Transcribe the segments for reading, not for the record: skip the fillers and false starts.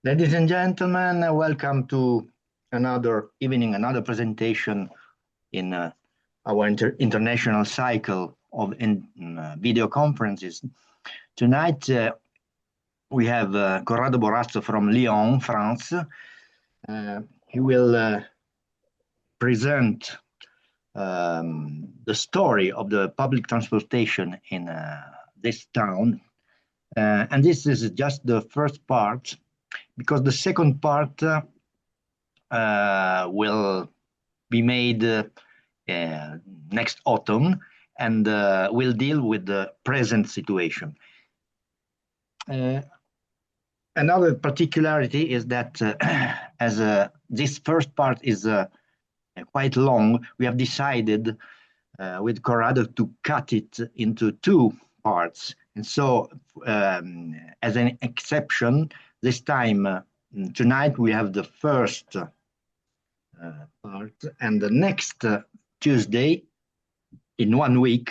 Ladies and gentlemen, welcome to another evening, another presentation in our international cycle of video conferences. Tonight we have Corrado Borazzo from Lyon, France. He will present the story of the public transportation in this town. And this is just the first part, because the second part will be made next autumn and will deal with the present situation. Another particularity is that as this first part is quite long, we have decided with Corrado to cut it into two parts. And so as an exception, this time, tonight, we have the first part, and the next Tuesday, in 1 week,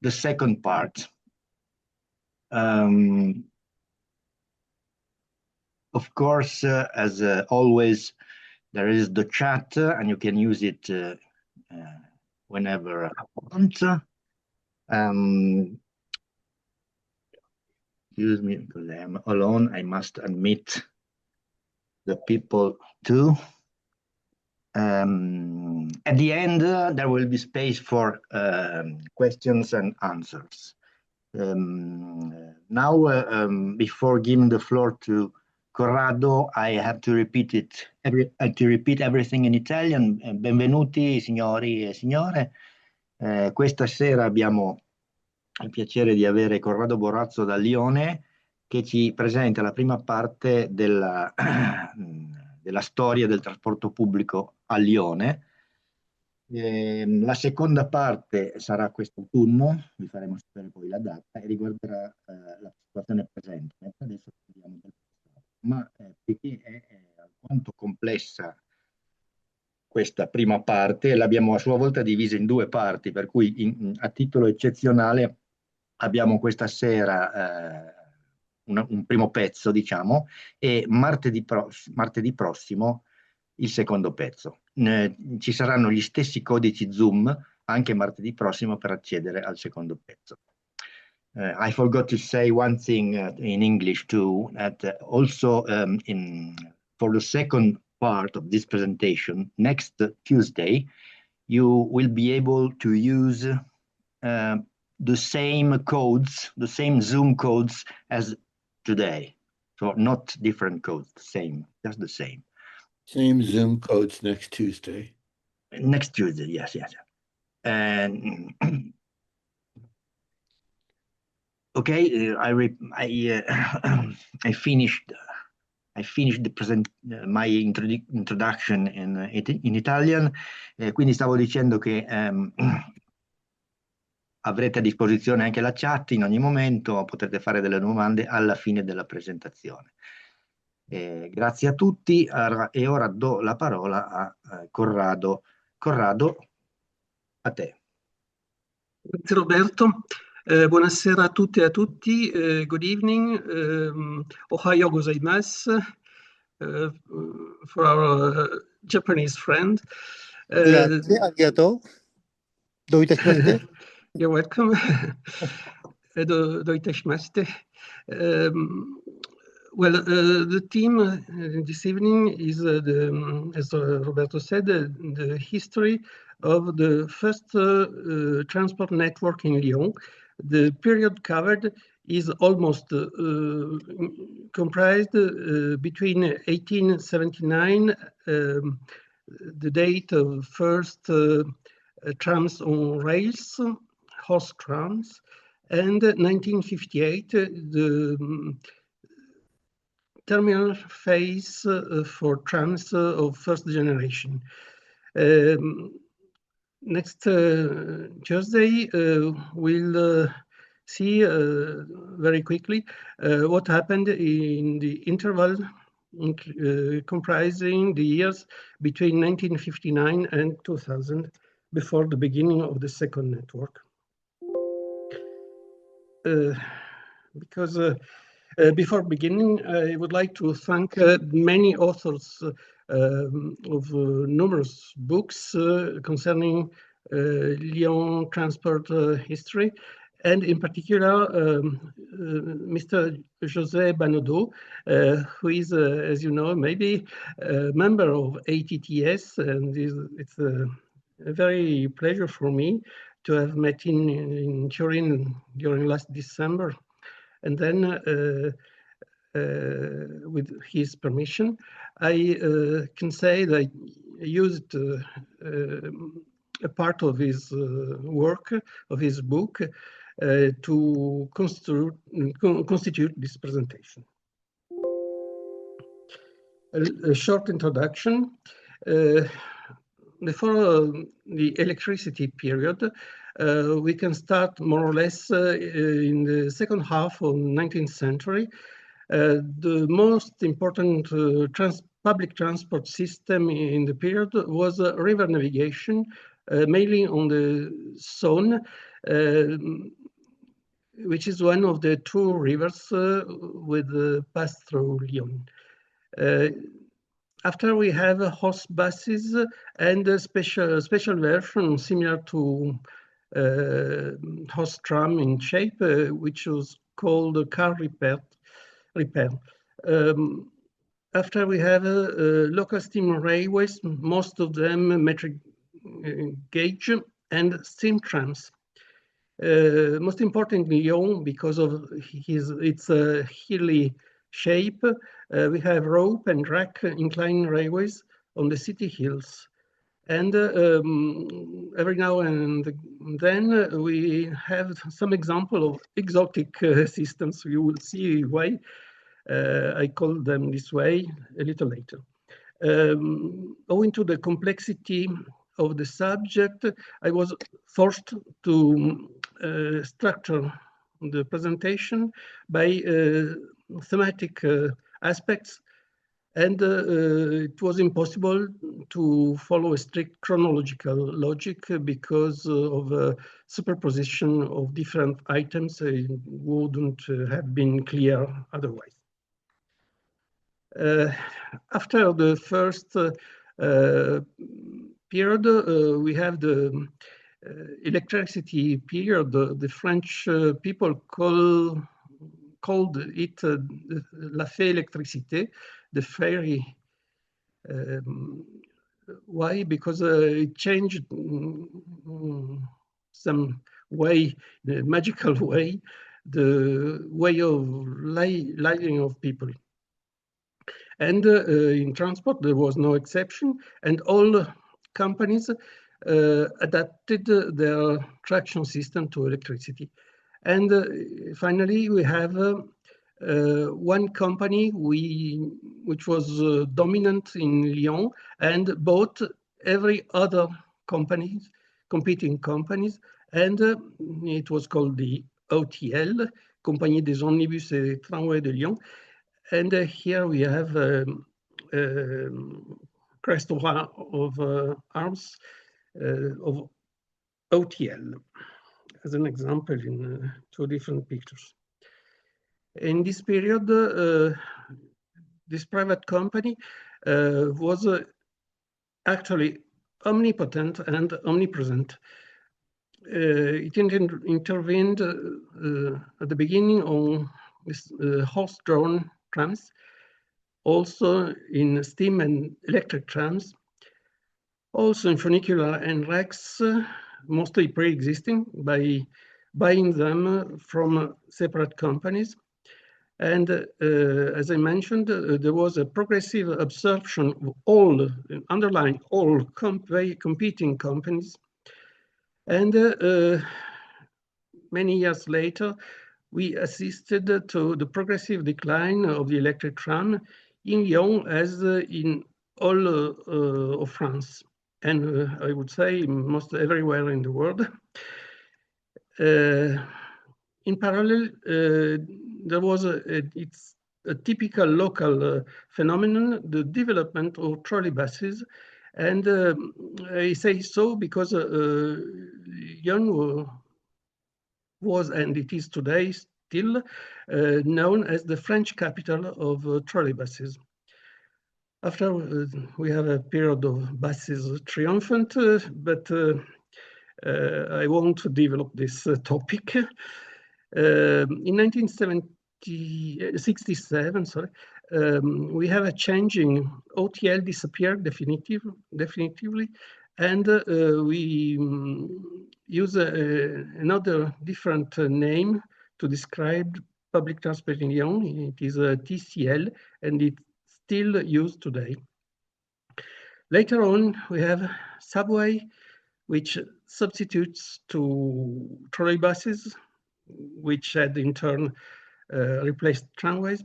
the second part. Of course, as always, there is the chat, and you can use it whenever you want. Excuse me, because I am alone. I must admit the people too. At the end, there will be space for questions and answers. Now, before giving the floor to Corrado, I have to repeat it. Repeat everything in Italian. Benvenuti, signori e signore. Questa sera abbiamo il piacere di avere Corrado Borazzo da Lione, che ci presenta la prima parte della storia del trasporto pubblico a Lione. La seconda parte sarà quest'autunno, vi faremo sapere poi la data, e riguarderà la situazione presente. Adesso parliamo del passato. Ma perché è alquanto complessa questa prima parte, l'abbiamo a sua volta divisa in due parti, per cui a titolo eccezionale abbiamo questa sera un primo pezzo, diciamo, e martedì prossimo il secondo pezzo. Ci saranno gli stessi codici Zoom anche martedì prossimo per accedere al secondo pezzo. I forgot to say one thing in English too, that also for the second part of this presentation, next Tuesday, you will be able to use the same codes, the same Zoom codes as today. So not different codes, same, just the same. Same Zoom codes next Tuesday. Next Tuesday, yes. And okay, I finished my introduction in Italian, quindi stavo dicendo che avrete a disposizione anche la chat in ogni momento, potrete fare delle domande alla fine della presentazione. Grazie a tutti e ora do la parola a Corrado. Corrado, a te. Grazie Roberto. Buonasera a tutte e a tutti. Good evening. Ohayo gozaimasu for our Japanese friend. Grazie, arigato. You're welcome. Doitashimashite. Well, the theme this evening is, as Roberto said, the history of the first transport network in Lyon. The period covered is almost comprised between 1879, the date of first trams on rails, horse trams, and 1958, the terminal phase for trams of first generation. Next Tuesday, we'll see very quickly what happened in the interval comprising the years between 1959 and 2000, before the beginning of the second network. Because Before beginning, I would like to thank many authors of numerous books concerning Lyon transport history, and in particular Mr. José Banodeau, who is, as you know, maybe a member of ATTS, and it's a very pleasure for me to have met in Turin during last December. And then with his permission, I can say that I used a part of his work, of his book, to constitute this presentation. A short introduction. Before the electricity period, we can start more or less in the second half of the 19th century. The most important public transport system in the period was river navigation, mainly on the Saône, which is one of the two rivers with pass through Lyon. After we have horse buses and a special version similar to horse tram in shape, which was called car repair. After we have local steam railways, most of them metric gauge, and steam trams. Most important in Lyon, because of its hilly shape, we have rope and rack inclined railways on the city hills. And every now and then we have some example of exotic systems. You will see why I call them this way a little later. Owing to the complexity of the subject, I was forced to structure the presentation by thematic aspects, and it was impossible to follow a strict chronological logic because of superposition of different items. It wouldn't have been clear otherwise. After the first period, we have the electricity period. The French people called it la fée électricité, the fairy. Why? Because it changed some way, the magical way, the way of living of people. And in transport, there was no exception, and all companies adapted their traction system to electricity. And finally, we have one company which was dominant in Lyon and bought every other competing companies, and it was called the OTL, Compagnie des Omnibus et Tramways de Lyon. And here we have crest of arms of OTL as an example in two different pictures. In this period, this private company was actually omnipotent and omnipresent. It intervened at the beginning on this horse-drawn trams, also in steam and electric trams, also in funicular and racks, mostly pre-existing, by buying them from separate companies. And as I mentioned, there was a progressive absorption of all, underlying all competing companies. And many years later, we assisted to the progressive decline of the electric tram in Lyon as in all of France, and I would say most everywhere in the world. In parallel, there was it's a typical local phenomenon, the development of trolley buses. And I say so because Lyon was, and it is today still known as the French capital of trolleybuses. After we have a period of buses triumphant, but I won't develop this topic. In 1967, we have a changing. OTL disappeared definitively, and we use another different name to describe public transport in Lyon. It is TCL, and it's still used today. Later on, we have subway, which substitutes to trolleybuses, which had in turn replaced tramways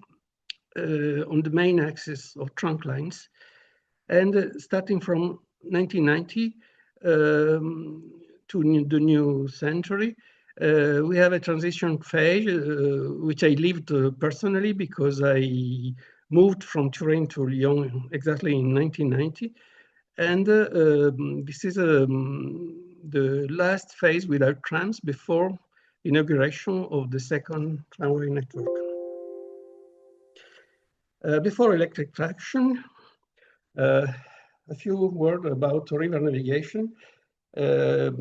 on the main axis of trunk lines. And starting from 1990 to the new century, we have a transition phase, which I lived personally because I moved from Turin to Lyon exactly in 1990. And this is the last phase without trams before inauguration of the second tramway network. Before electric traction, a few words about river navigation. A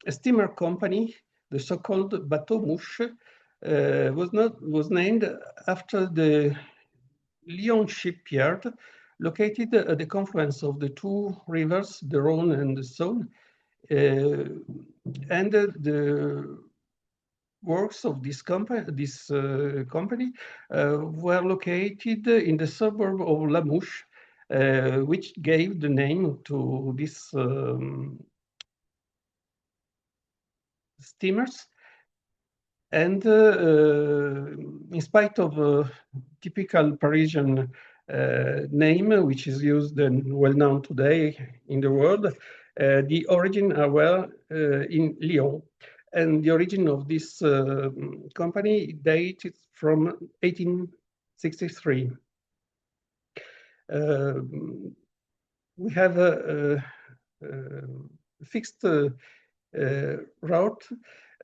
steamer company, the so-called Bateau Mouche, was named after the Lyon shipyard, located at the confluence of the two rivers, the Rhône and the Saône, and the works of this company were located in the suburb of La Mouche, which gave the name to these steamers. And in spite of typical Parisian name, which is used and well known today in the world, the origin are well in Lyon. And the origin of this company dated from 1863. We have a fixed route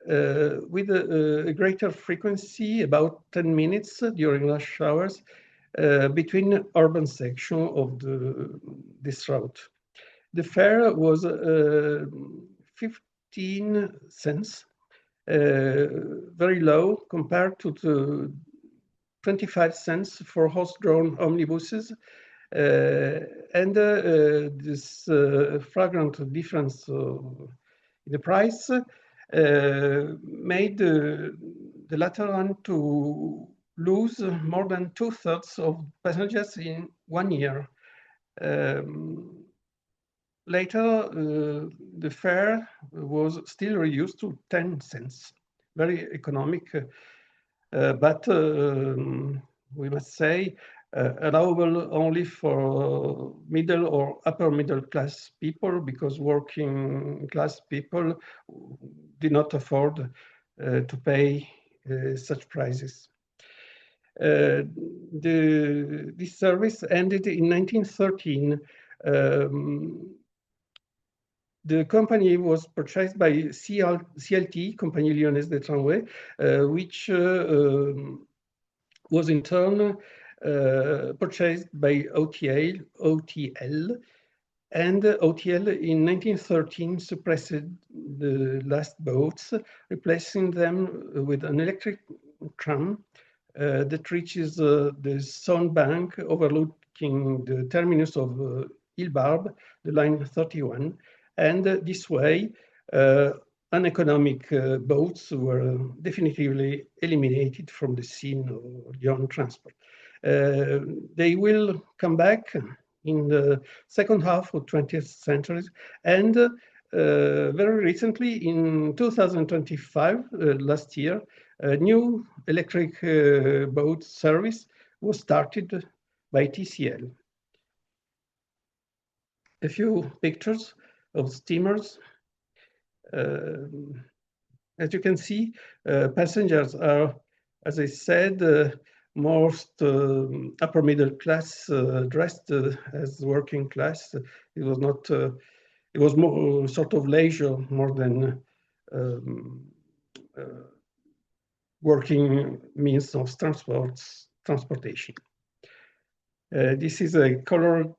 with a greater frequency, about 10 minutes during rush hours, between urban section of this route. The fare was 15 cents, very low compared to the 25 cents for horse-drawn omnibuses. And this flagrant difference in the price made the latter one to lose more than 2/3 of passengers in 1 year. Later, the fare was still reduced to 10 cents, very economic, but we must say allowable only for middle or upper middle class people, because working class people did not afford to pay such prices. This service ended in 1913. The company was purchased by CLT, Compagnie Lyonnaise des Tramways, which was in turn purchased by OTL, and OTL in 1913 suppressed the last boats, replacing them with an electric tram that reaches the Saône bank overlooking the terminus of Ile-Barbe, the line 31. And this way, uneconomic boats were definitively eliminated from the scene of Lyon transport. They will come back in the second half of 20th century, and very recently, in 2025, last year, a new electric boat service was started by TCL. A few pictures of steamers. As you can see, passengers are, as I said, most upper middle class, dressed as working class. It was not. It was more sort of leisure, more than working means of transportation. This is a color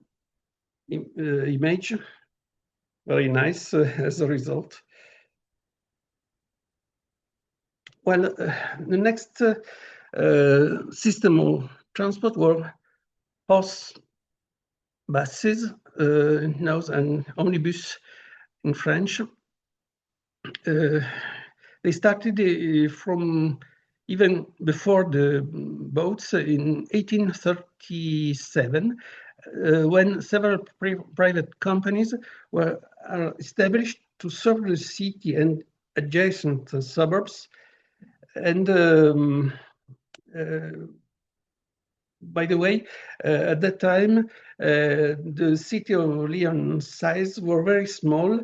image, very nice as a result. Well, the next system of transport were horse buses, now an omnibus in French. They started from even before the boats in 1837, when several private companies were established to serve the city and adjacent suburbs. And by the way, at that time, the city of Lyon size were very small,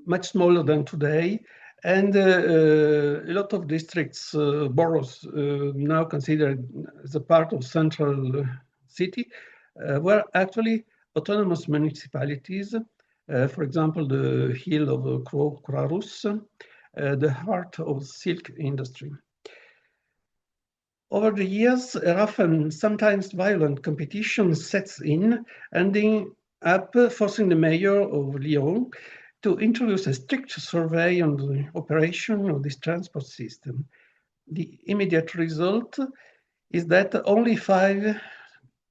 much smaller than today. And a lot of districts, boroughs, now considered as a part of central city, were actually autonomous municipalities. For example, the hill of Croix-Rousse, the heart of silk industry. Over the years, a rough and sometimes violent competition sets in, ending up forcing the mayor of Lyon to introduce a strict survey on the operation of this transport system. The immediate result is that only 5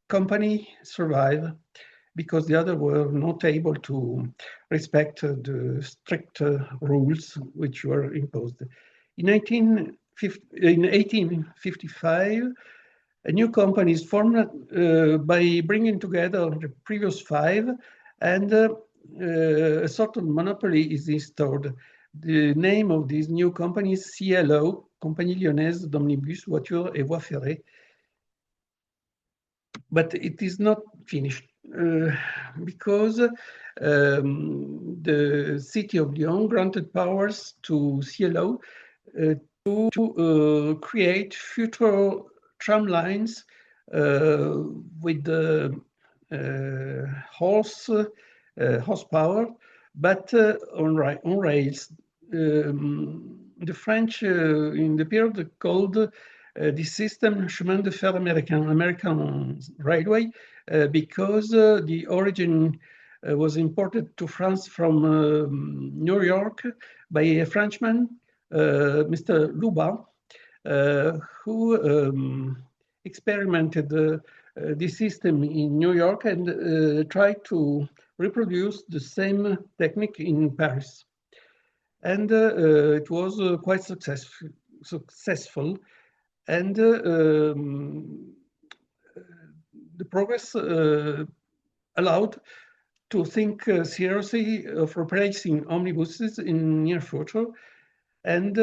companies survive because the others were not able to respect the strict rules which were imposed. In 1855, a new company is formed by bringing together the previous 5, and a sort of monopoly is installed. The name of this new company is CLO, Compagnie Lyonnaise d'Omnibus, Voitures et Voies Ferrées. But it is not finished because the city of Lyon granted powers to CLO to create future tram lines with the horsepower, but on rails. The French in the period called this system chemin de fer américain, American railway, because the origin was imported to France from New York by a Frenchman, Mr. Luba, who experimented this system in New York and tried to reproduce the same technique in Paris. And it was quite successful. And the progress allowed to think seriously of replacing omnibuses in near future. And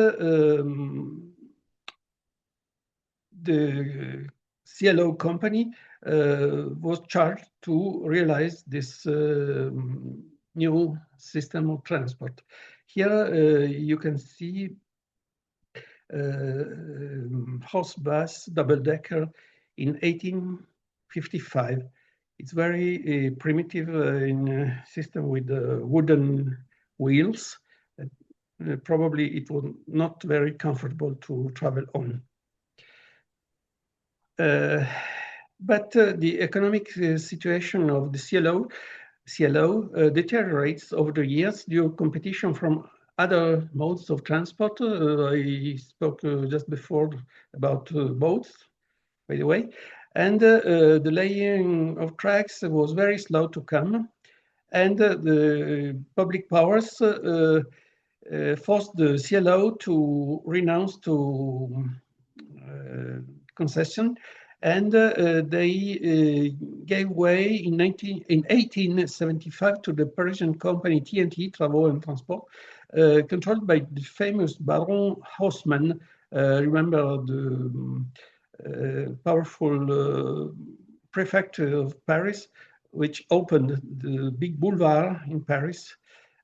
the CLO company was charged to realize this new system of transport. Here you can see horse bus double-decker in 1855. It's very primitive in a system with wooden wheels. Probably it was not very comfortable to travel on. But the economic situation of the CLO deteriorates over the years due to competition from other modes of transport. I spoke just before about boats, by the way. And the laying of tracks was very slow to come. And the public powers forced the CLO to renounce to concession, and they gave way in 1875 to the Parisian company TNT, Travaux and Transport, controlled by the famous Baron Haussmann. Remember the powerful prefect of Paris, which opened the big boulevard in Paris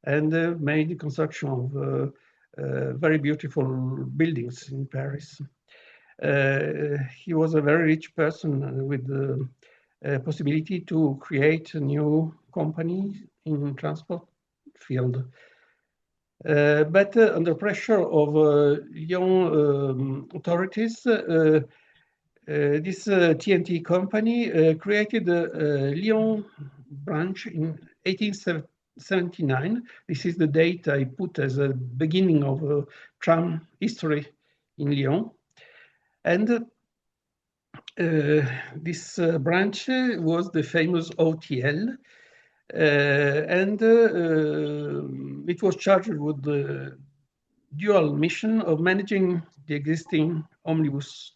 and made the construction of very beautiful buildings in Paris. He was a very rich person with the possibility to create a new company in transport field. But under pressure of Lyon authorities, this TNT company created a Lyon branch in 1879. This is the date I put as a beginning of tram history in Lyon. And this branch was the famous OTL, and it was charged with the dual mission of managing the existing omnibus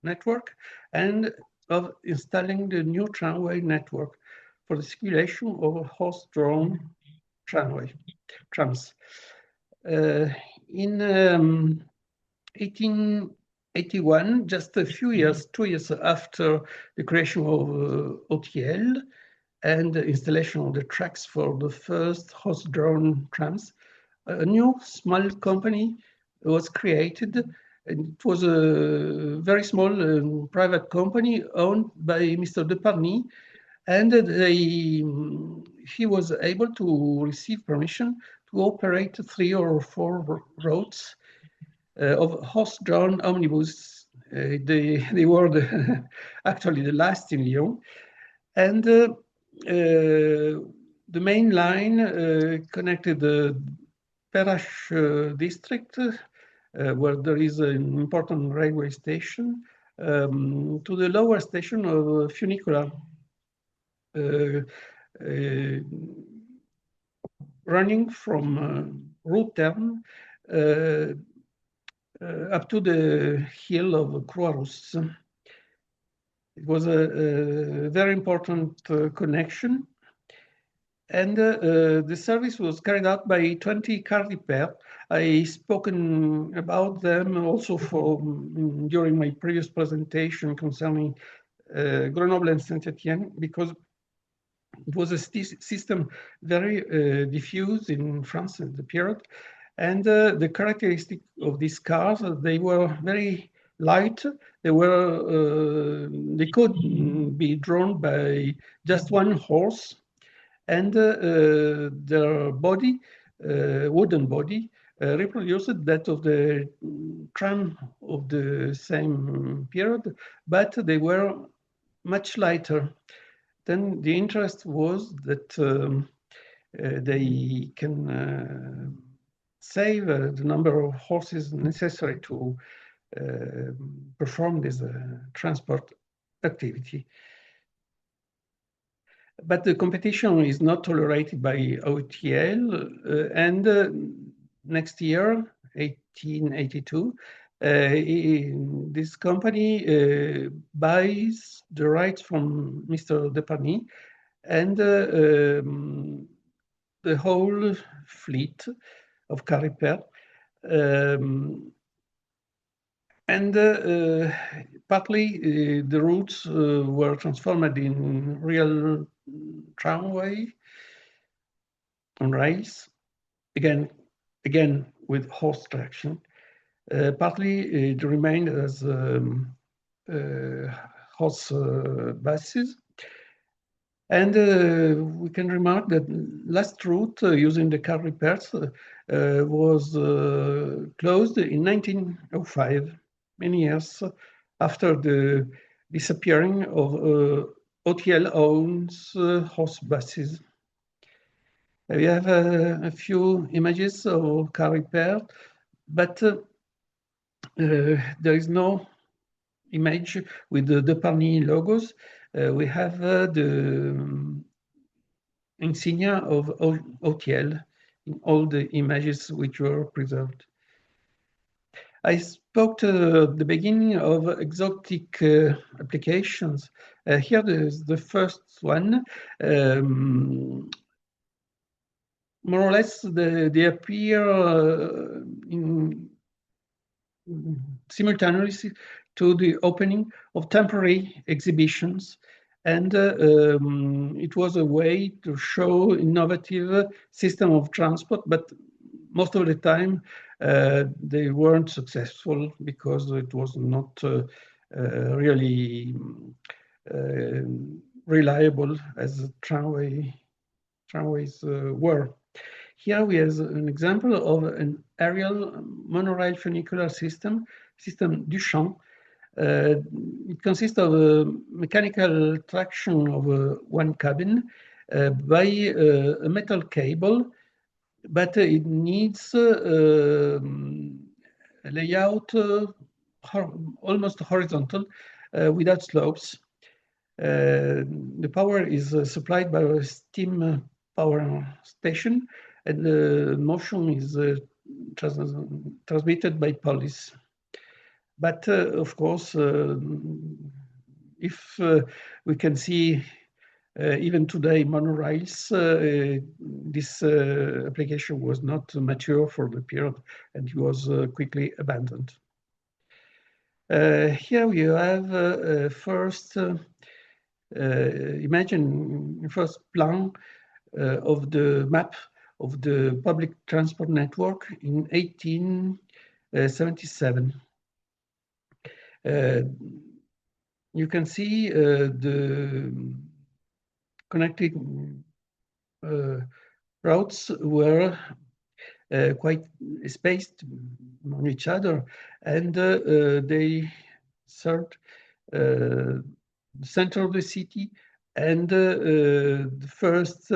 network and of installing the new tramway network for the circulation of horse-drawn trams. In 1881, just a few years, 2 years after the creation of OTL and the installation of the tracks for the first horse-drawn trams, a new small company was created. And it was a very small private company owned by Mr. Deparny, and he was able to receive permission to operate 3 or 4 routes of horse-drawn omnibus. They were actually the last in Lyon. And the main line connected the Perrache district, where there is an important railway station, to the lower station of Funicola, running from Rue Terne up to the hill of Croix-Rousse. It was a very important connection. And the service was carried out by 20 car repair. I spoken about them also during my previous presentation concerning Grenoble and Saint-Étienne, because it was a system very diffuse in France at the period. And the characteristic of these cars, they were very light. They could be drawn by just one horse, and their body, wooden body, reproduced that of the tram of the same period, but they were much lighter. Then the interest was that they can save the number of horses necessary to perform this transport activity. But the competition is not tolerated by OTL, and next year, 1882, this company buys the rights from Mr. Deparny, and the whole fleet of car repair. And partly the routes were transformed in real tramway on rails, again with horse traction. Partly it remained as horse buses. And we can remark that last route using the car repairs was closed in 1905, many years after the disappearing of OTL owns horse buses. We have a few images of car repair, but there is no image with the Deparny logos. We have the insignia of OTL in all the images which were preserved. I spoke to the beginning of exotic applications. Here is the first one. More or less, they appear simultaneously to the opening of temporary exhibitions. And it was a way to show innovative system of transport, but most of the time they weren't successful because it was not really reliable as tramways were. Here we have an example of an aerial monorail funicular system Duchamp. It consists of a mechanical traction of one cabin by a metal cable, but it needs a layout almost horizontal without slopes. The power is supplied by a steam power station, and the motion is transmitted by pulleys. But of course, if we can see even today monorails, this application was not mature for the period and it was quickly abandoned. Here we have first imagine first plan of the map of the public transport network in 1877. You can see the connecting routes were quite spaced on each other, and they served the center of the city and the first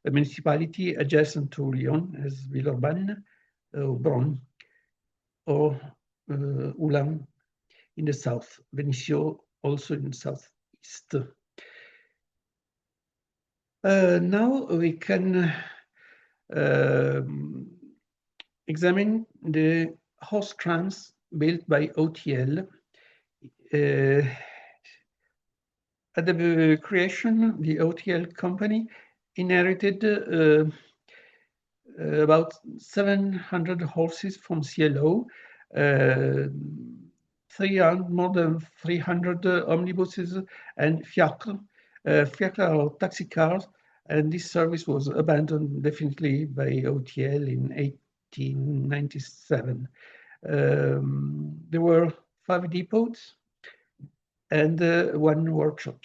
municipality adjacent to Lyon as Villeurbanne, Bron, or Ulan in the south, Venetia also in the southeast. Now we can examine the horse trams built by OTL. At the creation, the OTL company inherited about 700 horses from CLO, more than 300 omnibuses and fiacres. Fiacres are taxi cars, and this service was abandoned definitely by OTL in 1897. There were 5 depots and 1 workshop.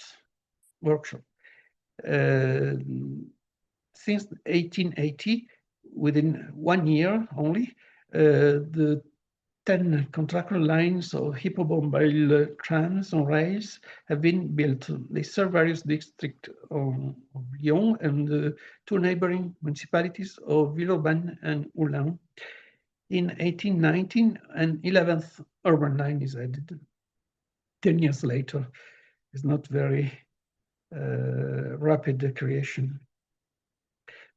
Since 1880, within 1 year only, the 10 contractual lines of hippomobile trams on rails have been built. They serve various districts of Lyon and 2 neighboring municipalities of Villeurbanne and Ulan. In 1819, an 11th urban line is added. 10 years later, it's not very rapid creation.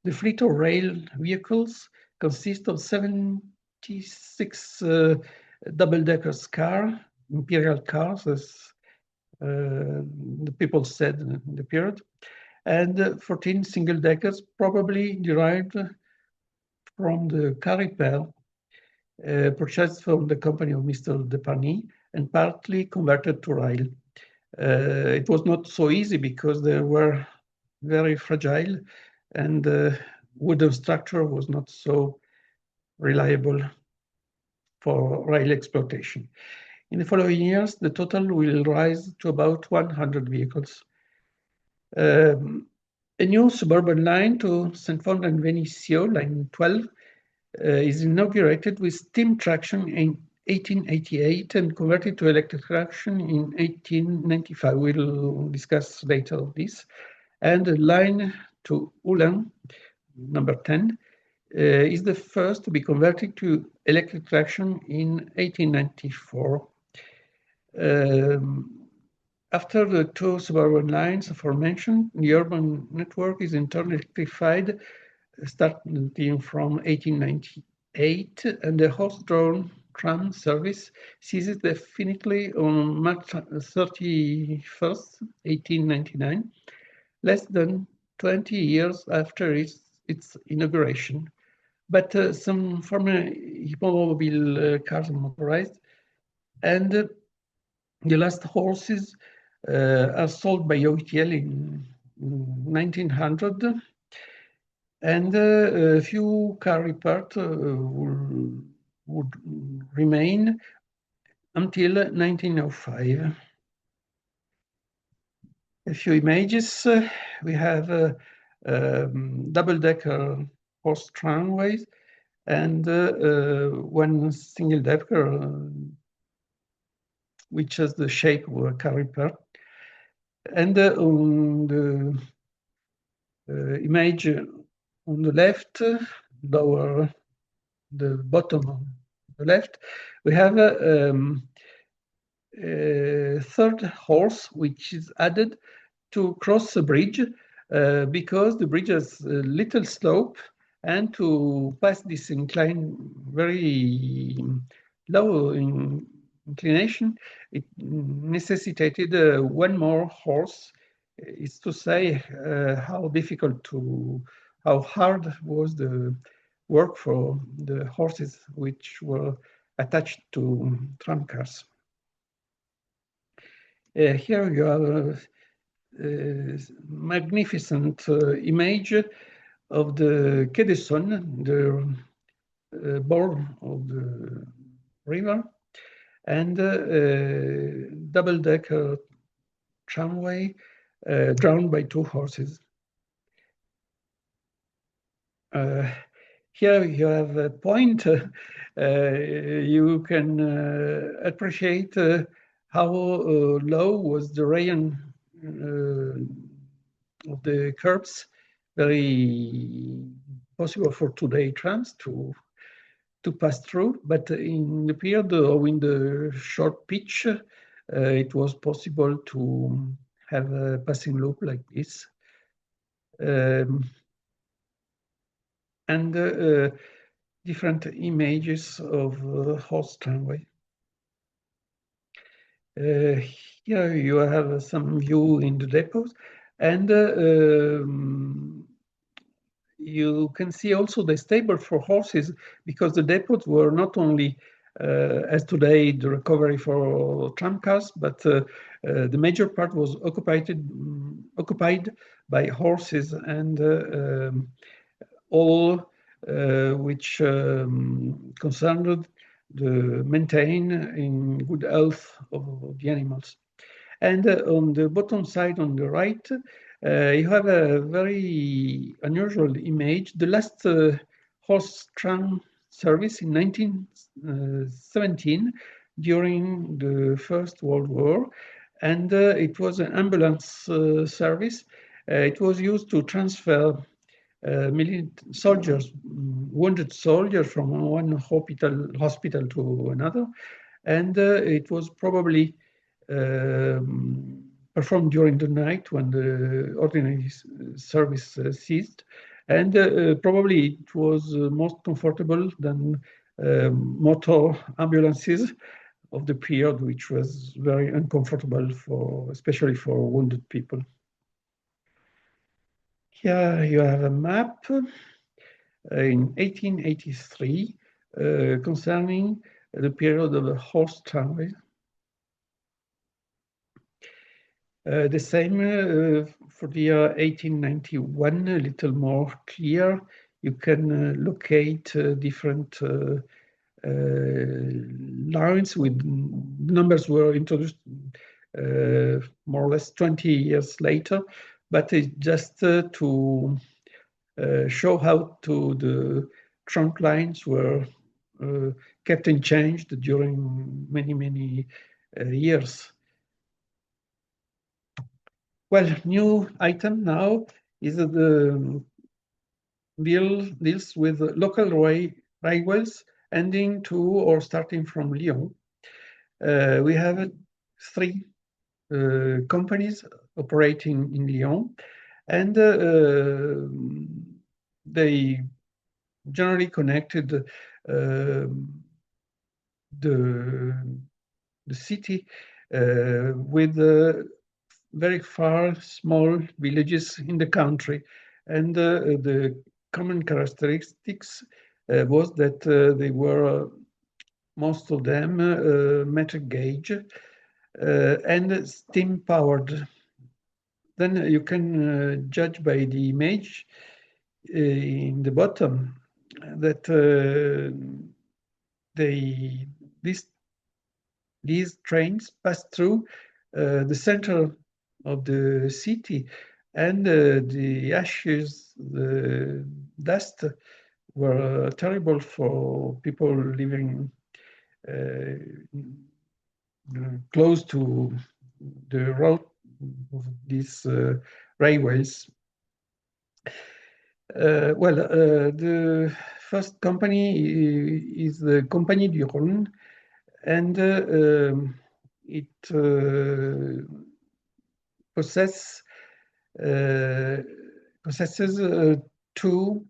The fleet of rail vehicles consists of 76 double-decker cars, imperial cars, as the people said in the period, and 14 single-deckers, probably derived from the car repair purchased from the company of Mr. Deparny and partly converted to rail. It was not so easy because they were very fragile and the wooden structure was not so reliable for rail exploitation. In the following years, the total will rise to about 100 vehicles. A new suburban line to Saint Fond and Venetia, line 12, is inaugurated with steam traction in 1888 and converted to electric traction in 1895. We'll discuss later this. And the line to Ulan, number 10, is the first to be converted to electric traction in 1894. After the 2 suburban lines aforementioned, the urban network is internally electrified starting from 1898, and the horse-drawn tram service ceases definitely on March 31st, 1899, less than 20 years after its inauguration. But some former hippomobile cars are motorized, and the last horses are sold by OTL in 1900, and a few car repairs would remain until 1905. A few images. We have double-decker horse tramways, and one single decker, which has the shape of a caliper. And on the image on the left, lower the bottom on the left, we have a third horse which is added to cross the bridge because the bridge has a little slope, and to pass this incline, very low inclination, it necessitated one more horse. It's to say how hard was the work for the horses which were attached to tram cars. Here you have a magnificent image of the Quai des Saônes, the board of the river, and double-decker tramway drawn by two horses. Here you have a point. You can appreciate how low was the rayon of the curbs, very possible for today trams to pass through, but in the period or in the short pitch, it was possible to have a passing loop like this. And different images of horse tramway. Here you have some view in the depots, and you can see also the stable for horses, because the depots were not only as today the recovery for tram cars, but the major part was occupied by horses, and all which concerned the maintain in good health of the animals. And on the bottom side on the right, you have a very unusual image. The last horse tram service in 1917 during the First World War, and it was an ambulance service. It was used to transfer soldiers, wounded soldiers from one hospital to another, and it was probably performed during the night when the ordinary service ceased, and probably it was most comfortable than motor ambulances of the period, which was very uncomfortable especially for wounded people. Here you have a map in 1883 concerning the period of the horse tramway. The same for the year 1891, a little more clear. You can locate different lines with numbers were introduced more or less 20 years later, but it's just to show how the trunk lines were kept and changed during many years. Well, new item now is the deals with local railways ending to or starting from Lyon. We have 3 companies operating in Lyon, and they generally connected the city with very far small villages in the country, and the common characteristics was that they were most of them metric gauge and steam powered. Then you can judge by the image in the bottom that these trains pass through the center of the city, and the ashes, the dust were terrible for people living close to the road of these railways. The first company is the Compagnie du Rhône, and it possesses two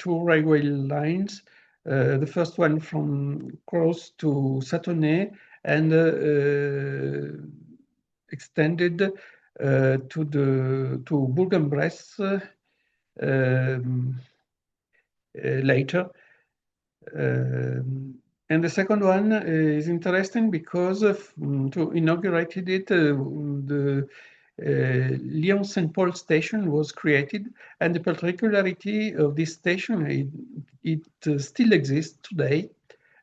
railway lines. The first one from Cross to Satonnet, and extended to Bourg-en-Bresse later. And the second one is interesting because to inaugurated it, the Lyon St. Paul station was created, and the particularity of this station, it still exists today,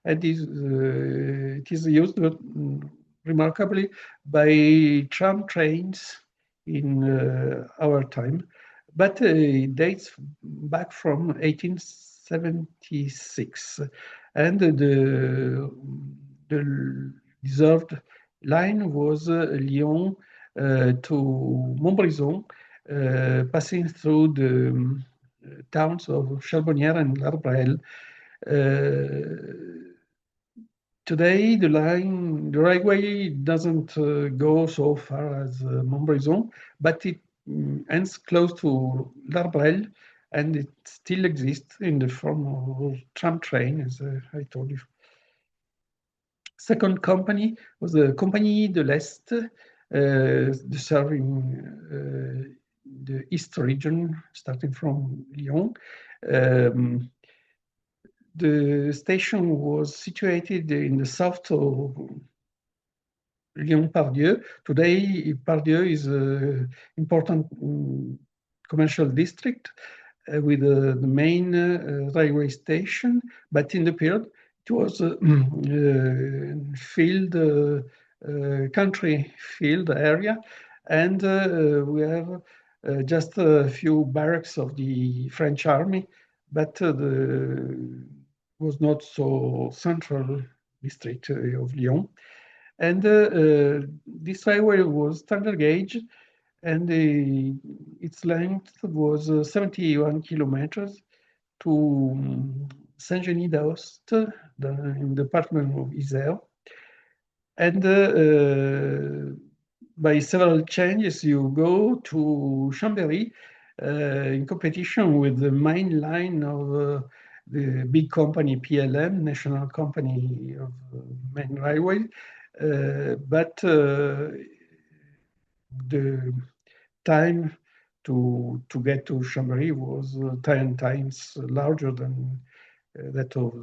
and it is used remarkably by tram trains in our time, but it dates back from 1876, and the reserved line was Lyon to Montbrison, passing through the towns of Charbonnières and L'Arbrel. Today, the railway doesn't go so far as Montbrison, but it ends close to L'Arbrel, and it still exists in the form of tram train, as I told you. Second company was the Compagnie de l'Est, serving the East region, starting from Lyon. The station was situated in the south of Lyon-Pardieu. Today, Pardieu is an important commercial district with the main railway station, but in the period, it was country field area, and we have just a few barracks of the French army, but was not so central district of Lyon. And this railway was standard gauge, and its length was 71 kilometers to Saint-Genis d'Aoste, in the department of Isère. And by several changes, you go to Chambéry in competition with the main line of the big company PLM, National Company of Main Railway, but the time to get to Chambéry was 10 times larger than that of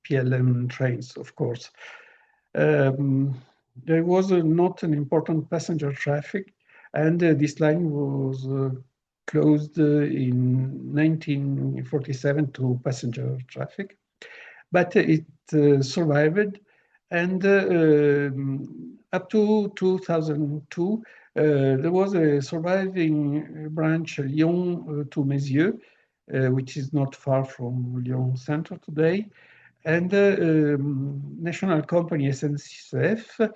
PLM trains, of course. There was not an important passenger traffic, and this line was closed in 1947 to passenger traffic, but it survived, and up to 2002, there was a surviving branch, Lyon to Mézieux, which is not far from Lyon Center today, and national company SNCF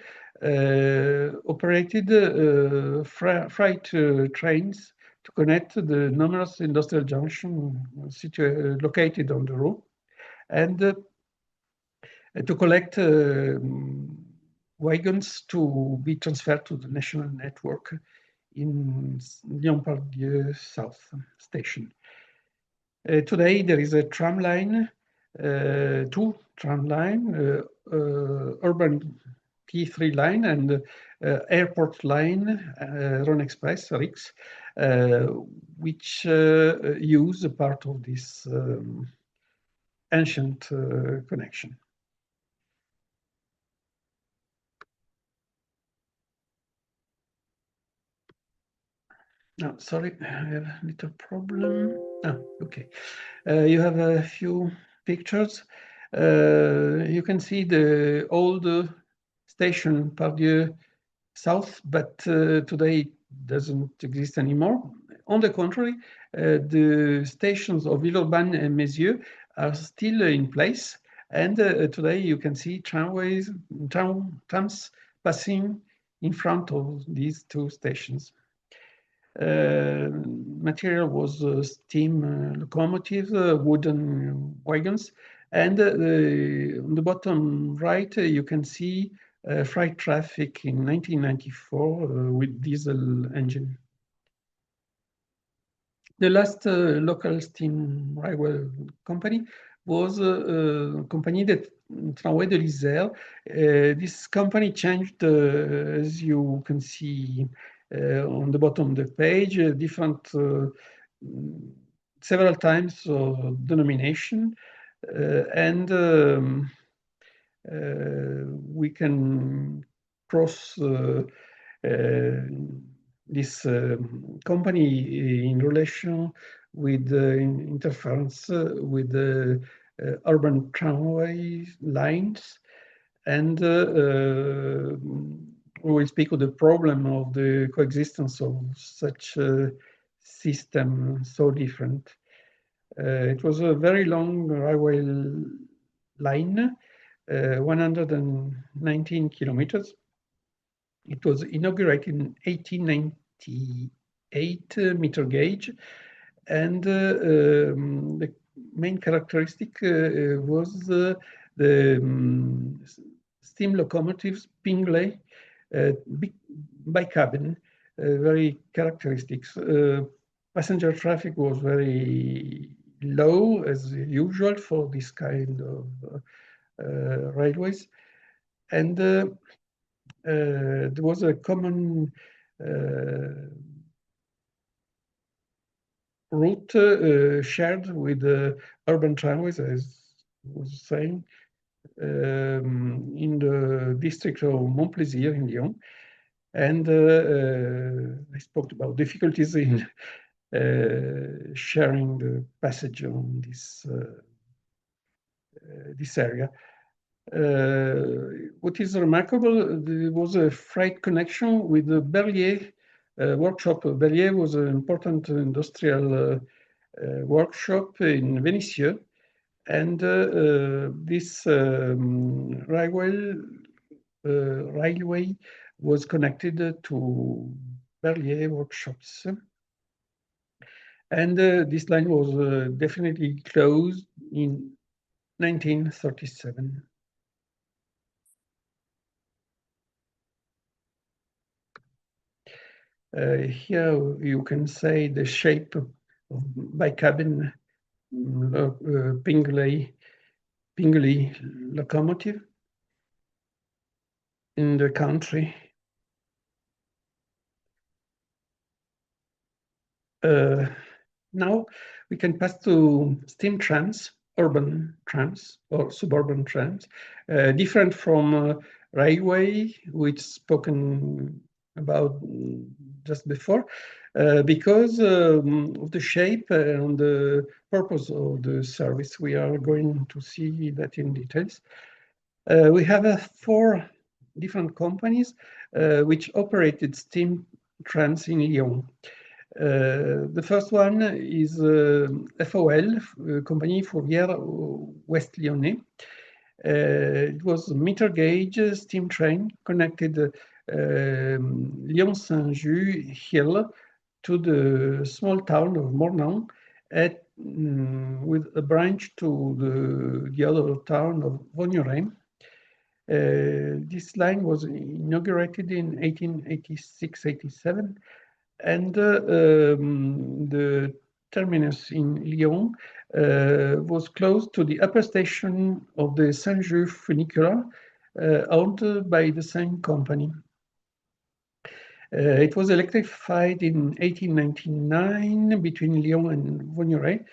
operated freight trains to connect the numerous industrial junctions located on the route, and to collect wagons to be transferred to the national network in Lyon-Pardieu South Station. Today there is a tram line, two tram line, urban T3 line and airport line, Rhône Express, RIX, which use a part of this ancient connection. No, sorry, I have a little problem. Oh, okay. You have a few pictures. You can see the old station Pardieu South, but today doesn't exist anymore. On the contrary, the stations of Villeurbanne and Messieux are still in place. And today you can see trams passing in front of these two stations. Material was steam locomotives, wooden wagons, and on the bottom right you can see freight traffic in 1994 with diesel engine. The last local steam railway company was a company that Tramways de l'Isère. This company changed, as you can see on the bottom of the page, different several times of denomination, and we can cross this company in relation with interference with the urban tramway lines, and we will speak of the problem of the coexistence of such a system so different. It was a very long railway line, 119 kilometers. It was inaugurated in 1898, meter gauge, and the main characteristic was the steam locomotives Pingley, bi-cabin, very characteristics. Passenger traffic was very low as usual for this kind of railways, and there was a common route shared with the urban tramways, as I was saying, in the district of Montplaisir in Lyon. And I spoke about difficulties in sharing the passage on this area. What is remarkable, there was a freight connection with the Berlier workshop. Berlier was an important industrial workshop in Vénissieux, and this railway was connected to Berlier workshops. And this line was definitely closed in 1937. Here you can say the shape of bi-cabin Pingley locomotive in the country. Now we can pass to steam trams, urban trams or suburban trams, different from railway, which spoken about just before, because of the shape and the purpose of the service. We are going to see that in details. We have 4 different companies which operated steam trams in Lyon. The first one is FOL, Compagnie Fourrière West Lyonnais. It was a meter gauge steam train connected Lyon-Saint-Just hill to the small town of Mornan, with a branch to the other town of Vogneray. This line was inaugurated in 1886-87, and the terminus in Lyon was close to the upper station of the Saint-Just funicular, owned by the same company. It was electrified in 1899 between Lyon and Vogneray.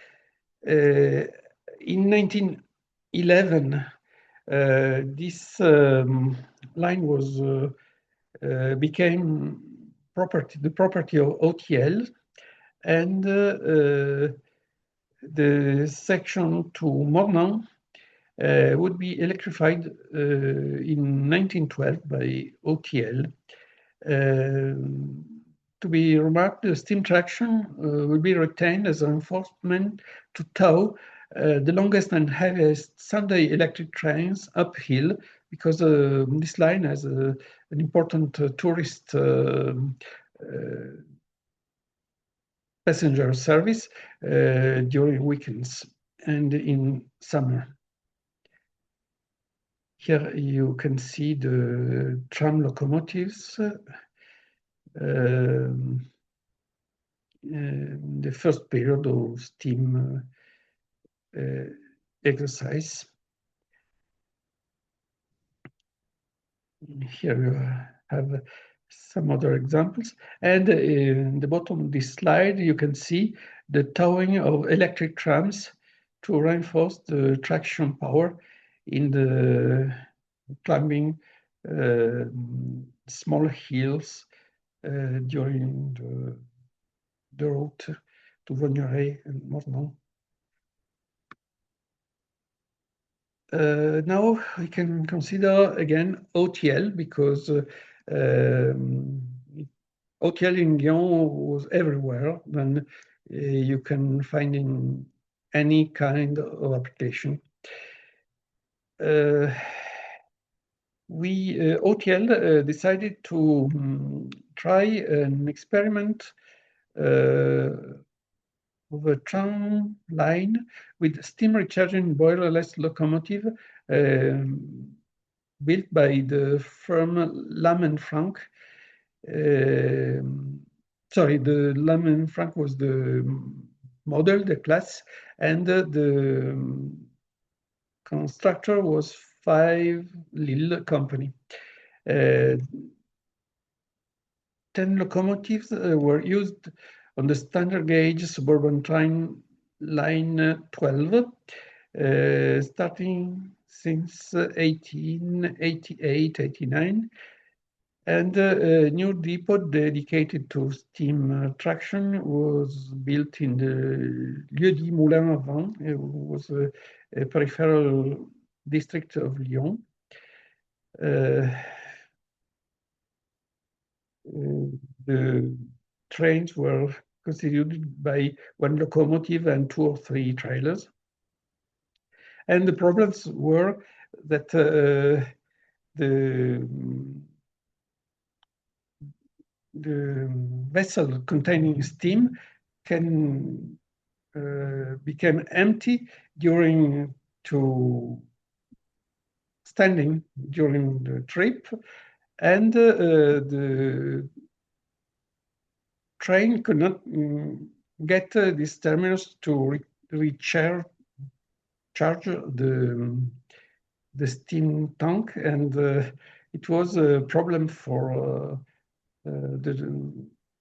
In 1911, this line was became the property of OTL, and the section to Mornan would be electrified in 1912 by OTL. to be remarked, the steam traction will be retained as a reinforcement to tow the longest and heaviest Sunday electric trains uphill, because this line has an important tourist passenger service during weekends and in summer. Here you can see the tram locomotives. The first period of steam exercise. Here you have some other examples. And in the bottom of this slide, you can see the towing of electric trams to reinforce the traction power in the climbing small hills during the route to Vaugneray and Mornon. Now we can consider again OTL, because OTL in Lyon was everywhere. Then you can find in any kind of application. OTL decided to try an experiment of a tram line with steam recharging boilerless locomotive built by the firm Lam & Frank. Sorry, the Lam & Frank was the model, the class, and the constructor was 5 Lille company. 10 locomotives were used on the standard gauge suburban train line 12, starting since 1888-89, and a new depot dedicated to steam traction was built in the Lieu-dit Moulin à Vent. It was a peripheral district of Lyon. The trains were constituted by 1 locomotive and 2 or 3 trailers. And the problems were that the vessel containing steam can become empty standing during the trip, and the train could not get this terminus to recharge the steam tank, and it was a problem for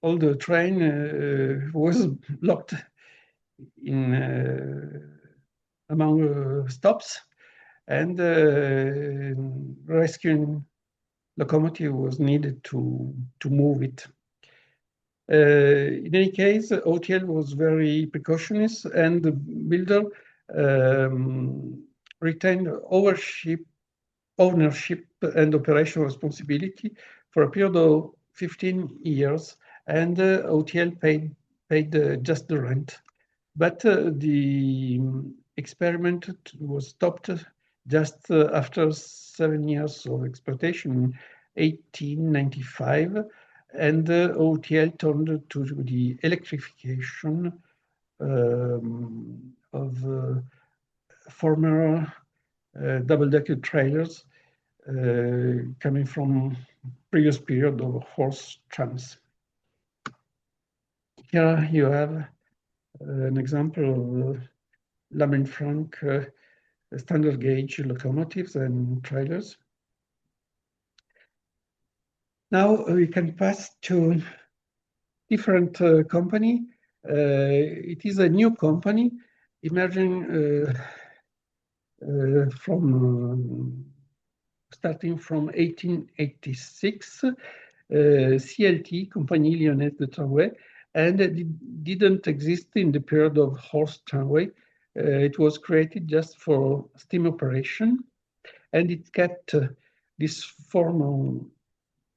all the train was locked in among stops, and rescuing locomotive was needed to move it. In any case, OTL was very precautionist, and the builder retained ownership and operational responsibility for a period of 15 years, and OTL paid just the rent. But the experiment was stopped just after 7 years of exploitation in 1895, and OTL turned to the electrification of former double-decker trailers coming from previous period of horse trams. Here you have an example of Lam & Frank standard gauge locomotives and trailers. Now we can pass to different company. It is a new company emerging starting from 1886, CLT, Compagnie Lyonnaise de Tramway, and it didn't exist in the period of horse tramway. It was created just for steam operation, and it kept this form of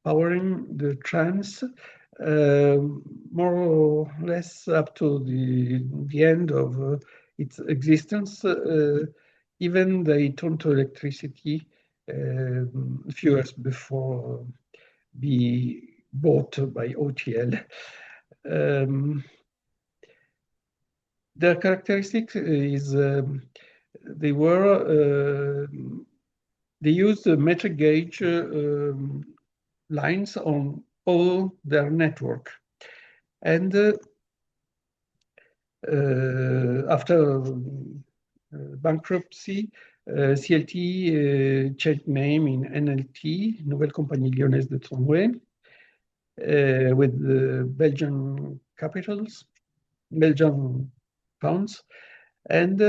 powering the trams more or less up to the end of its existence. Even they turned to electricity a few years before be bought by OTL. Their characteristic is they used metric gauge lines on all their network, and after bankruptcy, CLT changed name in NLT, Nouvelle Compagnie Lyonnaise de Tramway, with the Belgian capitals, Belgian pounds, and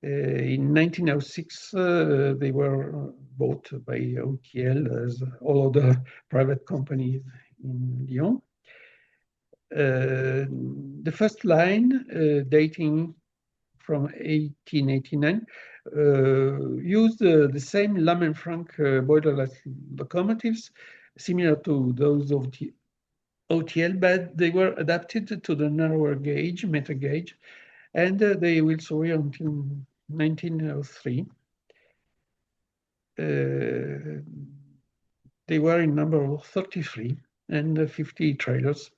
in 1906 they were bought by OTL as all other private companies in Lyon. The first line, dating from 1889, used the same Lammenfranc boilerless locomotives, similar to those of the OTL, but they were adapted to the narrower gauge, meter gauge, and they will survive until 1903. They were in number of 33 and 50 trailers.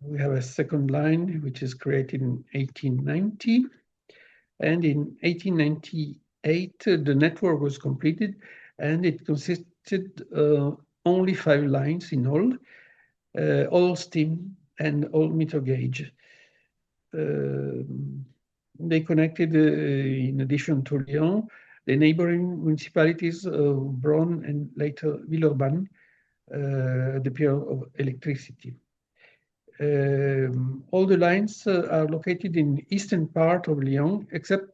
We have a second line, which is created in 1890. And in 1898, the network was completed, and it consisted only 5 lines in all steam and all meter gauge. They connected, in addition to Lyon, the neighboring municipalities of Bron and later Villeurbanne, the period of electricity. All the lines are located in the eastern part of Lyon, except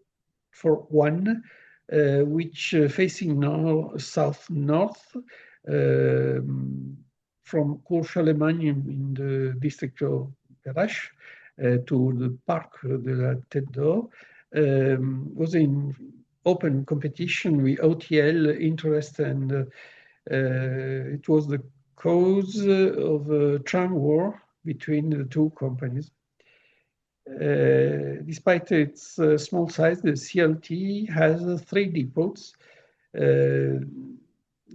for one, which facing south-north from Cour-Charlemagne in the district of Perrache to the Parc de la Tête d'Or, was in open competition with OTL interest, and it was the cause of a tram war between the two companies. Despite its small size, the CLT has 3 depots. The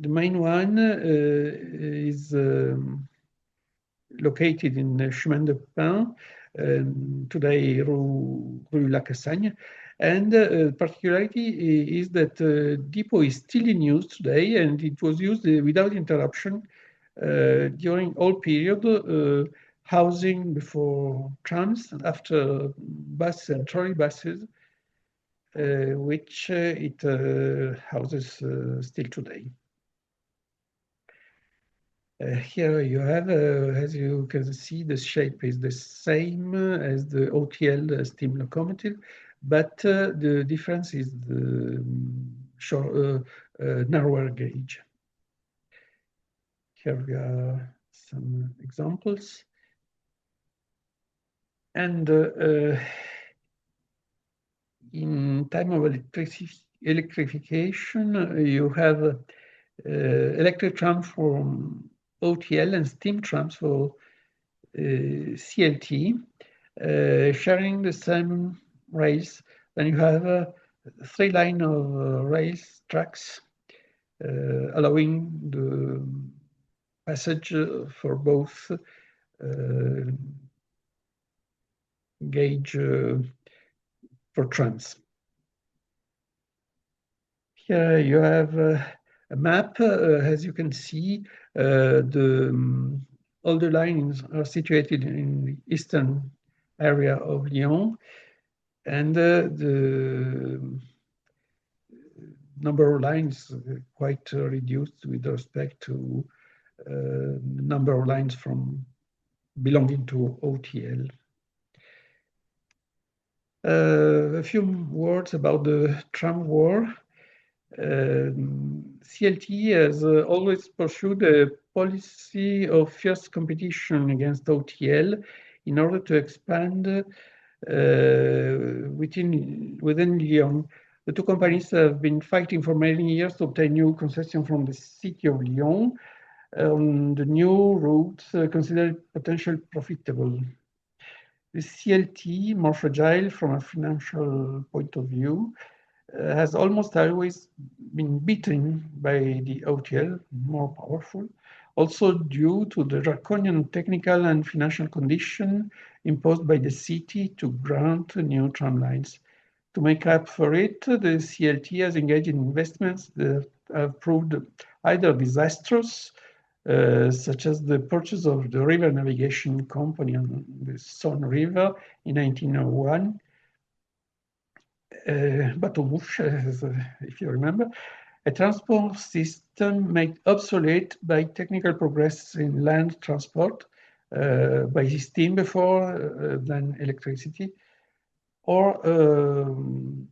main one is located in Chemin de Pin, today Rue La Cassagne. And the particularity is that the depot is still in use today, and it was used without interruption during all period, housing before trams and after bus and trolley buses, which it houses still today. Here you have, as you can see, the shape is the same as the OTL steam locomotive, but the difference is the narrower gauge. Here we are some examples. And in time of electrification, you have electric trams from OTL and steam trams for CLT, sharing the same rails. Then you have 3 lines of rails tracks, allowing the passage for both gauge for trams. Here you have a map. As you can see, all the lines are situated in the eastern area of Lyon, and the number of lines quite reduced with respect to the number of lines from belonging to OTL. A few words about the tram war. CLT has always pursued a policy of fierce competition against OTL in order to expand within Lyon. The two companies have been fighting for many years to obtain new concession from the city of Lyon on the new routes considered potentially profitable. The CLT, more fragile from a financial point of view, has almost always been beaten by the OTL, more powerful, also due to the draconian technical and financial condition imposed by the city to grant new tram lines. To make up for it, the CLT has engaged in investments that have proved either disastrous, such as the purchase of the river navigation company on the Saône River in 1901, Bateau-Mouche, if you remember, a transport system made obsolete by technical progress in land transport, by steam before than electricity, or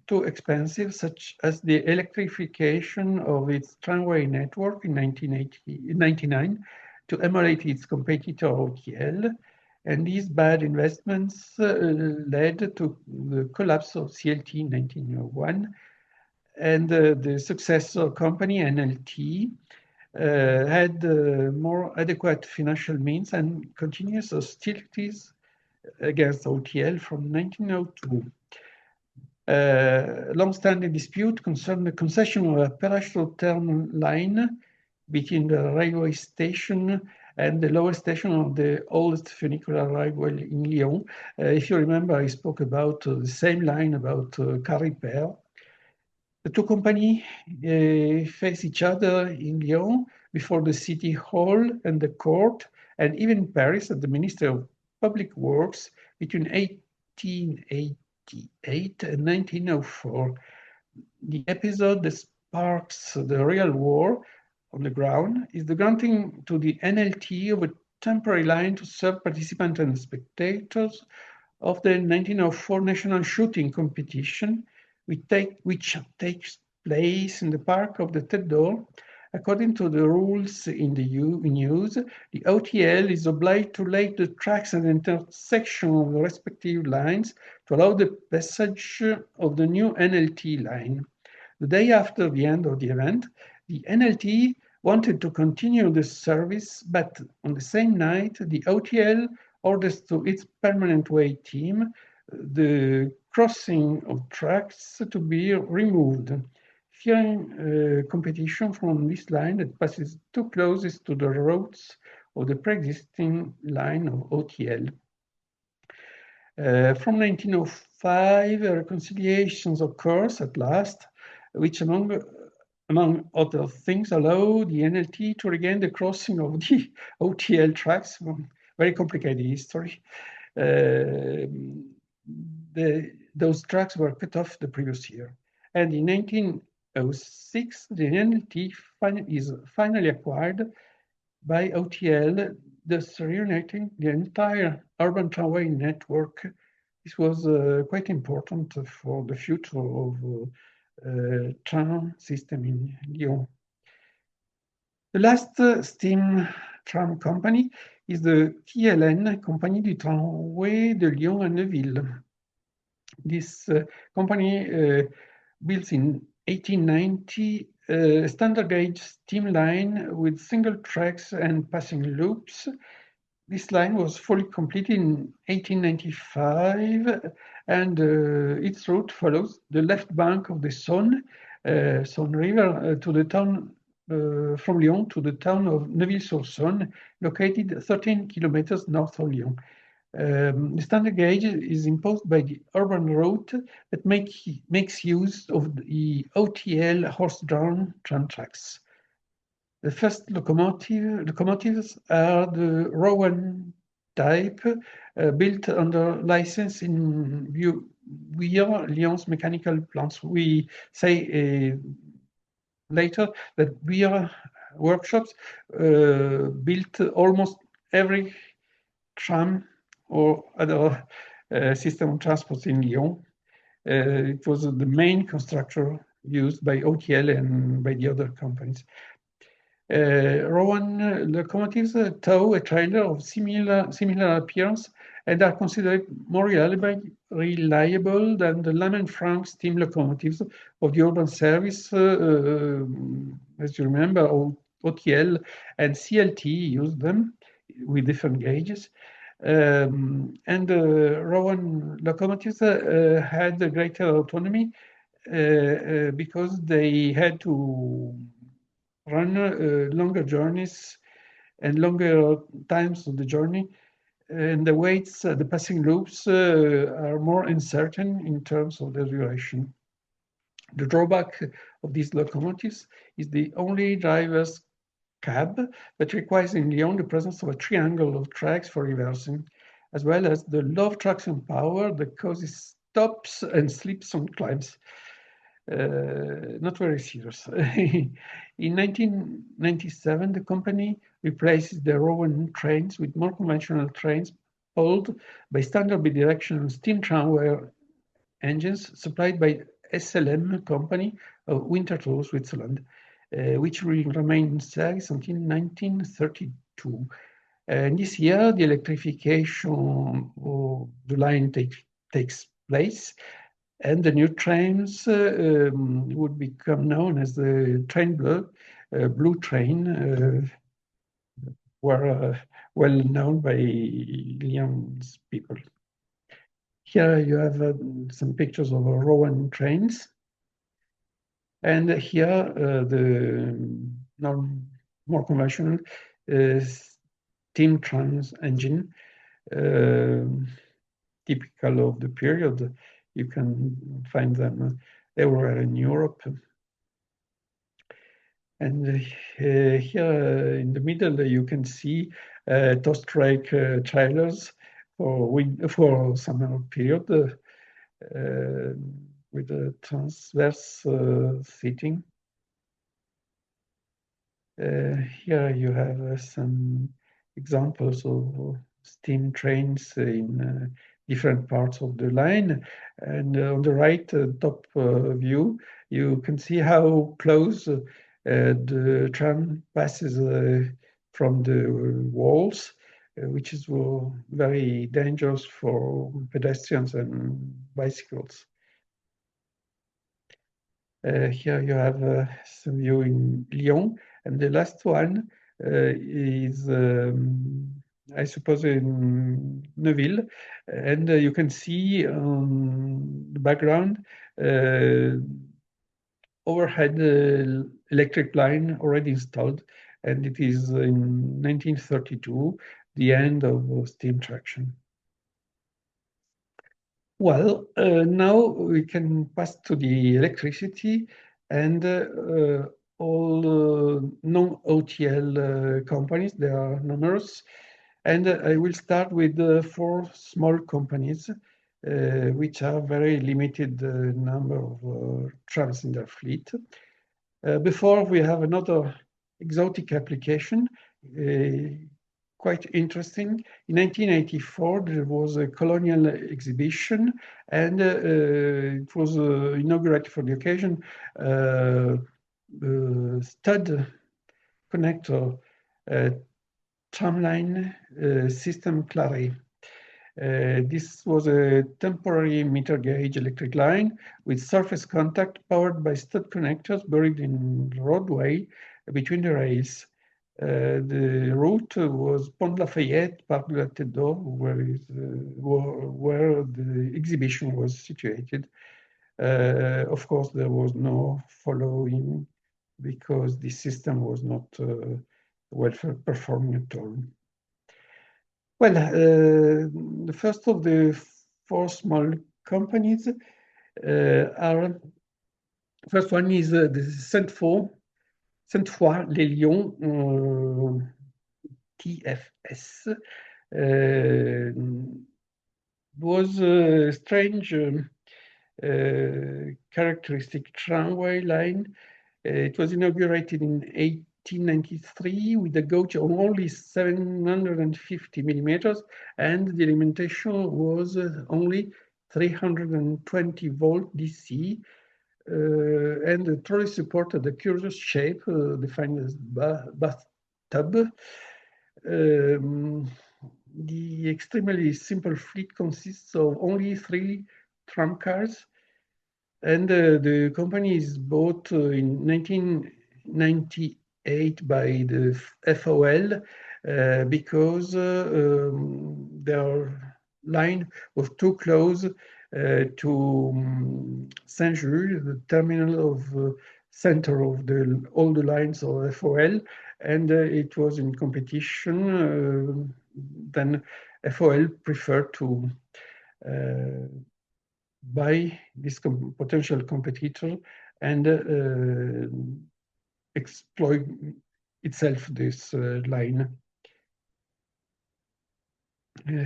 too expensive, such as the electrification of its tramway network in 1999 to emulate its competitor OTL. And these bad investments led to the collapse of CLT in 1901. And the successor company, NLT, had more adequate financial means and continuous hostilities against OTL from 1902. Long-standing dispute concerned the concession of a perishable term line between the railway station and the lower station of the oldest funicular railway in Lyon. If you remember, I spoke about the same line about car repair. The two companies face each other in Lyon before the city hall and the court, and even in Paris at the Ministry of Public Works between 1888 and 1904. The episode that sparks the real war on the ground is the granting to the NLT of a temporary line to serve participants and spectators of the 1904 national shooting competition, which takes place in the park of the Tête d'Or. According to the rules in use, the OTL is obliged to lay the tracks at the intersection of the respective lines to allow the passage of the new NLT line. The day after the end of the event, the NLT wanted to continue the service, but on the same night, the OTL orders to its permanent way team the crossing of tracks to be removed, fearing competition from this line that passes too closest to the routes of the pre-existing line of OTL. From 1905, reconciliations occurs at last, which among other things allow the NLT to regain the crossing of the OTL tracks. Very complicated history. Those tracks were cut off the previous year. And in 1906, the NLT is finally acquired by OTL, thus reuniting the entire urban tramway network. This was quite important for the future of tram system in Lyon. The last steam tram company is the TLN, Compagnie du Tramway de Lyon and Neuville. This company built in 1890 a standard gauge steam line with single tracks and passing loops. This line was fully completed in 1895, and its route follows the left bank of the Saône River to the town from Lyon to the town of Neuville-sur-Saône, located 13 kilometers north of Lyon. The standard gauge is imposed by the urban route that makes use of the OTL horse-drawn tram tracks. The first locomotives are the Rowan type, built under license in Lyon's mechanical plants. We say later that Buyer workshops built almost every tram or other system of transport in Lyon. It was the main constructor used by OTL and by the other companies. Rowan locomotives tow a trailer of similar appearance and are considered more reliable than the Lammen-Frank steam locomotives of the urban service. As you remember, OTL and CLT used them with different gauges. And Rowan locomotives had a greater autonomy because they had to run longer journeys and longer times of the journey, and the weights, the passing loops are more uncertain in terms of the duration. The drawback of these locomotives is the only driver's cab that requires in Lyon the presence of a triangle of tracks for reversing, as well as the low traction power that causes stops and slips on climbs. Not very serious. In 1997, the company replaces the Rowan trains with more conventional trains pulled by standard bidirectional steam tramway engines supplied by SLM company of Winterthur, Switzerland, which will remain in service until 1932. And this year, the electrification of the line takes place, and the new trains would become known as the Train Blue Train, were well known by Lyon's people. Here you have some pictures of Rowan trains, and here the more conventional steam trams engine, typical of the period. You can find them everywhere in Europe. And here in the middle, you can see toast rake trailers for summer period with a transverse seating. Here you have some examples of steam trains in different parts of the line. And on the right top view, you can see how close the tram passes from the walls, which is very dangerous for pedestrians and bicycles. Here you have some view in Lyon, and the last one is, I suppose, in Neuville, and you can see on the background overhead electric line already installed, and it is in 1932, the end of steam traction. Well, now we can pass to the electricity and all non-OTL companies. There are numerous, and I will start with 4 small companies, which are very limited number of trams in their fleet. Before we have another exotic application, quite interesting. In 1984, there was a colonial exhibition, and it was inaugurated for the occasion, stud connector tramline system Claret. This was a temporary meter gauge electric line with surface contact powered by stud connectors buried in the roadway between the rails. The route was Pont Lafayette, Parc de la Tête d'Or, where the exhibition was situated. Of course, there was no following because the system was not well performing at all. Well, the first of the 4 small companies are, first one is the Sainte-Foy-les-Lyons TFS. Was a strange characteristic tramway line. It was inaugurated in 1893 with a gauge of only 750 millimeters, and the alimentation was only 320 volt DC. and the trolley supported a curious shape defined as bathtub. The extremely simple fleet consists of only 3 tram cars, and the company is bought in 1998 by the FOL because their line was too close to Saint-Jules, the terminal of center of all the lines of FOL, and it was in competition. Then FOL preferred to buy this potential competitor and exploit itself this line.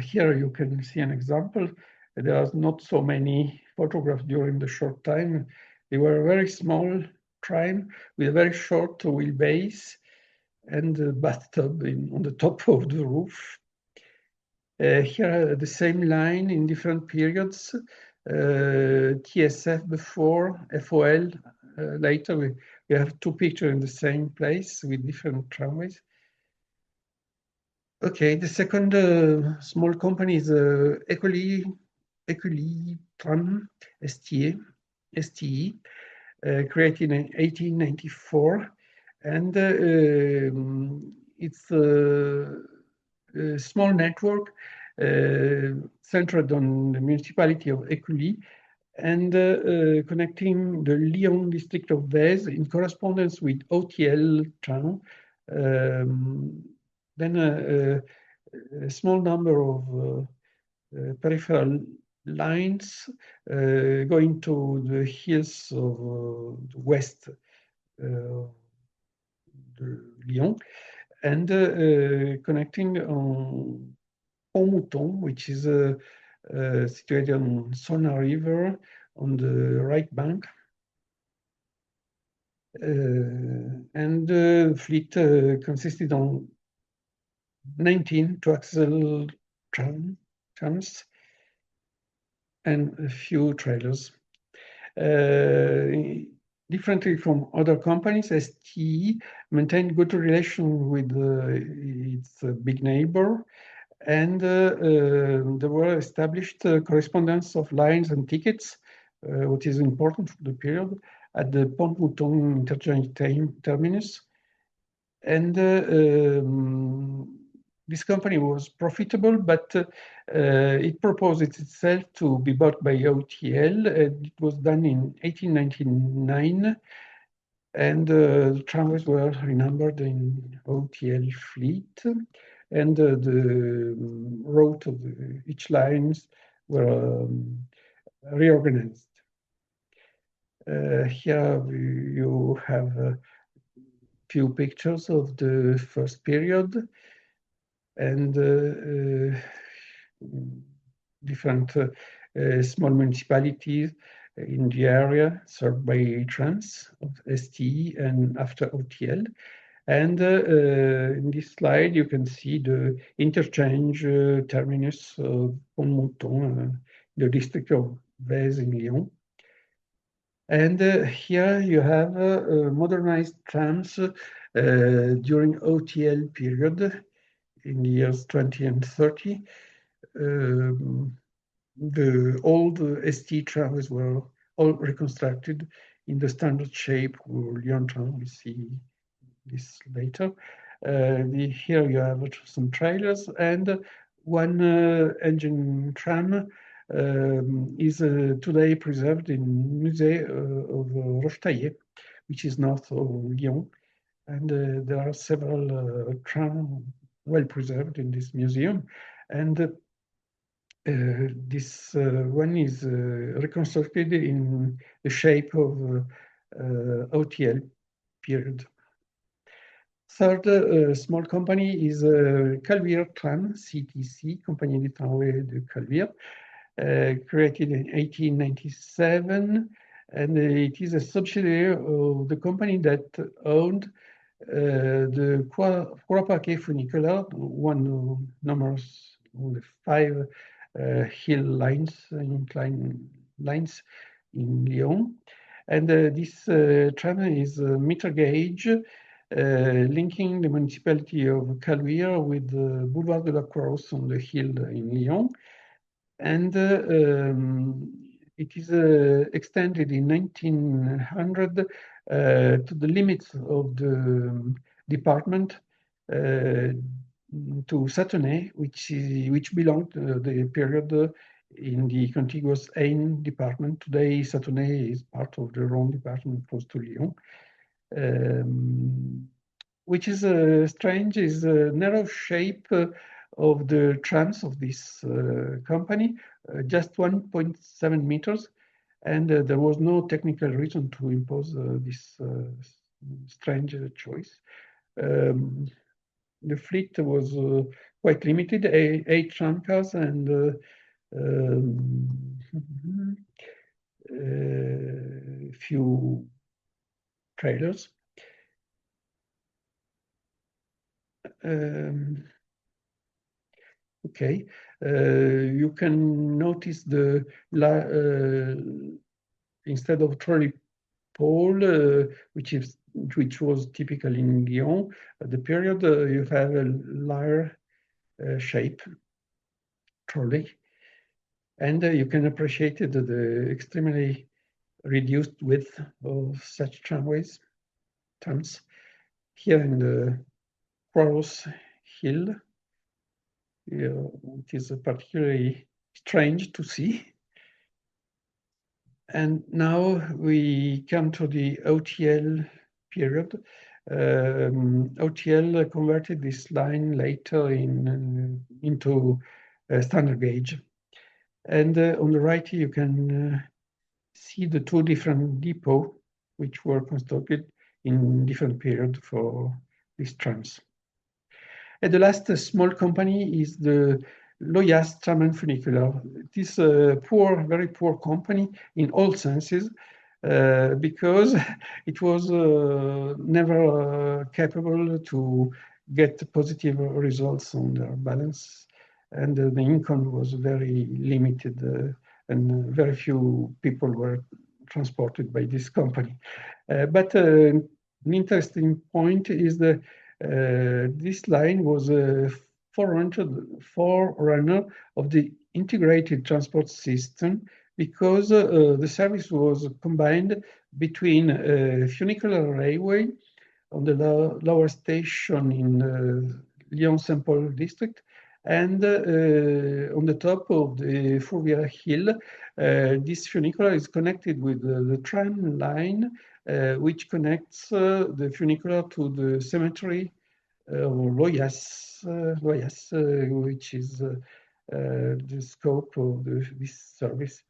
Here you can see an example. There are not so many photographs during the short time. They were a very small tram with a very short wheelbase and a bathtub on the top of the roof. Here the same line in different periods. TSF before, FOL later. We have 2 pictures in the same place with different tramways. Okay, the second small company is Ecoli Tram STE, created in 1894, and it's a small network centered on the municipality of Écully and connecting the Lyon district of Vèze in correspondence with OTL Tram. Then a small number of peripheral lines going to the hills of the west Lyon, and connecting on Pont-Mouton, which is situated on Saône River on the right bank. And the fleet consisted of 19 two-axle trams and a few trailers. Differently from other companies, STE maintained good relation with its big neighbor, and there were established correspondence of lines and tickets, which is important for the period, at the Pont-Mouton interchange terminus. And this company was profitable, but it proposed itself to be bought by OTL. It was done in 1899, and the tramways were renumbered in OTL fleet, and the route of each lines were reorganized. Here you have a few pictures of the first period, and different small municipalities in the area served by trams of STE and after OTL. And in this slide, you can see the interchange terminus of Pont-Mouton, the district of Vèze in Lyon. And here you have modernized trams during OTL period in the years 20 and 30. The old ST trams were all reconstructed in the standard shape of Lyon tram. We see this later. Here you have some trailers, and one engine tram is today preserved in Musée of Rochetaillé, which is north of Lyon. And there are several trams well preserved in this museum. And this one is reconstructed in the shape of OTL period. Third small company is Calvire Tram, CTC, Compagnie des Tramways de Calvire, created in 1897, and it is a subsidiary of the company that owned the Croix-Paquet funicular, one of numerous of the 5 hill lines, incline lines in Lyon. And this tram is a meter gauge linking the municipality of Caluire with the Boulevard de la Croix on the hill in Lyon. And it is extended in 1900 to the limits of the department to Sathonay, which belonged to the period in the contiguous Aisne department. Today, Sathonay is part of the Rhône department close to Lyon. Which is strange is a narrow shape of the trams of this company, just 1.7 meters. And there was no technical reason to impose this strange choice. The fleet was quite limited, 8 tram cars and few trailers. Okay, you can notice the instead of trolley pole, which was typical in Lyon at the period, you have a lyre shape trolley, and you can appreciate the extremely reduced width of such tramways, trams. Here in the Croix Hill, it is particularly strange to see. And now we come to the OTL period. OTL converted this line later into a standard gauge. And on the right, you can see the 2 different depots which were constructed in different periods for these trams. And the last small company is the Loyas Tram and Funicular. It is a poor, very poor company in all senses because it was never capable to get positive results on their balance. And the income was very limited and very few people were transported by this company. But an interesting point is that this line was a forerunner of the integrated transport system because the service was combined between a funicular railway on the lower station in Lyon-Saint Paul district and on the top of the Fourvière Hill. This funicular is connected with the tram line which connects the funicular to the cemetery of Loyas, which is the scope of this service.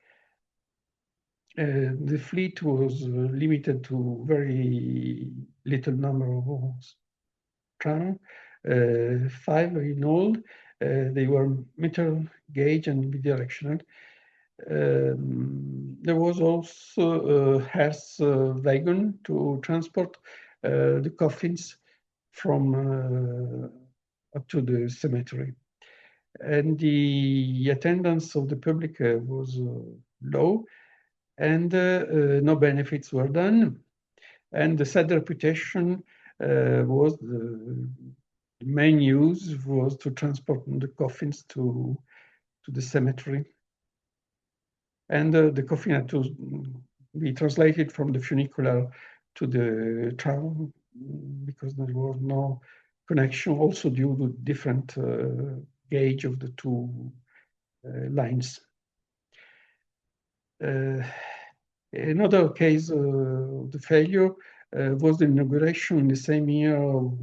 The fleet was limited to very little number of trams, 5 in all. They were meter gauge and bidirectional. There was also a hearse wagon to transport the coffins from up to the cemetery. And the attendance of the public was low, and no benefits were done. And the sad reputation was the main use was to transport the coffins to the cemetery. And the coffin had to be translated from the funicular to the tram because there was no connection, also due to different gauge of the 2 lines. Another case of the failure was the inauguration in the same year of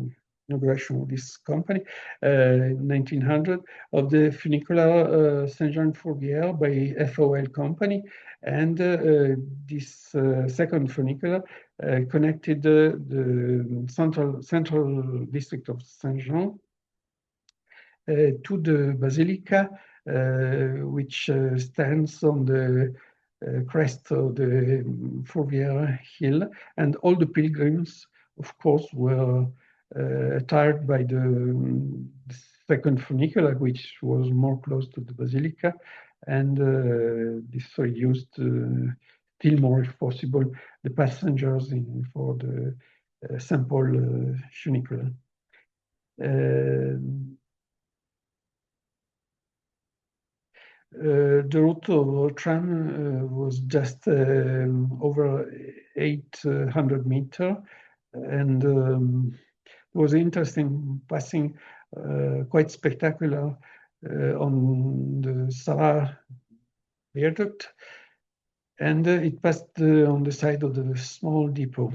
inauguration of this company, 1900, of the funicular Saint-Jean-Fourvière by FOL company. And this second funicular connected the central district of Saint-Jean to the Basilica, which stands on the crest of the Fourvière Hill. And all the pilgrims, of course, were attired by the second funicular, which was more close to the Basilica. And this reduced still more, if possible, the passengers for the sample funicular. The route of tram was just over 800 meters, and it was interesting passing, quite spectacular, on the Sarah viaduct, and it passed on the side of the small depot.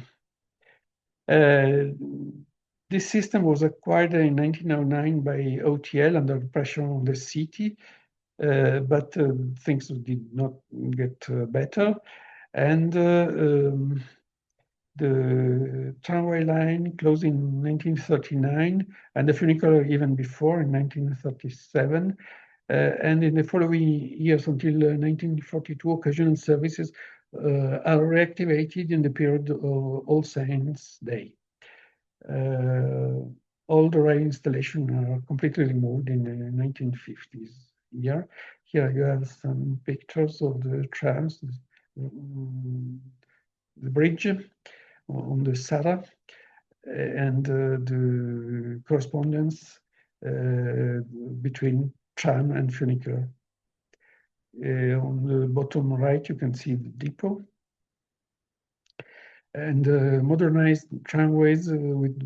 This system was acquired in 1909 by OTL under pressure on the city, but things did not get better, and the tramway line closed in 1939, and the funicular even before in 1937. And in the following years until 1942, occasional services are reactivated in the period of All Saints' Day. All the rail installations are completely removed in the 1950s. Here you have some pictures of the trams, the bridge on the Sara, and the correspondence between tram and funicular. On the bottom right, you can see the depot. And modernized tramways with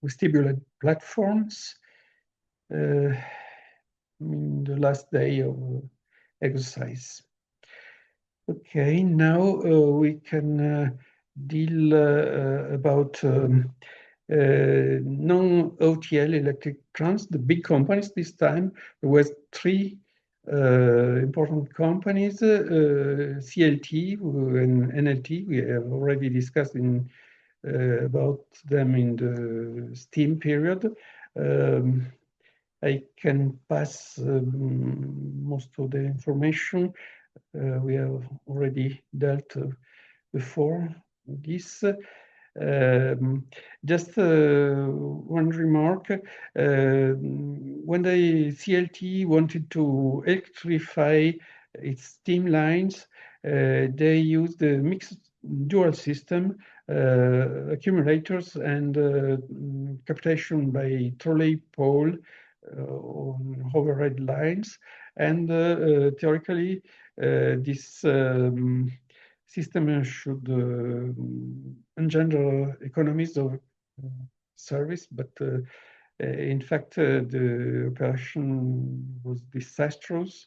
vestibular platforms in the last day of exercise. Okay, now we can deal about non-OTL electric trams, the big companies this time. There were three important companies, CLT and NLT. We have already discussed about them in the steam period. I can pass most of the information. We have already dealt before this. Just one remark. When the CLT wanted to electrify its steam lines, they used the mixed dual system, accumulators and capitation by trolley pole on overhead lines. And theoretically, this system should engender economies of service, but in fact, the operation was disastrous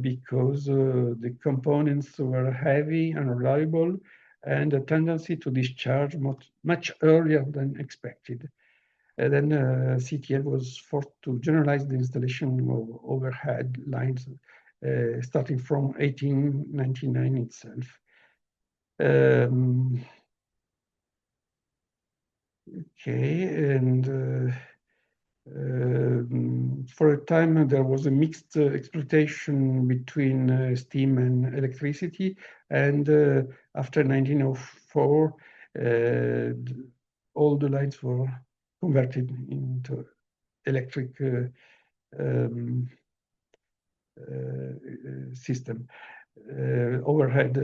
because the components were heavy, unreliable, and a tendency to discharge much earlier than expected. And then CTL was forced to generalize the installation of overhead lines starting from 1899 itself. Okay, and for a time there was a mixed exploitation between steam and electricity, and after 1904 all the lines were converted into electric system, overhead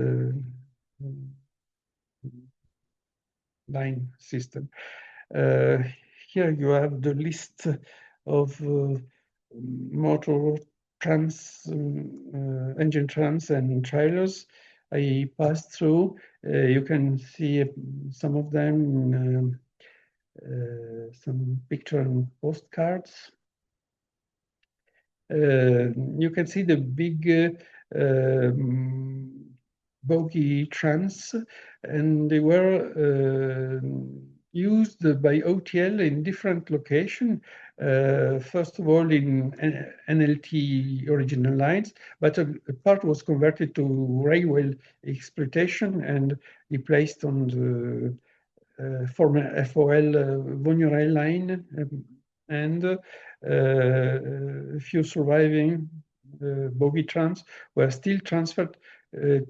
line system. Here you have the list of motor trams, engine trams and trailers I passed through. You can see some of them, some picture and postcards. You can see the big bogie trams, and they were used by OTL in different locations. First of all, in NLT original lines, but a part was converted to railway exploitation and replaced on the former FOL Vonio rail line, and a few surviving bogie trams were still transferred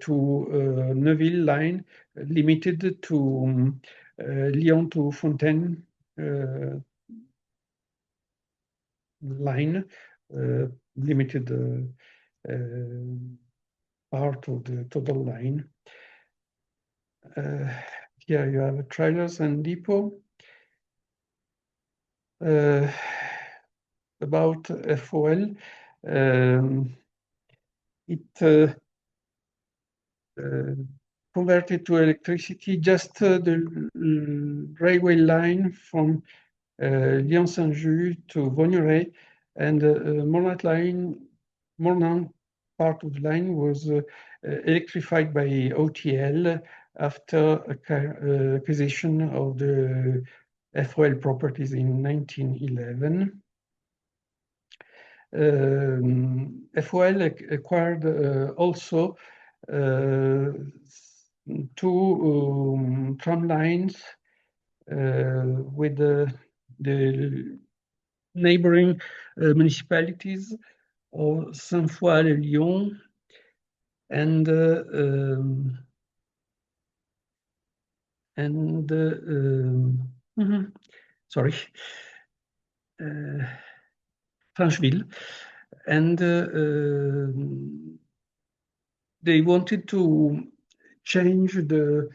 to Neuville line, limited to Lyon to Fontaine line, limited part of the total line. Here you have trailers and depot. About FOL, it converted to electricity just the railway line from Lyon Saint-Just to Vaugneray, and Mornan part of the line was electrified by OTL after acquisition of the FOL properties in 1911. FOL acquired also two tram lines with the neighboring municipalities of Saint-Foy-le-Lyon and sorry, Francheville, and they wanted to change the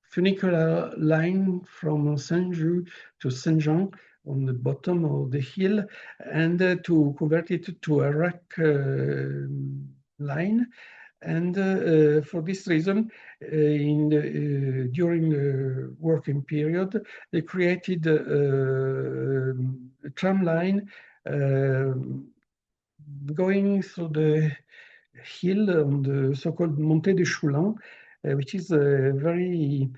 funicular line from Saint-Just to Saint-Jean on the bottom of the hill, and to convert it to a rack line. And for this reason, during the working period, they created a tram line going through the hill on the so-called Montée de Choulin, which is a very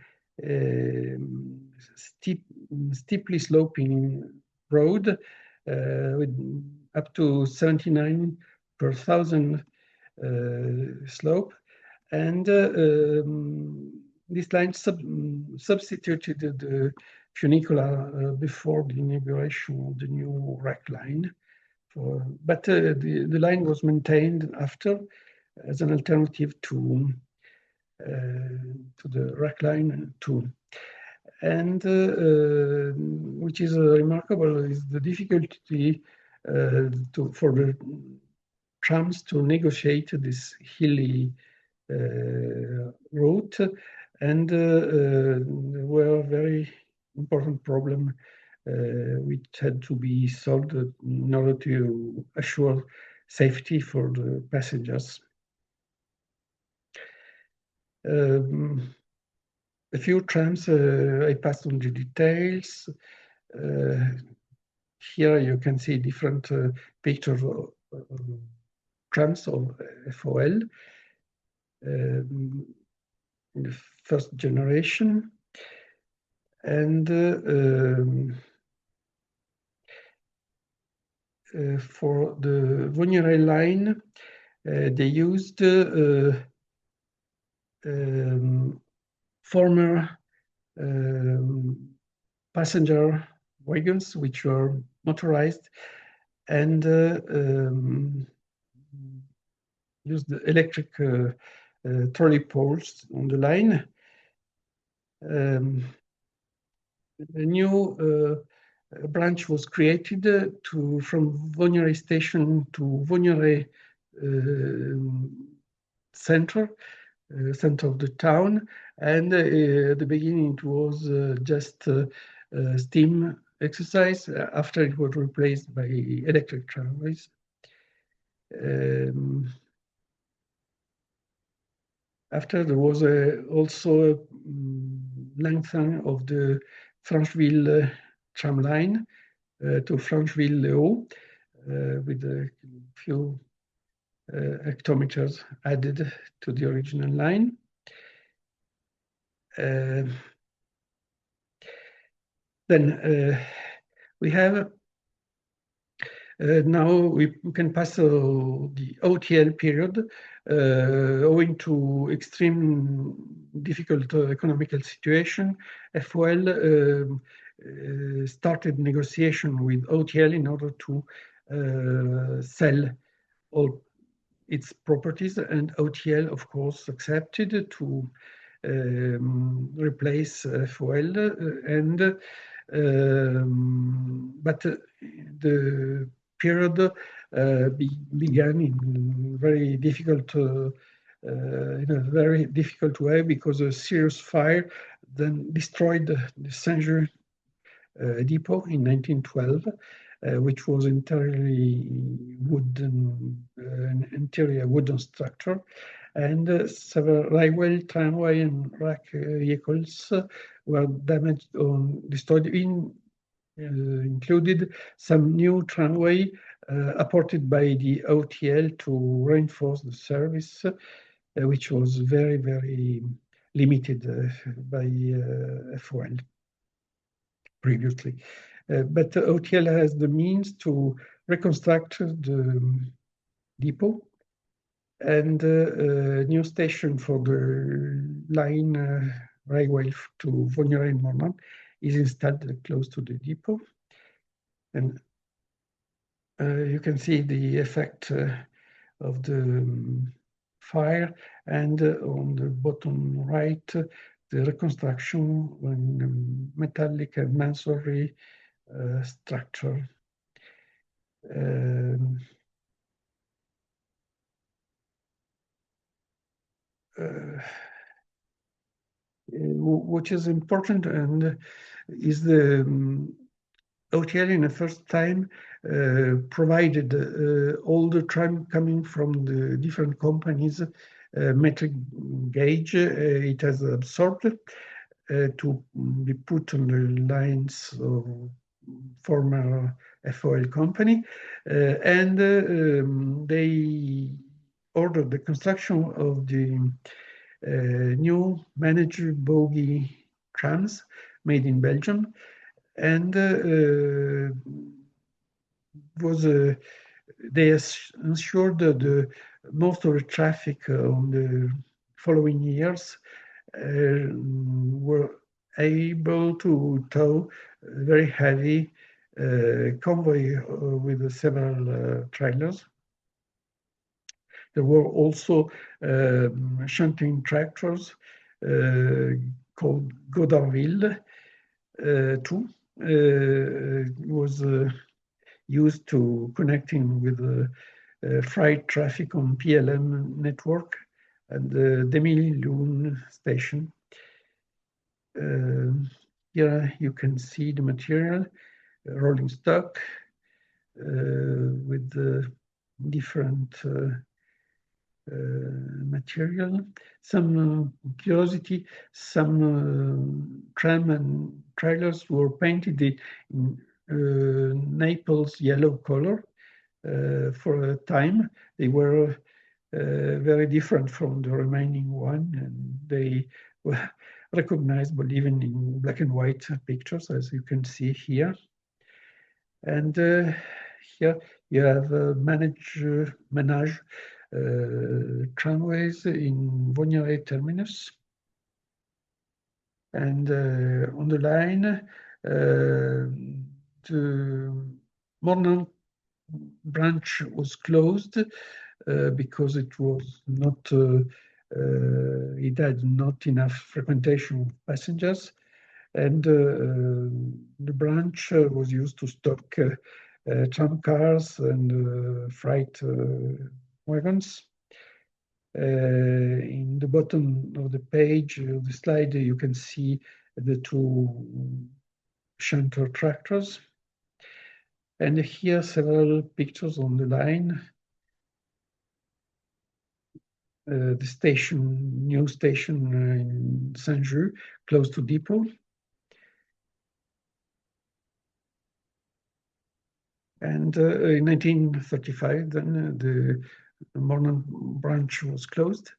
steeply sloping road with up to 79 per 1,000 slope, and this line substituted the funicular before the inauguration of the new rack line. But the line was maintained after as an alternative to the rack line 2. And which is remarkable is the difficulty for the trams to negotiate this hilly route, and there were a very important problem which had to be solved in order to assure safety for the passengers. A few trams, I passed on the details. Here you can see different pictures of trams of FOL in the first generation. And for the Vaugneray line, they used former passenger wagons, which were motorized, and used the electric trolley poles on the line. A new branch was created from Vaugneray station to Vaugneray center of the town, and at the beginning it was just steam exercise. After it was replaced by electric tramways. After there was also a lengthening of the Francheville tram line to Francheville-le-Haut with a few hectometers added to the original line. Then we have now we can pass the OTL period owing to extreme difficult economical situation. FOL started negotiation with OTL in order to sell all its properties, and OTL, of course, accepted to replace FOL, and but the period began in very difficult in a very difficult way because a serious fire then destroyed the Saint-Just depot in 1912, which was entirely wooden, interior wooden structure, and several railway, tramway, and rack vehicles were damaged or destroyed. Included some new tramway apported by the OTL to reinforce the service, which was very, very limited by FOL previously. But OTL has the means to reconstruct the depot, and a new station for the Lyon railway to Vogneray-Mornan is installed close to the depot. And you can see the effect of the fire, and on the bottom right, the reconstruction in metallic and masonry structure. What is important and is the OTL in the first time provided all the tram coming from the different companies metric gauge. It has absorbed to be put on the lines of former FOL company, and they ordered the construction of the new manager bogie trams made in Belgium, and they ensured that most of the traffic on the following years were able to tow very heavy convoy with several trailers. There were also shunting tractors called Godardville too. Was used to connecting with freight traffic on PLM network and the Demi-Lune station. Here you can see the material, rolling stock with the different material. Some curiosity, some tram and trailers were painted in Naples yellow color for a time. They were very different from the remaining one, and they were recognizable even in black and white pictures, as you can see here. And here you have manage tramways in Vogneray terminus. And on the line, the Mornan branch was closed because it was not, it had not enough frequentation of passengers, and the branch was used to stock tram cars and freight wagons. In the bottom of the page of the slide, you can see the two shunter tractors. And here several pictures on the line. The station, new station in Saint-Just, close to depot. And in 1935, then the Mornan branch was closed.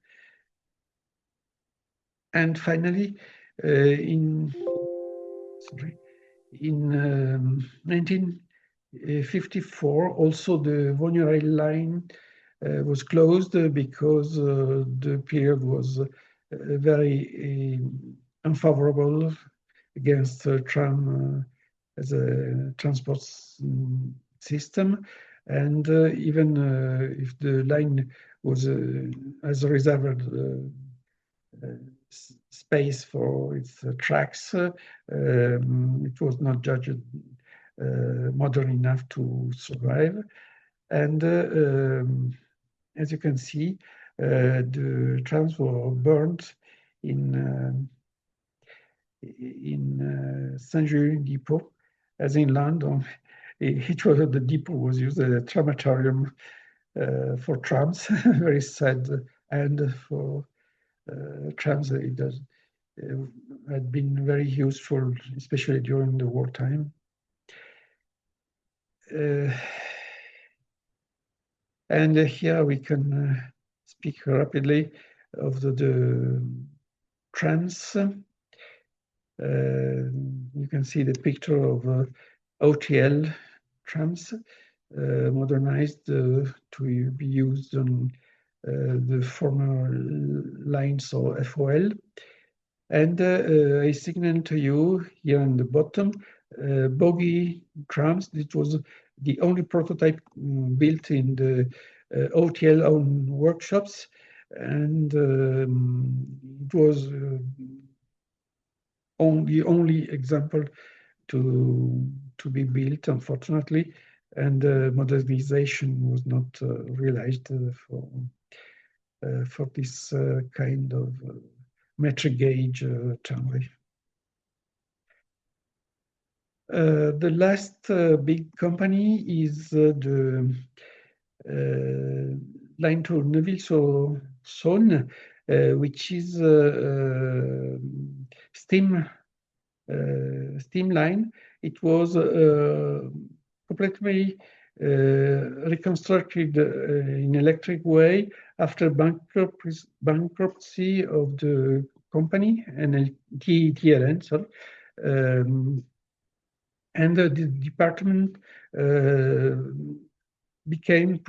And finally, in 1954, also the Vogneray line was closed because the period was very unfavorable against tram as a transport system, and even if the line was as a reserved space for its tracks, it was not judged modern enough to survive. And as you can see, the trams were burned in Saint-Jules depot, as in London. It was the depot was used as a tramatorium for trams. Very sad end for trams. It had been very useful, especially during the wartime. And here we can speak rapidly of the trams. You can see the picture of OTL trams, modernized to be used on the former lines of FOL. And I signal to you here on the bottom, bogie trams. It was the only prototype built in the OTL own workshops, and it was the only example to be built, unfortunately, and modernization was not realized for this kind of metric gauge tramway. The last big company is the line to Neuville-sur-Saône, which is steam line. It was completely reconstructed in electric way after bankruptcy of the company and TLN, sorry. And the department became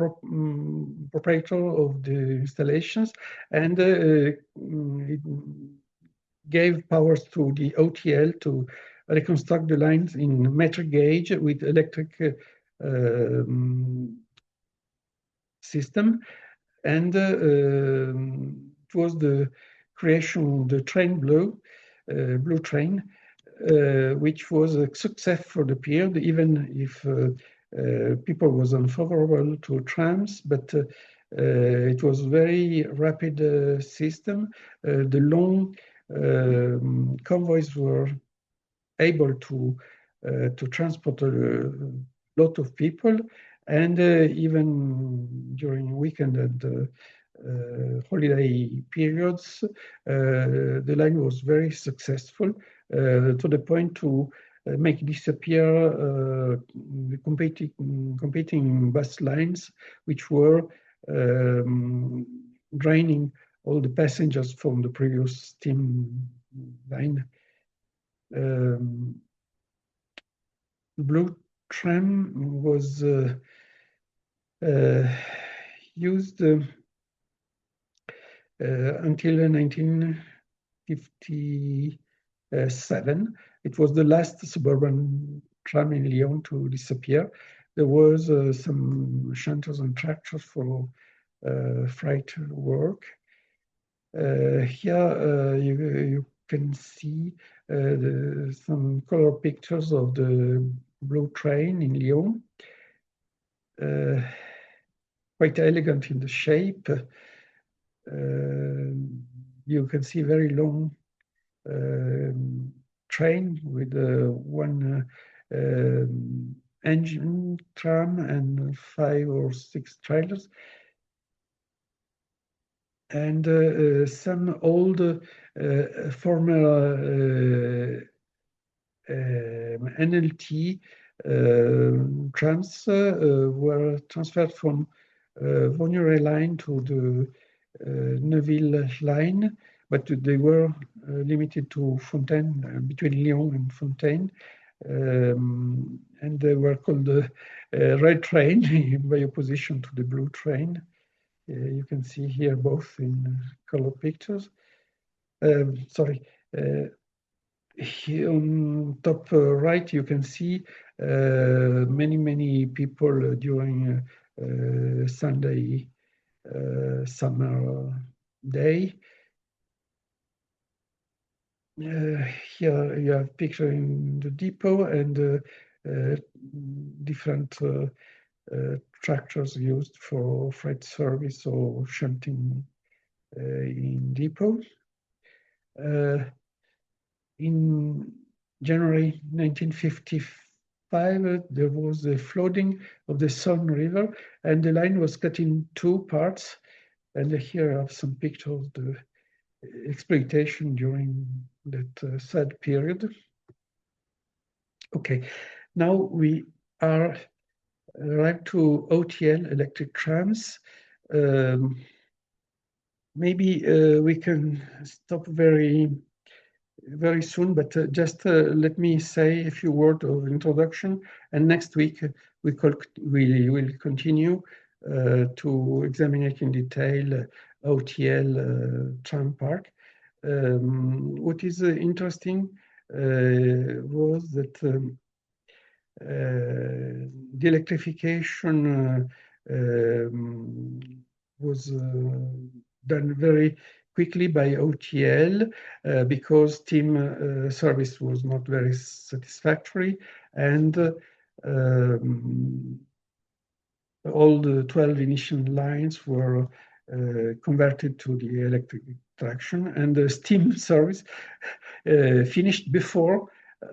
proprietor of the installations, and it gave powers to the OTL to reconstruct the lines in metric gauge with electric system. And it was the creation of the train blue train, which was a success for the period, even if people was unfavorable to trams, but it was very rapid system. The long convoys were able to transport a lot of people, and even during weekend and holiday periods, the line was very successful, to the point to make disappear the competing bus lines, which were draining all the passengers from the previous steam line. The blue tram was used until 1957. It was the last suburban tram in Lyon to disappear. There was some shunters and tractors for freight work. Here you can see some color pictures of the blue train in Lyon. Quite elegant in the shape. You can see very long train with one engine tram and 5 or 6 trailers, and some old former NLT trams were transferred from Vonneray line to the Neuville line, but they were limited to Fontaine, between Lyon and Fontaine, and they were called the red train by opposition to the blue train. You can see here both in color pictures. Here on top right, you can see many people during Sunday summer day. Here you have picture in the depot and different tractors used for freight service or shunting in depot. In January 1955, there was a flooding of the Son River, and the line was cut in two parts. And here I have some pictures of the exploitation during that sad period. Okay, now we are arrived to OTL electric trams. Maybe we can stop very soon, but just let me say a few words of introduction, and next week we will continue to examine it in detail, OTL tram park. What is interesting was that the electrification was done very quickly by OTL because team service was not very satisfactory, and all the 12 initial lines were converted to the electric traction, and the steam service finished before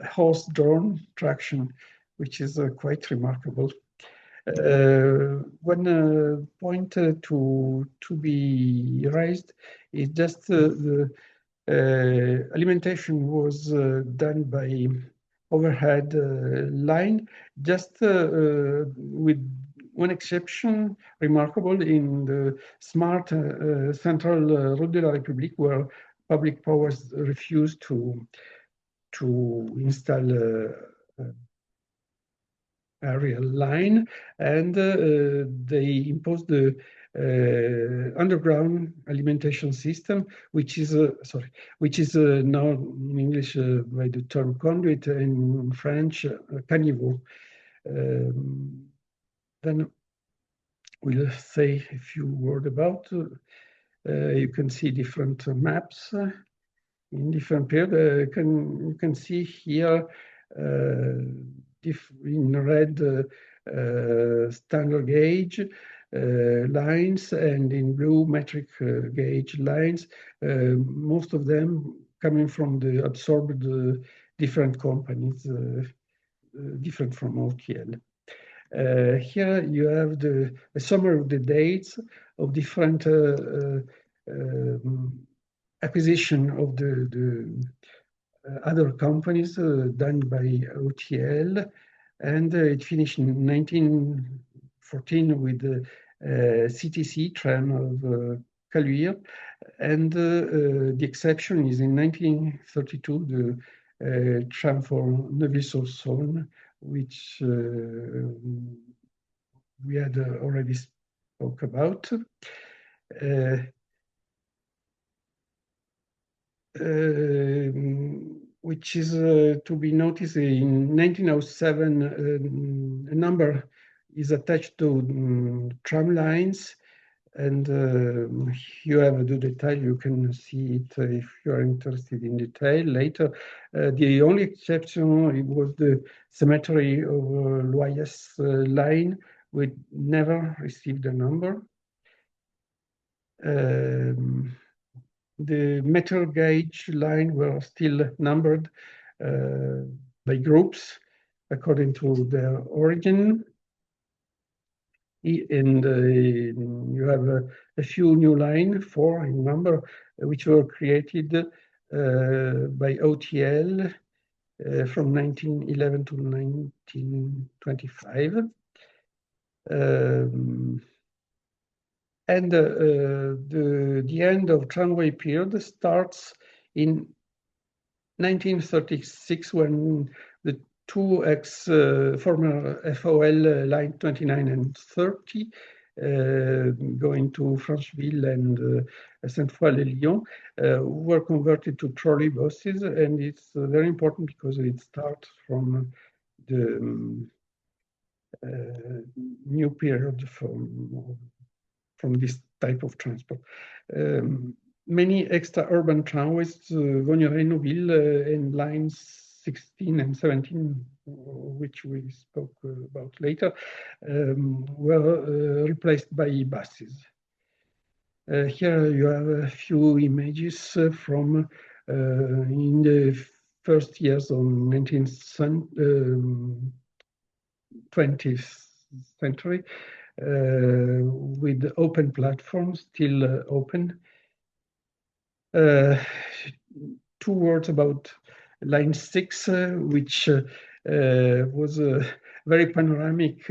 horse-drawn traction, which is quite remarkable. One point to be raised is just the alimentation was done by overhead line, just with one exception remarkable in the smart central Route de la République, where public powers refused to install aerial line, and they imposed the underground alimentation system, which is now in English by the term conduit, and in French caniveau. Then we'll say a few words about. You can see different maps in different periods. You can see here in red standard gauge lines, and in blue metric gauge lines, most of them coming from the absorbed different companies, different from OTL. Here you have a summary of the dates of different acquisition of the other companies done by OTL, and it finished in 1914 with the CTC tram of Caluire, and the exception is in 1932 the tram for Neuville-sur-Saône, which we had already spoke about. Which is to be noticed in 1907, a number is attached to tram lines, and you have the detail. You can see it if you are interested in detail later. The only exception was the cemetery of Loyes line, which never received a number. The metal gauge line were still numbered by groups according to their origin. And you have a few new lines, 4 in number, which were created by OTL from 1911 to 1925. And the end of tramway period starts in 1936, when the two former FOL line 29 and 30 going to Francheville and Sainte-Foy-les-Lyons were converted to trolley buses, and it's very important because it starts from the new period from this type of transport. Many extra urban tramways, Vogneray-Nouville and lines 16 and 17, which we spoke about later, were replaced by buses. Here you have a few images from in the first years of 20th century, with open platforms still open. 2 words about line 6, which was a very panoramic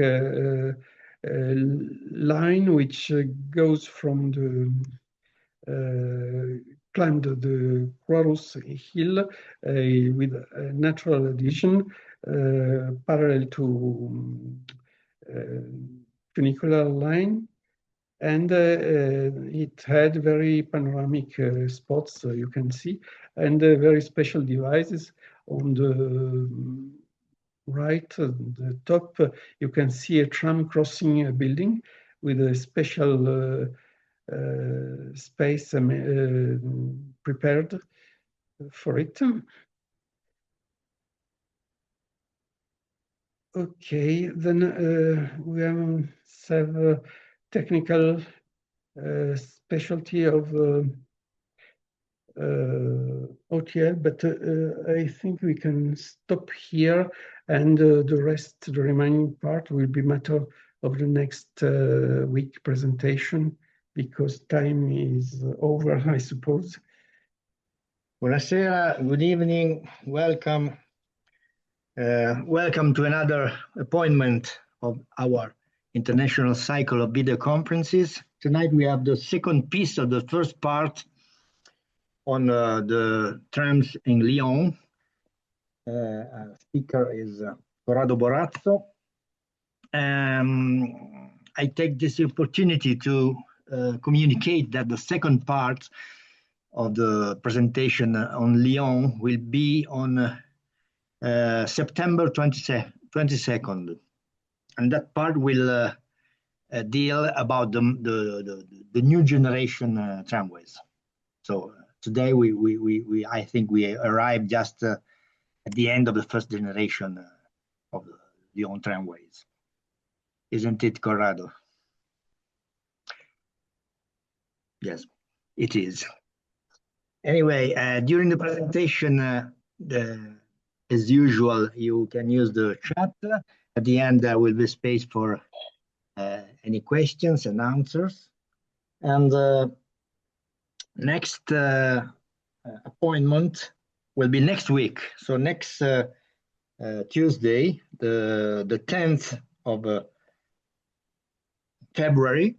line which goes from the climbed the Quarus Hill with a natural addition parallel to funicular line, and it had very panoramic spots, you can see, and very special devices. On the right, the top, you can see a tram crossing a building with a special space prepared for it. Okay, then we have several technical specialty of OTL, but I think we can stop here, and the remaining part will be matter of the next week presentation, because time is over, I suppose. Buonasera, good evening, welcome. Welcome to another appointment of our international cycle of video conferences. Tonight we have the second piece of the first part on the trams in Lyon. Our speaker is Corrado Borazzo. I take this opportunity to communicate that the second part of the presentation on Lyon will be on September 22nd, and that part will deal about the new generation tramways. So today I think we arrived just at the end of the first generation of the Lyon tramways, isn't it, Corrado? Yes, it is. Anyway, during the presentation, as usual, you can use the chat. At the end, there will be space for any questions and answers. And next appointment will be next week. So next Tuesday, the 10th of February,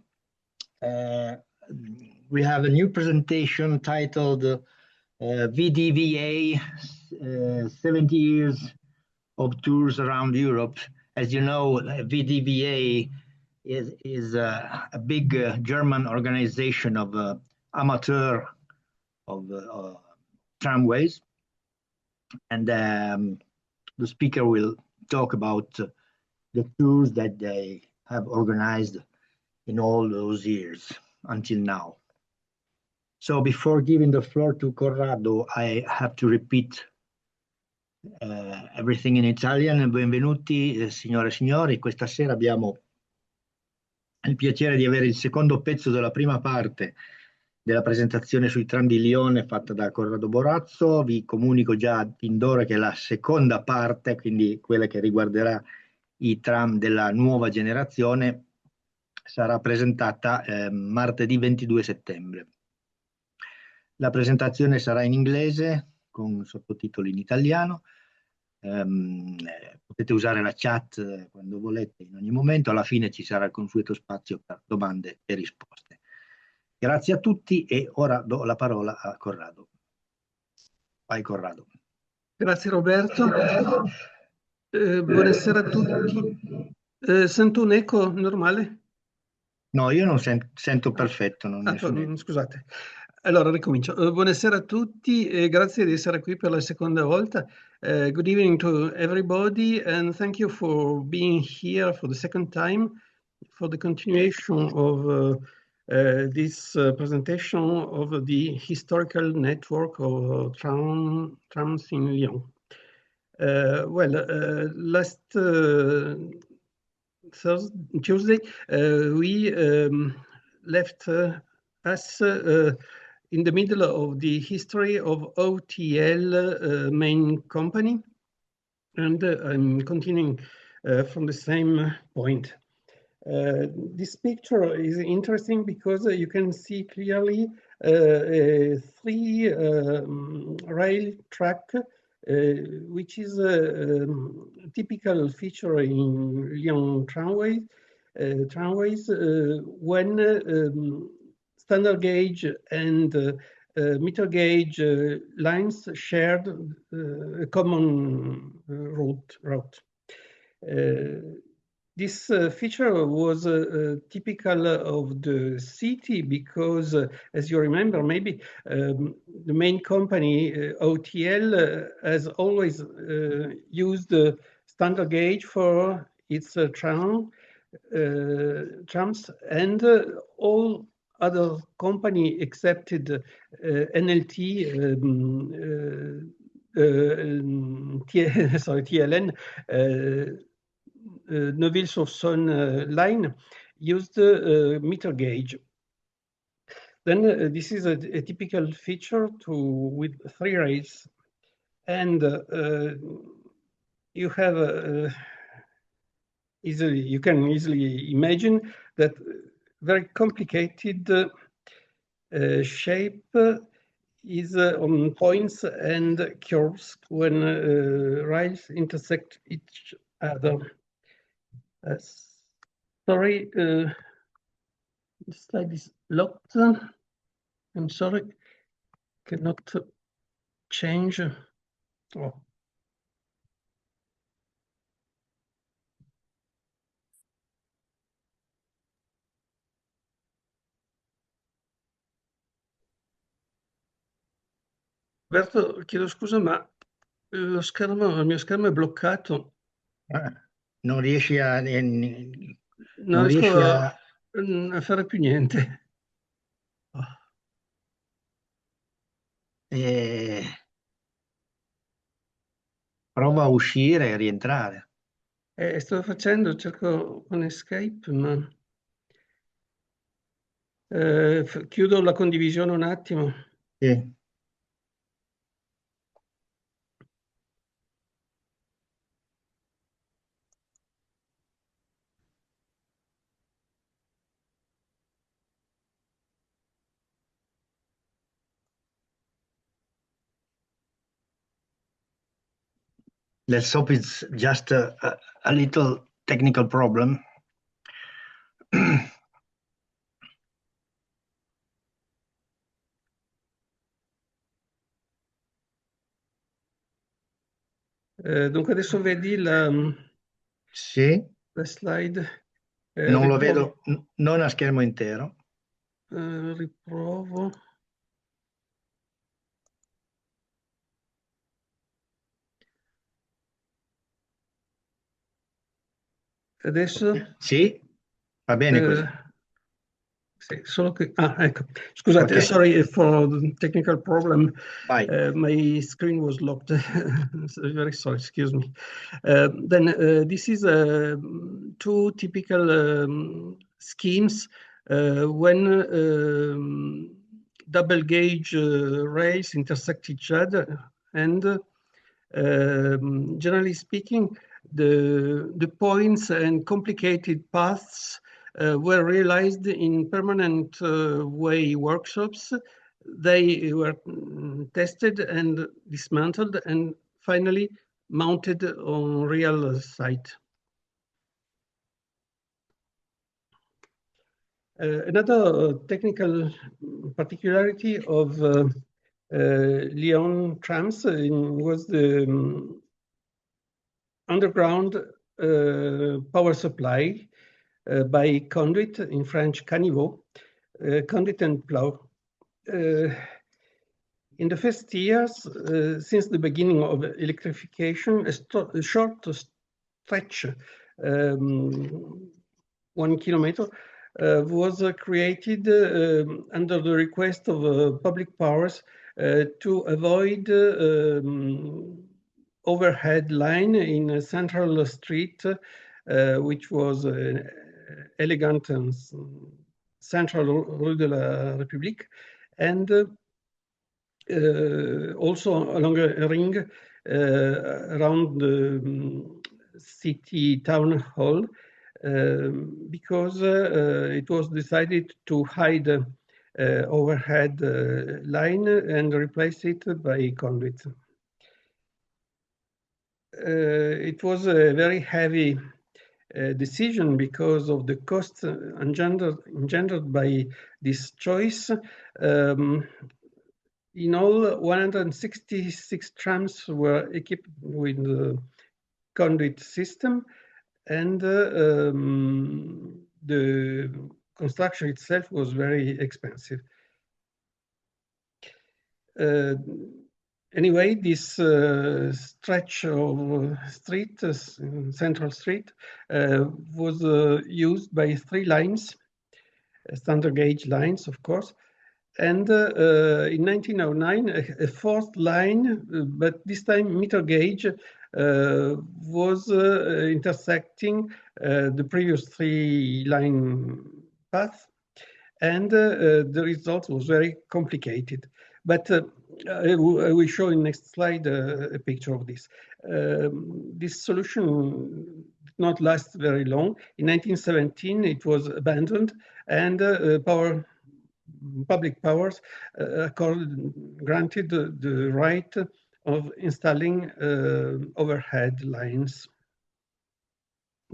we have a new presentation titled VDVA 70 years of tours around Europe. As you know, VDVA is a big German organization of amateur of tramways, and the speaker will talk about the tours that they have organized in all those years until now. So before giving the floor to Corrado, I have to repeat everything in Italian. Benvenuti, signore e signori. Questa sera abbiamo il piacere di avere il secondo pezzo della prima parte della presentazione sui tram di Lione fatta da Corrado Borazzo. Vi comunico già fin d'ora che la seconda parte, quindi quella che riguarderà i tram della nuova generazione, sarà presentata martedì 22 settembre. La presentazione sarà in inglese con sottotitoli in italiano. Potete usare la chat quando volete, in ogni momento. Alla fine ci sarà il consueto spazio per domande e risposte. Grazie a tutti e ora do la parola a Corrado. Vai, Corrado. Grazie Roberto. Buonasera a tutti. Sento un eco normale? No, io non sento perfetto. Scusate. Allora ricomincio. Buonasera a tutti e grazie di essere qui per la seconda volta. Good evening to everybody, and thank you for being here for the second time for the continuation of this presentation of the historical network of trams in Lyon. Last Tuesday we left us in the middle of the history of OTL main company, and I'm continuing from the same point. This picture is interesting because you can see clearly three rail track, which is a typical feature in Lyon tramways when standard gauge and meter gauge lines shared a common route. This feature was typical of the city because, as you remember, maybe the main company, OTL, has always used the standard gauge for its trams, and all other company excepted NLT, TLN, Neuville-sur-Saône line used meter gauge. Then this is a typical feature with three rails, and you have you can easily imagine that very complicated shape is on points and curves when rails intersect each other. Sorry, the slide is locked. I'm sorry, cannot change. Oh. Roberto, chiedo scusa, ma il mio schermo è bloccato. Non riesci a... Non riesco a fare più niente. Prova a uscire e rientrare. Sto facendo, cerco con escape, ma chiudo la condivisione un attimo. Sì. Let's hope it's just a little technical problem. Dunque adesso vedi la slide. Non lo vedo, non a schermo intero. Riprovo. Adesso? Sì, va bene così. Sì, solo che... ecco. Scusate, okay. Sorry for the technical problem. My screen was locked. Very sorry, excuse me. Then this is two typical schemes when double gauge rails intersect each other, and generally speaking, the points and complicated paths were realized in permanent way workshops. They were tested and dismantled and finally mounted on real site. Another technical particularity of Lyon trams was the underground power supply by conduit, in French caniveau, conduit and plow. In the first years, since the beginning of electrification, a short stretch, 1 kilometer, was created under the request of public powers to avoid overhead line in a central street, which was elegant and central Rue de la République, and also along a ring around the city town hall, because it was decided to hide overhead line and replace it by conduit. It was a very heavy decision because of the cost engendered by this choice. In all, 166 trams were equipped with the conduit system, and the construction itself was very expensive. Anyway, this stretch of street, Central Street, was used by 3 lines, standard gauge lines, of course. And in 1909, a 4th line, but this time meter gauge, was intersecting the previous 3-line path, and the result was very complicated. But I will show in next slide a picture of this. This solution did not last very long. In 1917, it was abandoned, and public powers granted the right of installing overhead lines.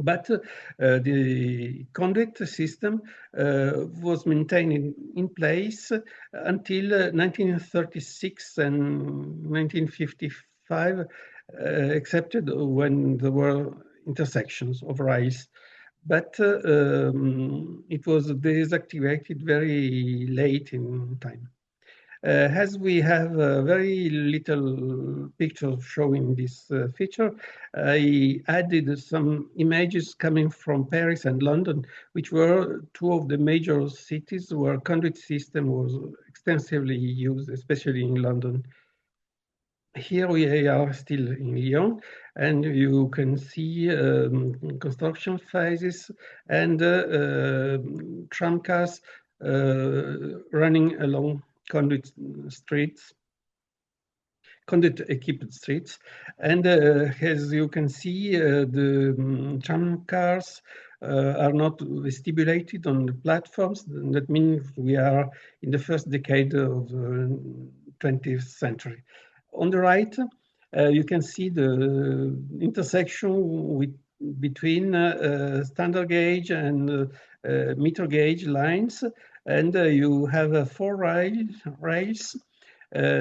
But the conduit system was maintained in place until 1936 and 1955, except when there were intersections of rails. But it was deactivated very late in time. As we have very little pictures showing this feature, I added some images coming from Paris and London, which were 2 of the major cities where conduit system was extensively used, especially in London. Here we are still in Lyon, and you can see construction phases and tram cars running along conduit streets, conduit-equipped streets. And as you can see, the tram cars are not vestibulated on the platforms. That means we are in the first decade of the 20th century. On the right, you can see the intersection between standard gauge and meter gauge lines, and you have 4 rails, 3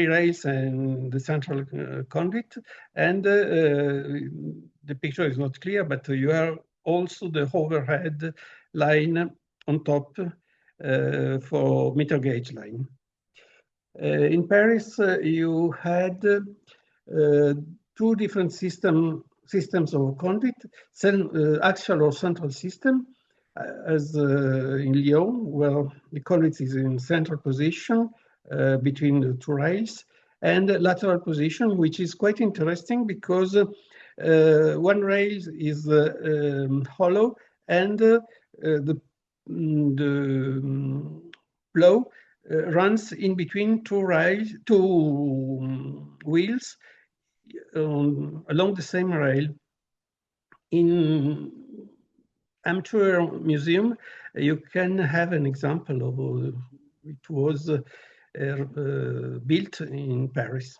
rails and the central conduit, and the picture is not clear, but you have also the overhead line on top for meter gauge line. In Paris, you had 2 different systems of conduit, axial or central system, as in Lyon, where the conduit is in central position between the 2 rails, and lateral position, which is quite interesting because 1 rail is hollow, and the plow runs in between 2 wheels along the same rail. In amateur museum, you can have an example of it was built in Paris.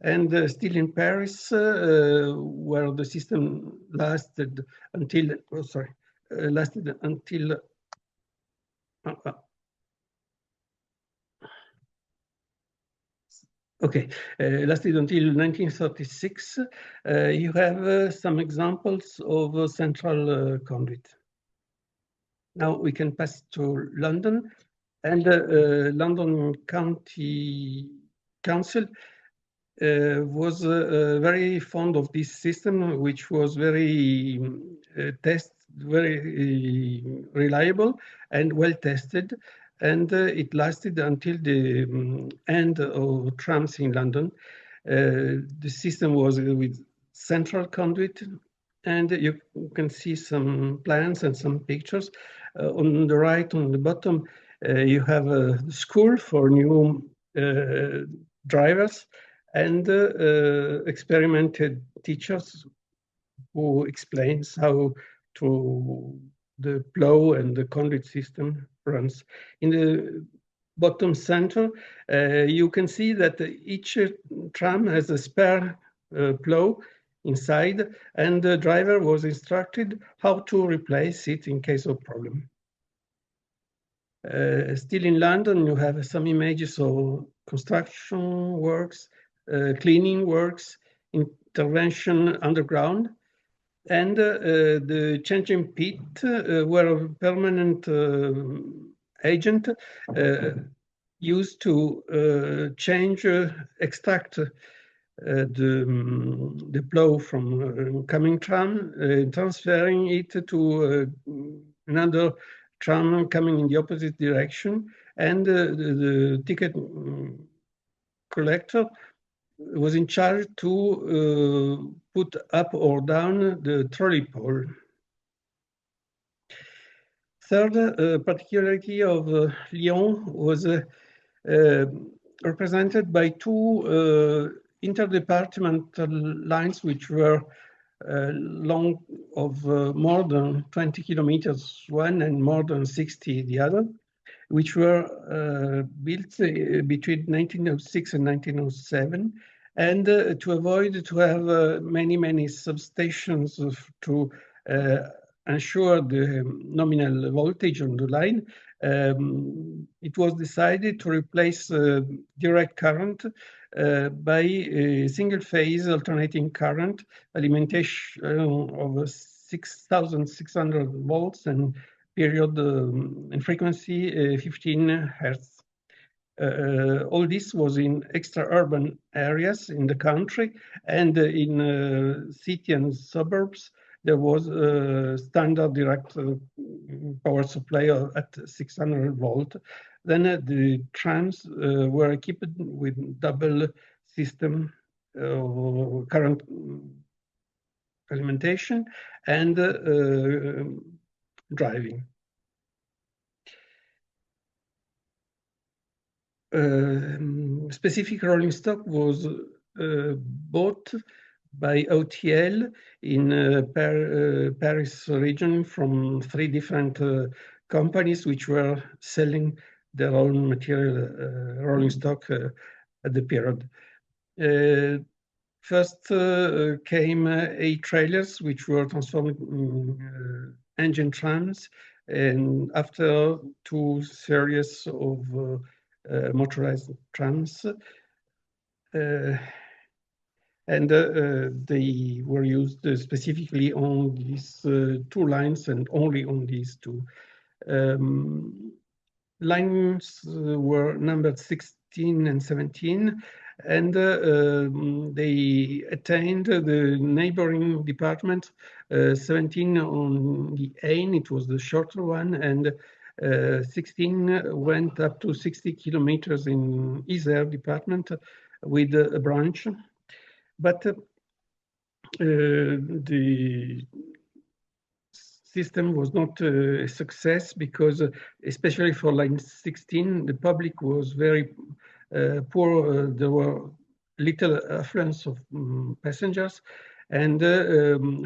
And still in Paris, where the system lasted until, lasted until lasted until 1936. You have some examples of central conduit. Now we can pass to London, and London County Council was very fond of this system, which was very very reliable and well tested, and it lasted until the end of trams in London. The system was with central conduit and you can see some plans and some pictures. On the right, on the bottom, you have a school for new drivers and experimented teachers who explains how the plow and the conduit system runs. In the bottom center, you can see that each tram has a spare plow inside, and the driver was instructed how to replace it in case of problem. Still in London, you have some images of construction works, cleaning works, intervention underground, and the changing pit were a permanent agent used to change, extract the plow from coming tram, transferring it to another tram coming in the opposite direction, and the ticket collector was in charge to put up or down the trolley pole. Third particularity of Lyon was represented by two interdepartmental lines which were long of more than 20 kilometers one and more than 60 the other, which were built between 1906 and 1907, and to avoid to have many substations to ensure the nominal voltage on the line, it was decided to replace direct current by a single-phase alternating current alimentation of 6,600 volts and period and frequency 15 hertz. All this was in extra-urban areas in the country, and in city and suburbs there was a standard direct power supply at 600 volt. Then the trams were equipped with double system current alimentation and driving. Specific rolling stock was bought by OTL in Paris region from 3 different companies which were selling their own material rolling stock at the period. First came 8 trailers which were transformed in engine trams, and after 2 series of motorized trams, and they were used specifically on these 2 lines and only on these 2. Lines were numbered 16 and 17, and they attained the neighboring department. 17 on the Ain, it was the shorter one, and 16 went up to 60 kilometers in Isère department with a branch. But the system was not a success because, especially for line 16, the public was very poor. There were little affluence of passengers, and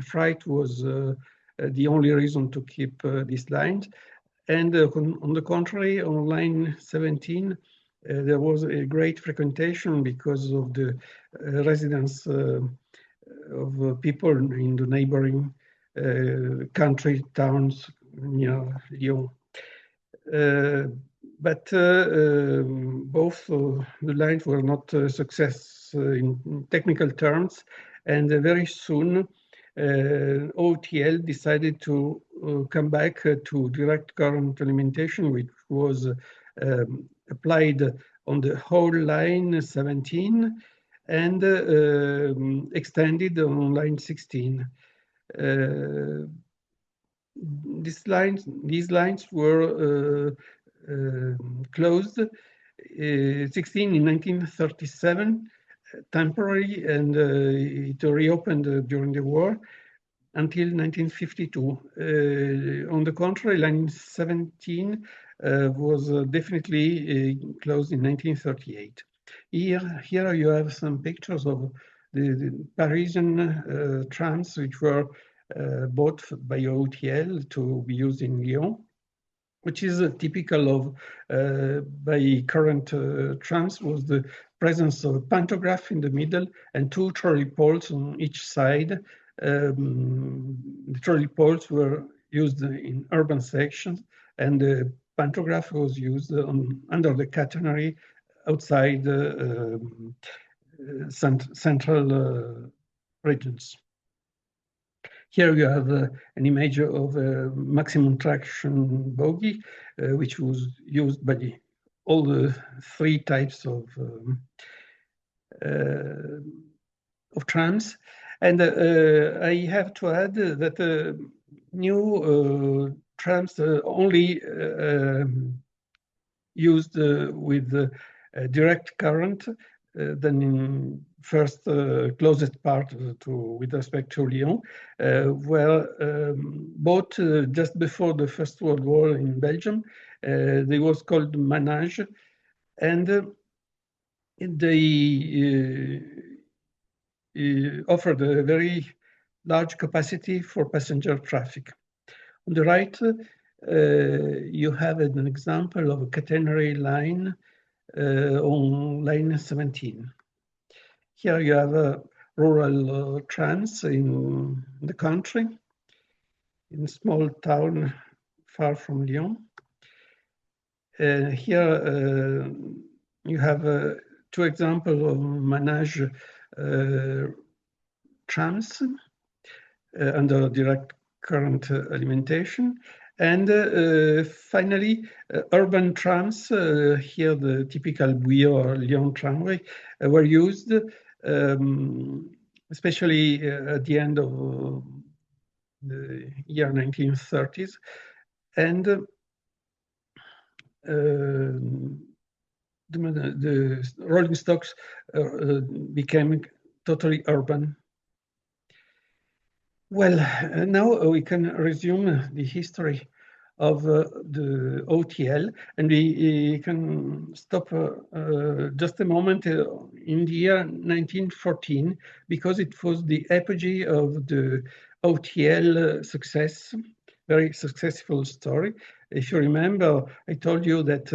freight was the only reason to keep these lines. And on the contrary, on line 17, there was a great frequentation because of the residence of people in the neighboring country towns near Lyon. But both the lines were not a success in technical terms, and very soon OTL decided to come back to direct current alimentation, which was applied on the whole line 17 and extended on line 16. These lines were closed 16 in 1937, temporary, and it reopened during the war. until 1952. On the contrary, line 17 was definitely closed in 1938. Here you have some pictures of the Parisian trams, which were bought by OTL to be used in Lyon, which is typical of by current trams, was the presence of a pantograph in the middle and two trolley poles on each side. The trolley poles were used in urban sections, and the pantograph was used under the catenary outside central regions. Here you have an image of a maximum traction bogie, which was used by all the three types of trams. And I have to add that new trams only used with direct current than in first closest part with respect to Lyon, were bought just before the First World War in Belgium. They was called Manage, and they offered a very large capacity for passenger traffic. On the right, you have an example of a catenary line on line 17. Here you have rural trams in the country, in a small town far from Lyon. Here you have two examples of Manage trams under direct current alimentation. And finally, urban trams, here the typical Bouillon or Lyon tramway, were used, especially at the end of the year 1930s. And the rolling stocks became totally urban. Well, now we can resume the history of the OTL, and we can stop just a moment in the year 1914, because it was the apogee of the OTL success, very successful story. If you remember, I told you that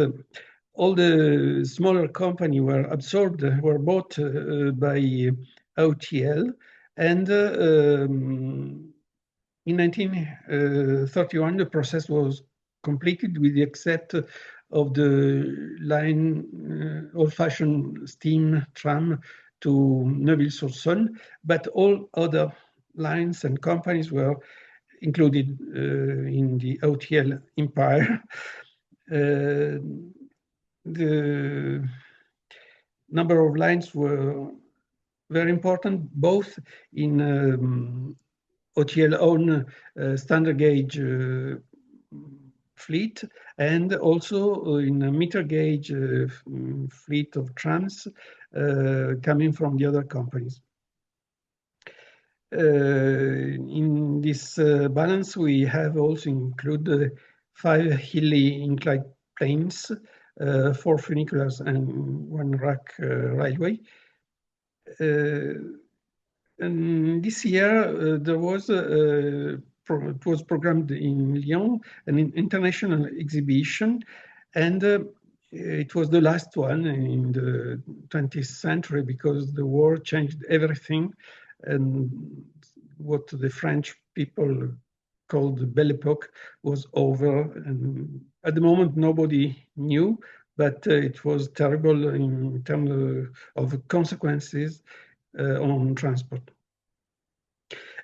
all the smaller companies were absorbed, were bought by OTL, and in 1931, the process was completed with the except of the line old-fashioned steam tram to Neuville-sur-Saône, but all other lines and companies were included in the OTL empire. The number of lines were very important, both in OTL own standard gauge fleet, and also in a meter gauge fleet of trams coming from the other companies. In this balance, we have also included 5 hilly inclined planes, 4 funiculars, and 1 rack railway. And this year, there was it was programmed in Lyon an international exhibition, and it was the last one in the 20th century, because the war changed everything, and what the French people called the Belle Époque was over. And at the moment, nobody knew, but it was terrible in terms of consequences on transport.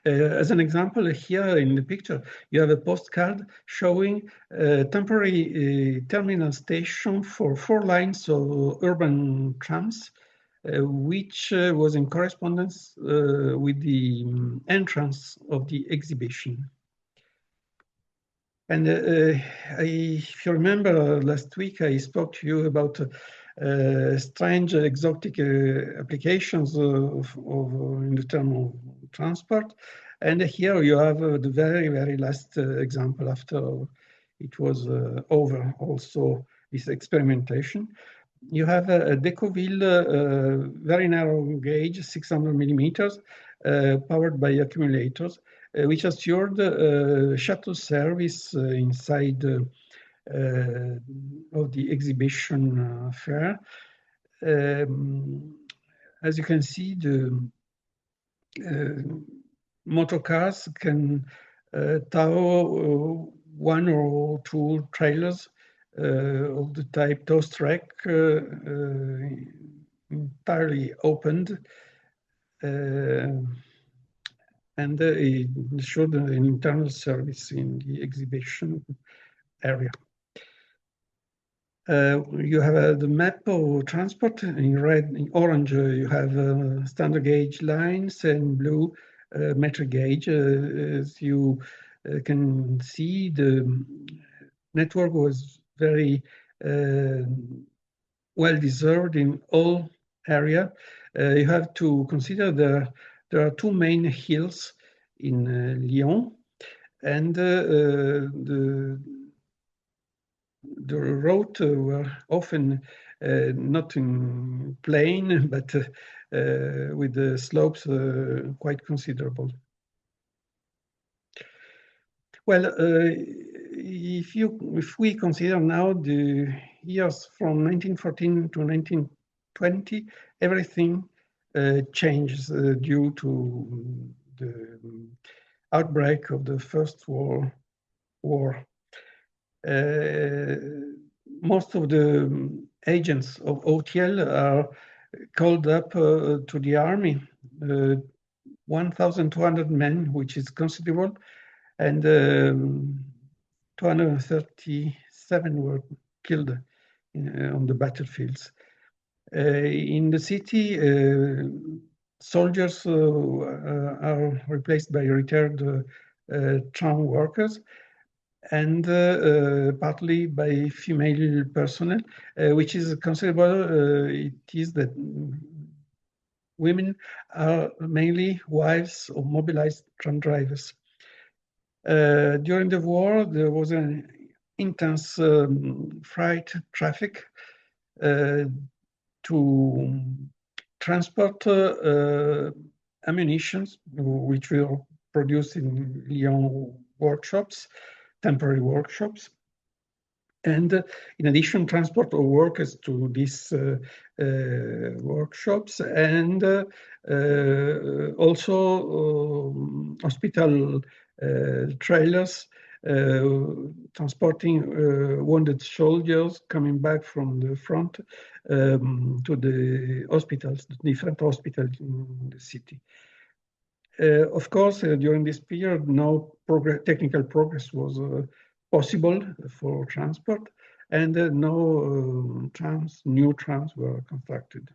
As an example, here in the picture, you have a postcard showing a temporary terminal station for 4 lines of urban trams, which was in correspondence with the entrance of the exhibition. And if you remember, last week I spoke to you about strange exotic applications in the term of transport. And here you have the very last example after it was over also this experimentation. You have a Decoville very narrow gauge, 600 millimeters, powered by accumulators, which assured shuttle service inside of the exhibition fair. As you can see, the motor cars can tow one or two trailers of the type tow track entirely opened, and it showed an internal service in the exhibition area. You have the map of transport. In red, in orange, you have standard gauge lines, and blue metric gauge. As you can see, the network was very well deserved in all area. You have to consider there are two main hills in Lyon, and the road were often not in plain, but with the slopes quite considerable. Well, if we consider now the years from 1914 to 1920, everything changes due to the outbreak of the First World War. Most of the agents of OTL are called up to the army, 1,200 men, which is considerable, and 237 were killed on the battlefields. In the city, soldiers are replaced by retired tram workers, and partly by female personnel, which is considerable. It is that women are mainly wives of mobilized tram drivers. During the war, there was an intense freight traffic to transport ammunition, which were produced in Lyon workshops, temporary workshops. And in addition, transport of workers to these workshops, and also hospital trailers transporting wounded soldiers coming back from the front to the hospitals, the different hospitals in the city. Of course, during this period, no technical progress was possible for transport, and no new trams were constructed.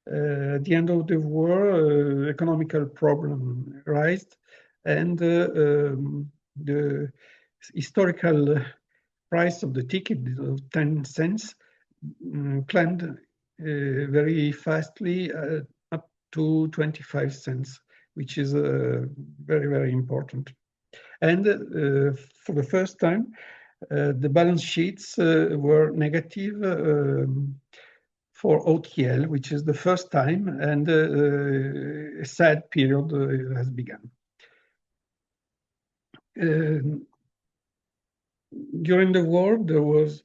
At the end of the war, economical problem arose, and the historical price of the ticket of 10 cents climbed very fastly up to 25 cents, which is very important. And for the first time, the balance sheets were negative for OTL, which is the first time, and a sad period has begun. During the war, there was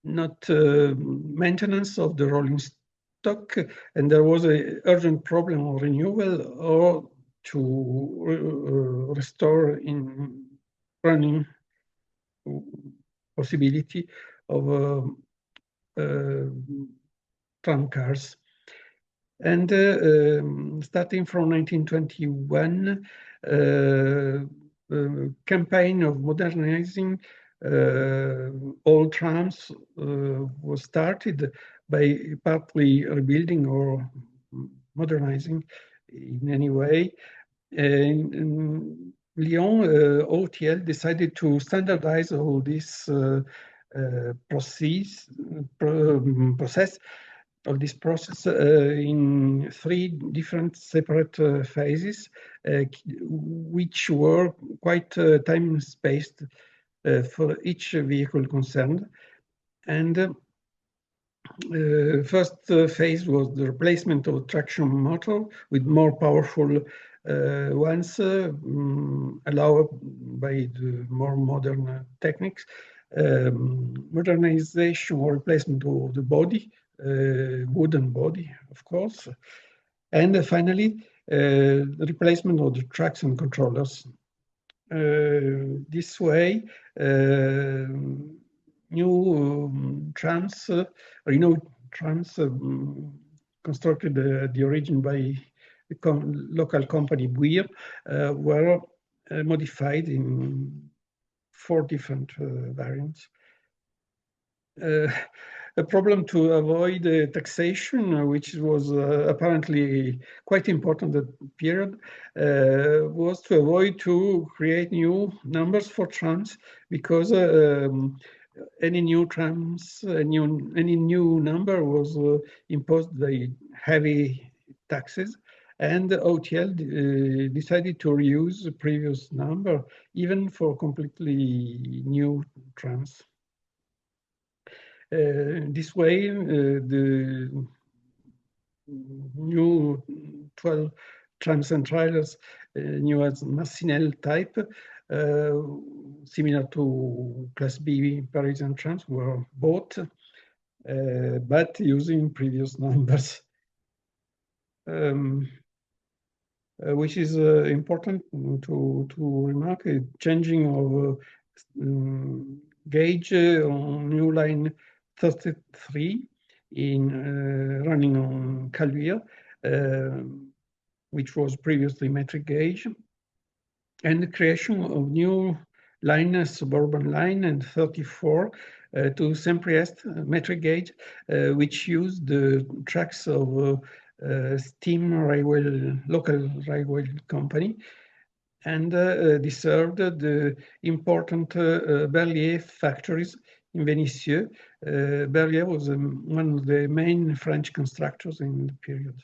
not maintenance of the rolling stock, and there was an urgent problem of renewal or to restore in running possibility of tram cars. And starting from 1921, campaign of modernizing all trams was started by partly rebuilding or modernizing in any way. In Lyon, OTL decided to standardize all this process of this process in 3 different separate phases, which were quite time-spaced for each vehicle concerned. And first phase was the replacement of traction motor with more powerful ones allowed by the more modern techniques. Modernization or replacement of the body, wooden body, of course. And finally, the replacement of the tracks and controllers. This way, new trams, Renault trams constructed at the origin by the local company Buir were modified in 4 different variants. A problem to avoid taxation, which was apparently quite important at the period, was to avoid to create new numbers for trams, because any new trams, any new number was imposed by heavy taxes, and OTL decided to reuse the previous number, even for completely new trams. This way, the new 12 trams and trailers, new as Massinelle type, similar to Class B Parisian trams, were bought, but using previous numbers. Which is important to remark, a changing of gauge on new line 33 in running on Caluire, which was previously metric gauge, and the creation of new line, suburban line, and 34 to Saint-Priest metric gauge, which used the tracks of steam railway, local railway company, and they served the important Berliet factories in Vénissieux. Berliet was one of the main French constructors in the period.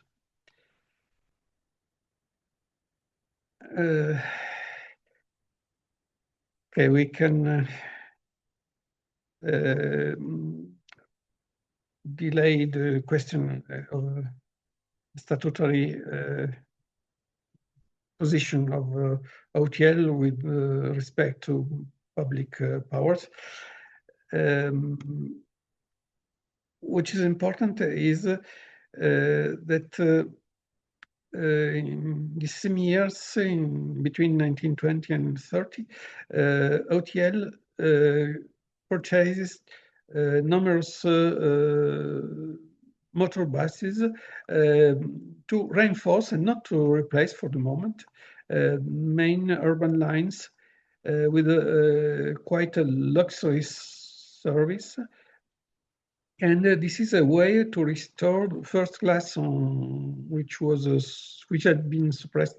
Okay, we can delay the question of statutory position of OTL with respect to public powers. Which is important is that in the same years, in between 1920 and 30, OTL purchases numerous motor buses to reinforce and not to replace for the moment main urban lines with quite a luxury service. And this is a way to restore first class, which had been suppressed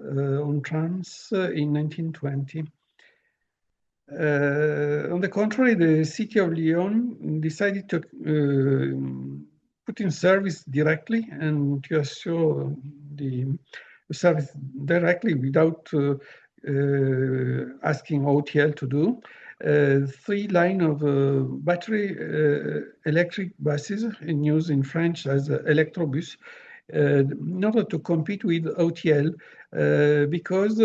on trams in 1920. On the contrary, the city of Lyon decided to put in service directly and to assure the service directly without asking OTL to do. 3 line of battery electric buses in use in French as electrobus, in order to compete with OTL, because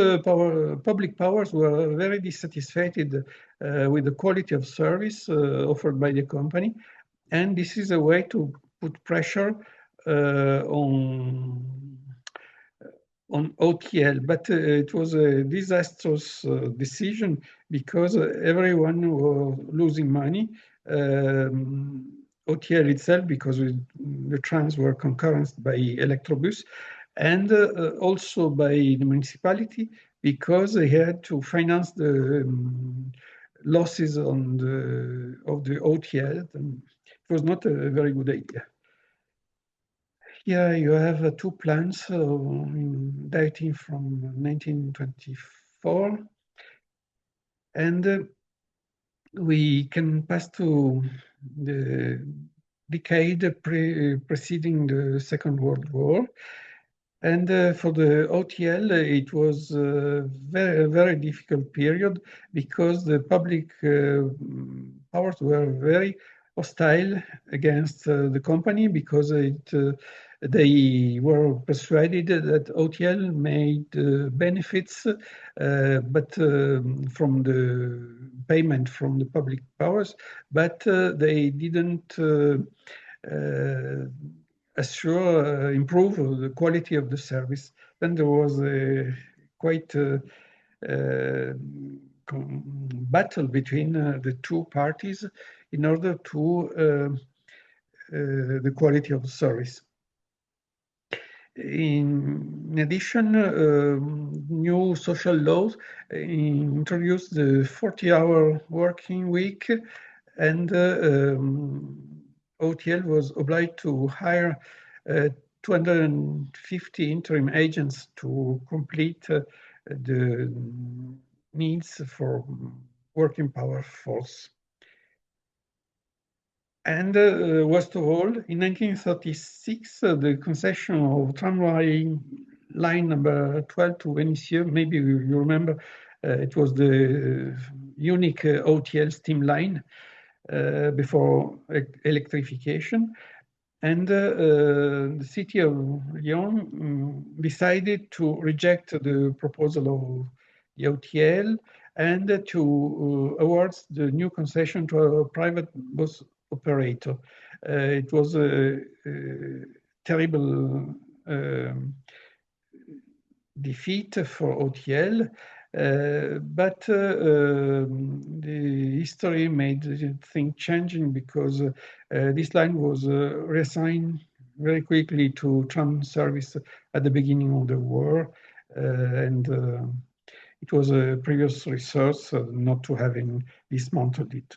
public powers were very dissatisfied with the quality of service offered by the company, and this is a way to put pressure on OTL, but it was a disastrous decision because everyone was losing money. OTL itself, because the trams were concurrent by Electrobus, and also by the municipality, because they had to finance the losses of the OTL. And it was not a very good idea. Here you have 2 plans dating from 1924, and we can pass to the decade preceding the Second World War. And for the OTL, it was a very difficult period because the public powers were very hostile against the company because they were persuaded that OTL made benefits, but from the payment from the public powers, but they didn't improve the quality of the service. Then there was a quite battle between the two parties in order to the quality of the service. In addition, new social laws introduced the 40-hour working week, and OTL was obliged to hire 250 interim agents to complete the needs for working power force. And worst of all, in 1936, the concession of tramway line number 12 to Vénissieux, maybe you remember, it was the unique OTL steam line before electrification. And the city of Lyon decided to reject the proposal of the OTL and to award the new concession to a private bus operator. It was a terrible defeat for OTL, but the history made the thing changing because this line was reassigned very quickly to tram service at the beginning of the war, and it was a previous resource not to having dismantled it.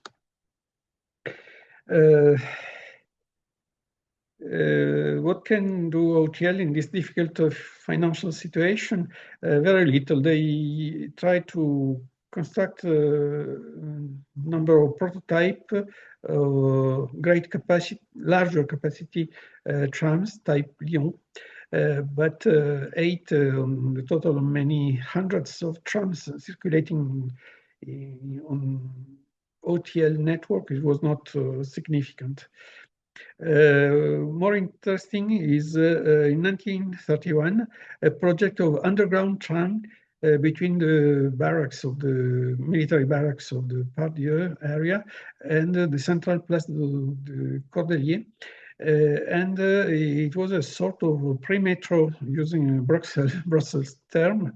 What can do OTL in this difficult financial situation? Very little. They try to construct a number of prototype, great capacity, larger capacity trams type Lyon, but 8 on the total of many hundreds of trams circulating on OTL network. It was not significant. More interesting is in 1931, a project of underground tram between the barracks of the military barracks of the Pardieu area and the central Place de Cordelier. And it was a sort of pre-metro using a Brussels term.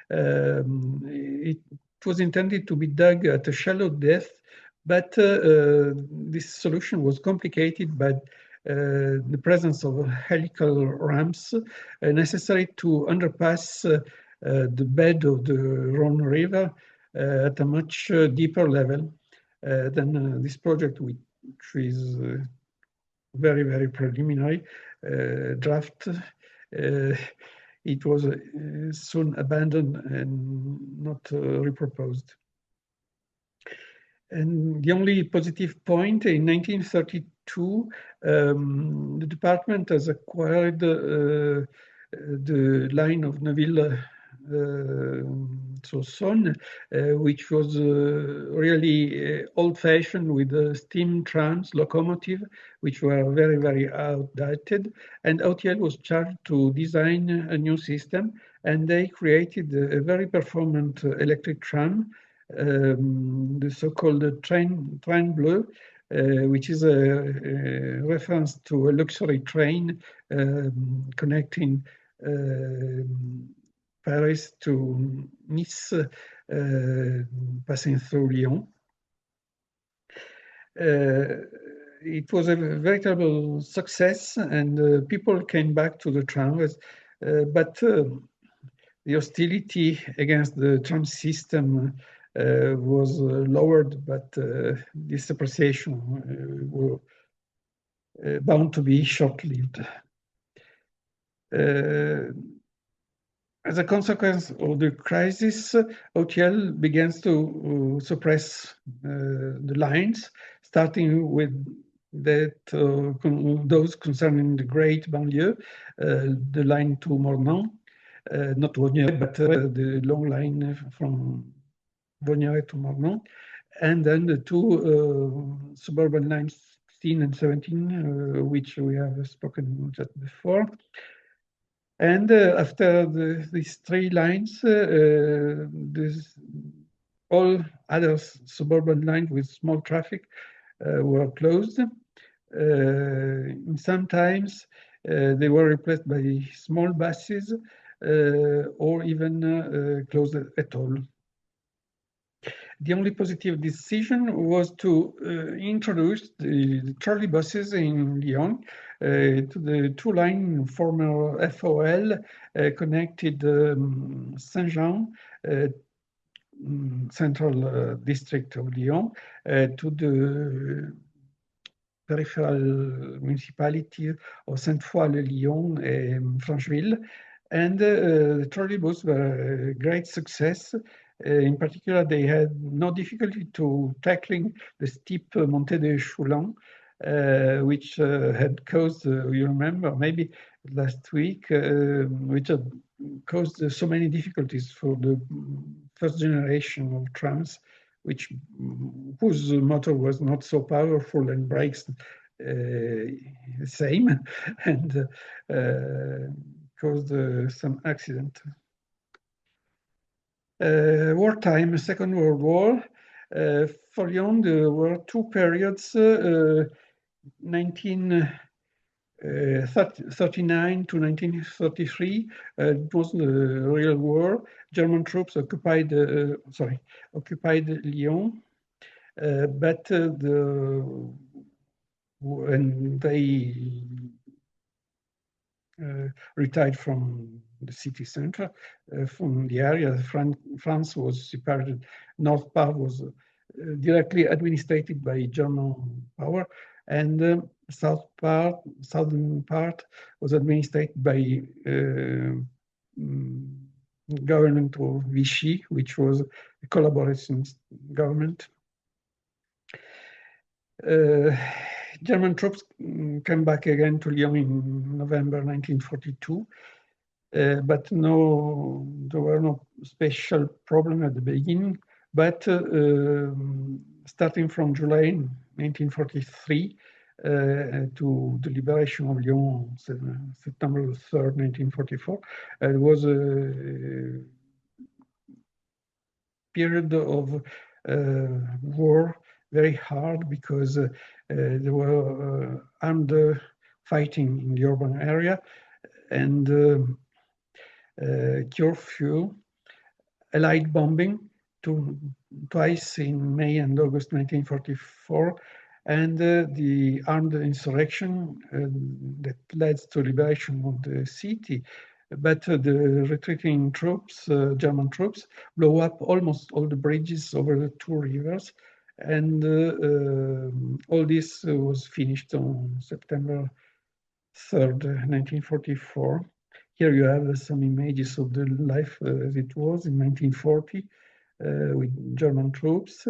It was intended to be dug at a shallow depth, but this solution was complicated by the presence of helical ramps necessary to underpass the bed of the Rhone River at a much deeper level than this project, which is very preliminary draft. It was soon abandoned and not reproposed. And the only positive point, in 1932, the department has acquired the line of Neuville-Soissons, which was really old-fashioned with steam trams, locomotive, which were very outdated. And OTL was charged to design a new system, and they created a very performant electric tram, the so-called train bleu, which is a reference to a luxury train connecting Paris to Nice, passing through Lyon. It was a veritable success, and people came back to the tramways, but the hostility against the tram system was lowered, but this appreciation were bound to be short-lived. As a consequence of the crisis, OTL begins to suppress the lines, starting with that those concerning the Great Banlieue, the line to Mornan, not Vaugnières, but the long line from Vaugnières to Mornan, and then the two suburban lines 16 and 17, which we have spoken just before. And after these three lines, all other suburban lines with small traffic were closed. Sometimes they were replaced by small buses or even closed at all. The only positive decision was to introduce the trolley buses in Lyon to the two-line former FOL connected Saint-Jean, central district of Lyon, to the peripheral municipality of Sainte-Foy-le-Lyon and Francheville. And the trolleybus were a great success. In particular, they had no difficulty to tackling the steep Montée de Choulans, which had caused, you remember, maybe last week, which had caused so many difficulties for the first generation of trams, whose motor was not so powerful and brakes same, and caused some accident. Wartime, Second World War. For Lyon, there were two periods, 1939 to 1933. It was the real war. German troops occupied Lyon, but when they retired from the city center, from the area, France was separated. North part was directly administered by German power, and southern part was administered by government of Vichy, which was a collaboration government. German troops came back again to Lyon in November 1942, but there were no special problem at the beginning. But starting from July 1943 to the liberation of Lyon, September 3rd, 1944, it was a period of war, very hard, because there were armed fighting in the urban area, and curfew, Allied bombing twice in May and August 1944, and the armed insurrection that led to liberation of the city. But the retreating troops, German troops, blew up almost all the bridges over the two rivers, and all this was finished on September 3rd, 1944. Here you have some images of the life as it was in 1940 with German troops.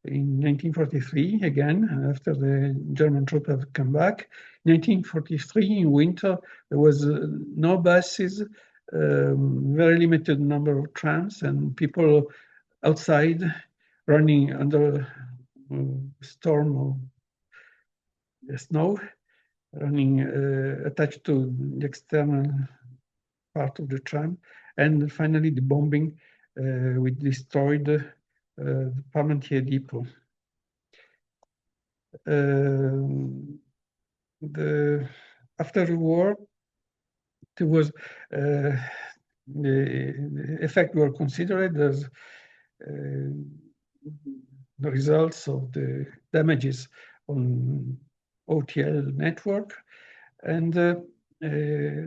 In 1943, again, after the German troops have come back. 1943, in winter, there was no buses, very limited number of trams, and people outside running under storm of snow, running attached to the external part of the tram. And finally, the bombing, which destroyed the Parmentier depot. After the war, there was the effect were considered as the results of the damages on OTL network. And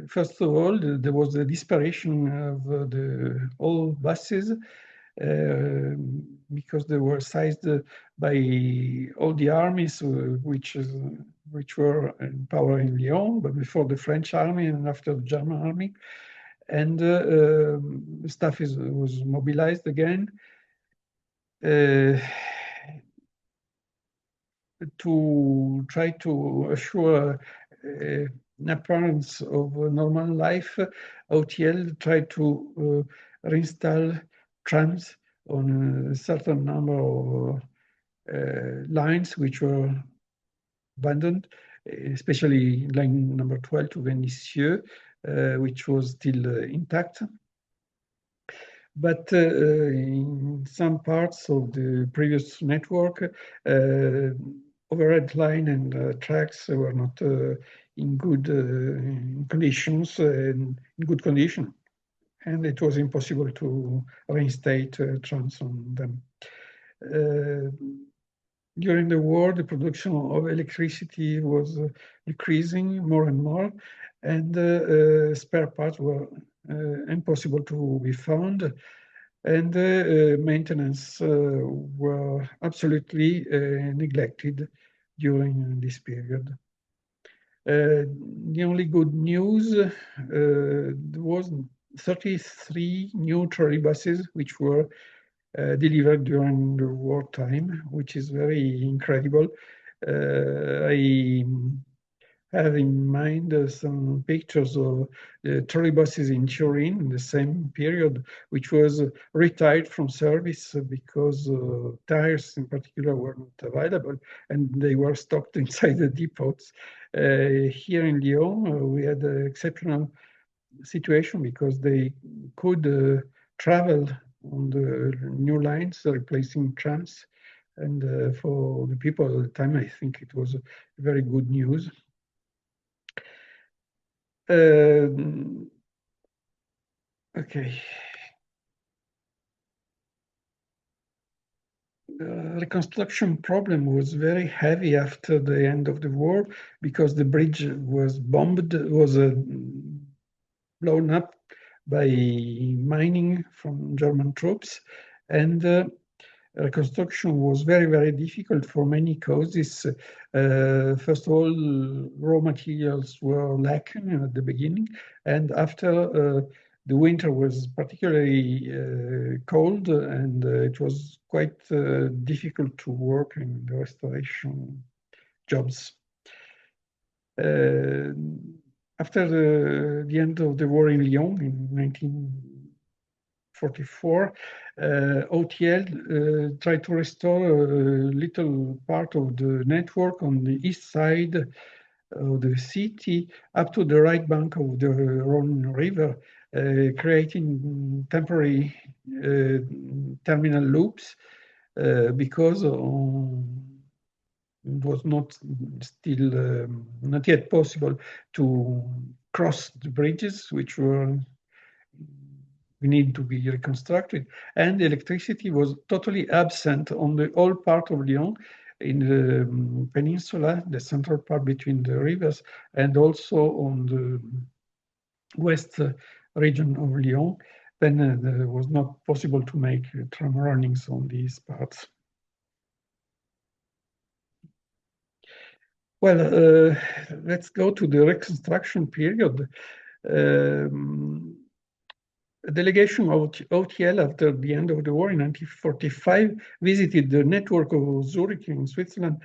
first of all, there was the disparation of the old buses because they were seized by all the armies which were in power in Lyon, but before the French army and after the German army. And staff was mobilized again. to try to assure an appearance of a normal life, OTL tried to reinstall trams on a certain number of lines which were abandoned, especially line number 12 to Vénissieux, which was still intact. But in some parts of the previous network, overhead line and tracks were not in good conditions, in good condition, and it was impossible to reinstate trams on them. During the war, the production of electricity was decreasing more and more, and spare parts were impossible to be found, and maintenance were absolutely neglected during this period. The only good news was 33 new trolleybuses which were delivered during the wartime, which is very incredible. I have in mind some pictures of trolleybuses in Turin in the same period, which was retired from service because tires in particular were not available and they were stocked inside the depots. Here in Lyon, we had an exceptional situation because they could travel on the new lines, replacing trams. And for the people at the time, I think it was very good news. Okay. Reconstruction problem was very heavy after the end of the war because the bridge was bombed, was blown up by mining from German troops, and reconstruction was very, very difficult for many causes. First of all, raw materials were lacking at the beginning, and after the winter was particularly cold, and it was quite difficult to work in the restoration jobs. After the end of the war in Lyon in 1944, OTL tried to restore a little part of the network on the east side of the city up to the right bank of the Rhone River, creating temporary terminal loops because it was not yet possible to cross the bridges, which were need to be reconstructed, and electricity was totally absent on the whole part of Lyon, in the peninsula, the central part between the rivers, and also on the west region of Lyon. Then it was not possible to make tram runnings on these parts. Well, let's go to the reconstruction period. A delegation of OTL after the end of the war in 1945 visited the network of Zurich in Switzerland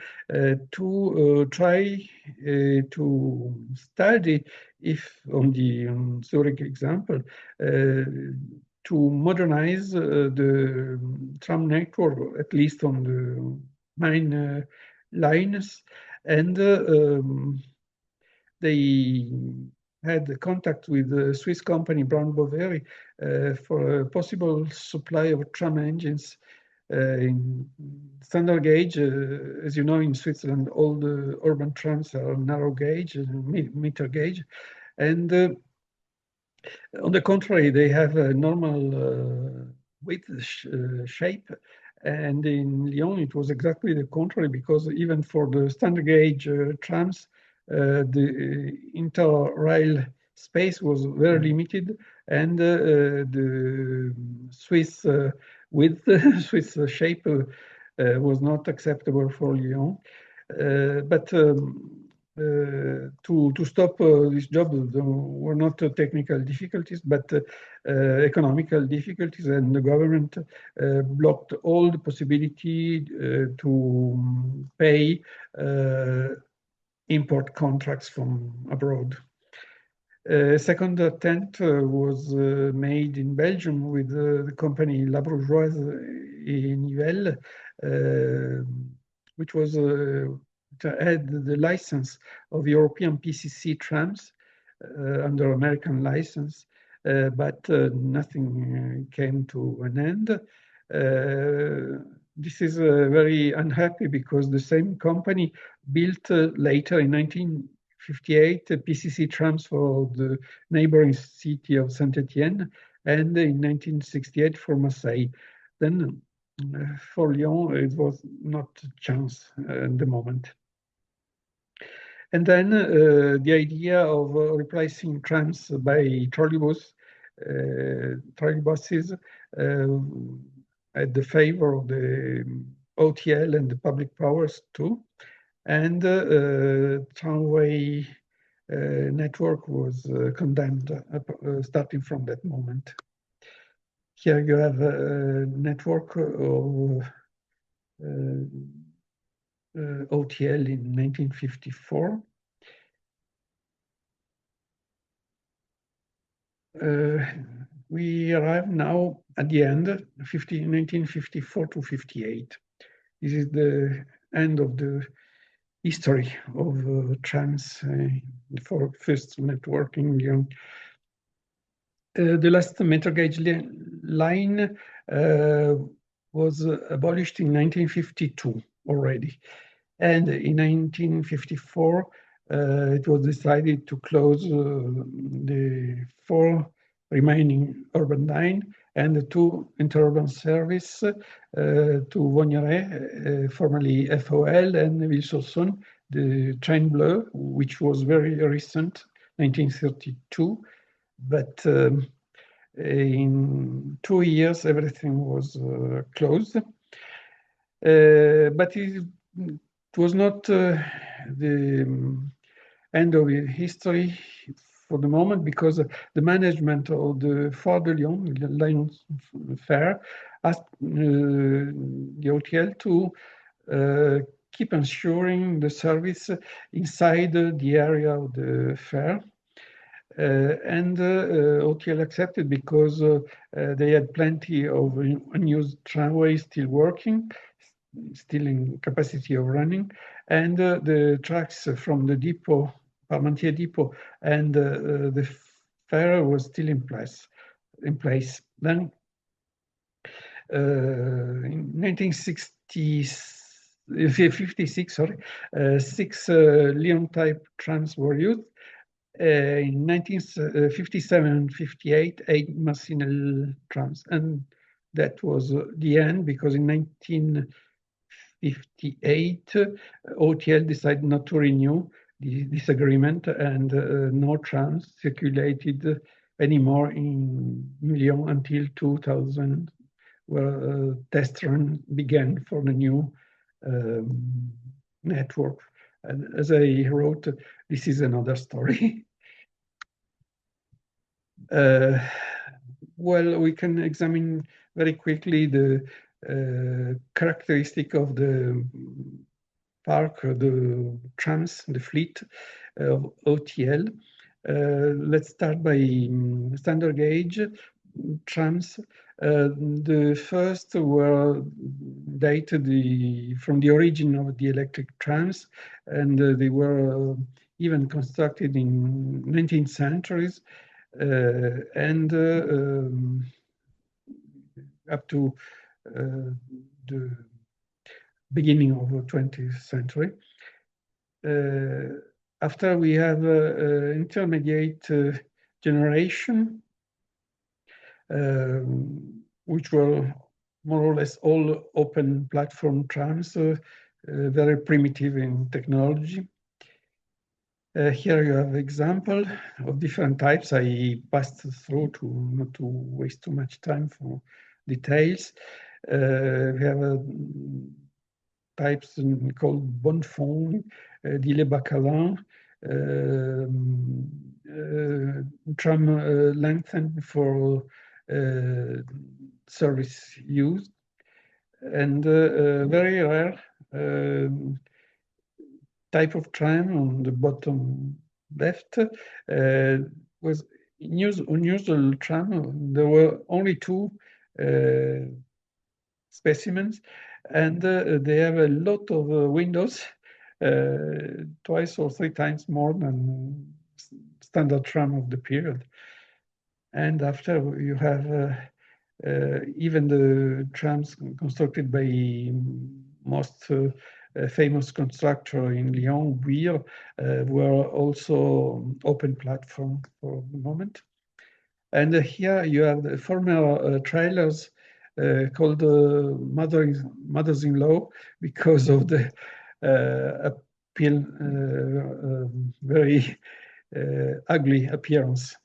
to try to study if, on the Zurich example, to modernize the tram network, at least on the main lines, and they had contact with the Swiss company Brown Boveri for a possible supply of tram engines in standard gauge. As you know, in Switzerland, all the urban trams are narrow gauge, meter gauge, and on the contrary, they have a normal width shape. And in Lyon, it was exactly the contrary, because even for the standard gauge trams, the interrail space was very limited, and the Swiss width, Swiss shape was not acceptable for Lyon. But to stop this job were not technical difficulties, but economical difficulties, and the government blocked all the possibility to pay import contracts from abroad. Second attempt was made in Belgium with the company La Bourgeoise in Nivelles, which was had the license of European PCC trams under American license, but nothing came to an end. This is very unhappy because the same company built later in 1958 PCC trams for the neighboring city of Saint-Étienne, and in 1968 for Marseille. Then for Lyon, it was not a chance at the moment. And then the idea of replacing trams by trolleybuses at the favor of the OTL and the public powers too. And tramway network was condemned starting from that moment. Here you have a network of OTL in 1954. We arrive now at the end, 1954 to 58. This is the end of the history of trams for first network in Lyon. The last meter gauge line was abolished in 1952 already. And in 1954, it was decided to close the 4 remaining urban line and the 2 interurban service to Vaugneray, formerly FOL, and Ville-sur-Saône, the Train Bleu, which was very recent, 1932. But in 2 years, everything was closed. But it was not the end of history for the moment, because the management of the Foire de Lyon, the Lyon Fair, asked the OTL to keep ensuring the service inside the area of the fair. And OTL accepted because they had plenty of unused tramways still working, still in capacity of running, and the tracks from the depot, Parmentier depot, and the fair was still in place. Then in 1956, 6 Lyon type trams were used. In 1957 and 58, 8 Massinel trams, and that was the end, because in 1958 OTL decided not to renew this agreement, and no trams circulated anymore in Lyon until 2000, where test run began for the new network. And as I wrote, this is another story. Well, we can examine very quickly the characteristic of the park, the trams, the fleet of OTL. Let's start by standard gauge trams. The first were dated from the origin of the electric trams, and they were even constructed in 19th centuries and up to the beginning of the 20th century. After we have intermediate generation, which were more or less all open platform trams, very primitive in technology. Here you have example of different types. I passed through to not to waste too much time for details. We have types called Bonnefond, Dile-Bacalin, tram lengthened for service use, and very rare type of tram on the bottom left was unusual tram. There were only two specimens, and they have a lot of windows, twice or three times more than standard tram of the period. And after you have even the trams constructed by most famous constructor in Lyon, Weir, were also open platform for the moment. And here you have the former trailers called mothers-in-law because of the very ugly appearance.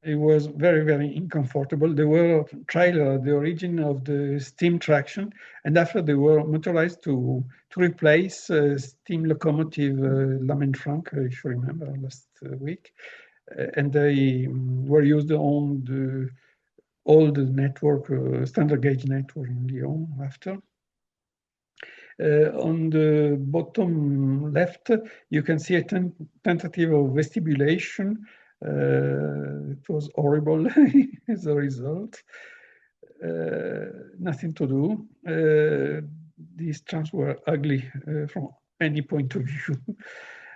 It was very, very uncomfortable. They were trailer, the origin of the steam traction, and after they were motorized to replace steam locomotive Lament-Frank, if you remember last week. And they were used on the old network, standard gauge network in Lyon after. On the bottom left, you can see a tentative of vestibulation. It was horrible as a result. Nothing to do. These trams were ugly from any point of view.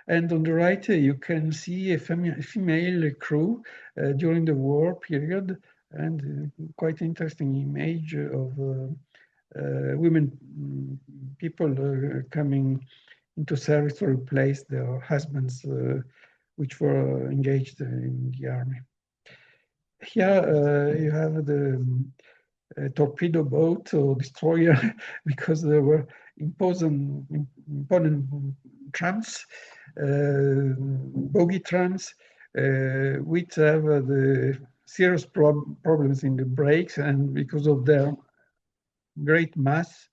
And on the right, you can see a female crew during the war period, and quite interesting image of women, people coming into service to replace their husbands, which were engaged in the army. Here you have the torpedo boat or destroyer, because there were imposing trams, bogie trams, which have the serious problems in the brakes, and because of their great mass,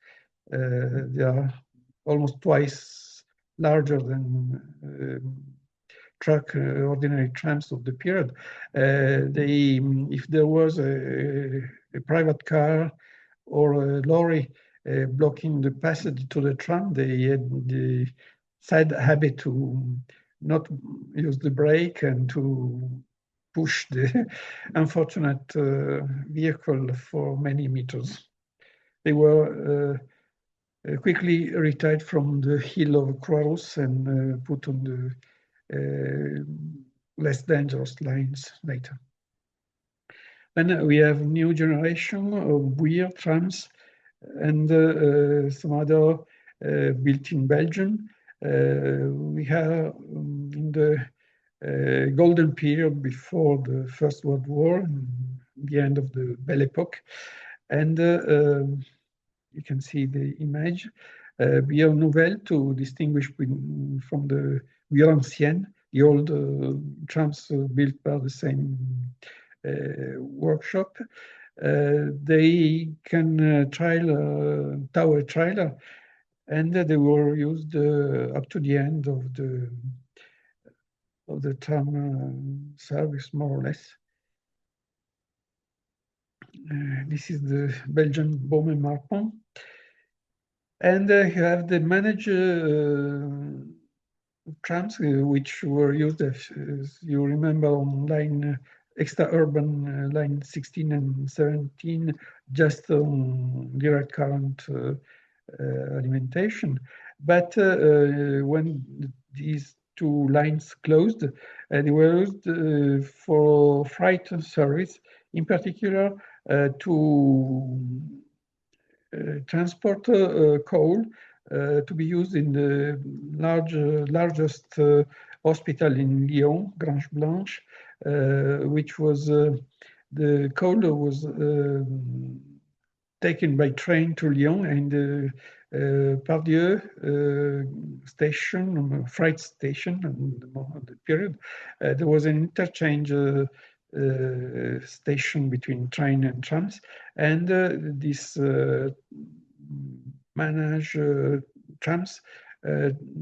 they are almost twice larger than ordinary trams of the period. If there was a private car or a lorry blocking the passage to the tram, they had the sad habit to not use the brake and to push the unfortunate vehicle for many meters. They were quickly retired from the hill of Croix and put on the less dangerous lines later. Then we have new generation of Weir trams and some other built in Belgium. We have in the golden period before the First World War, the end of the Belle Époque, and you can see the image. Weir Nouvelle, to distinguish from the Weir Ancienne, the old trams built by the same workshop. They can trial tower trailer, and they were used up to the end of the tram service, more or less. This is the Belgian Baume and Marpont. And you have the managed trams, which were used, as you remember, on line extra-urban line 16 and 17, just on direct current alimentation. But when these two lines closed, they were used for freight service, in particular to transport coal to be used in the largest hospital in Lyon, Grange Blanche, which was the coal was taken by train to Lyon, and Pardieu station, freight station, and the period, there was an interchange station between train and trams, and this managed trams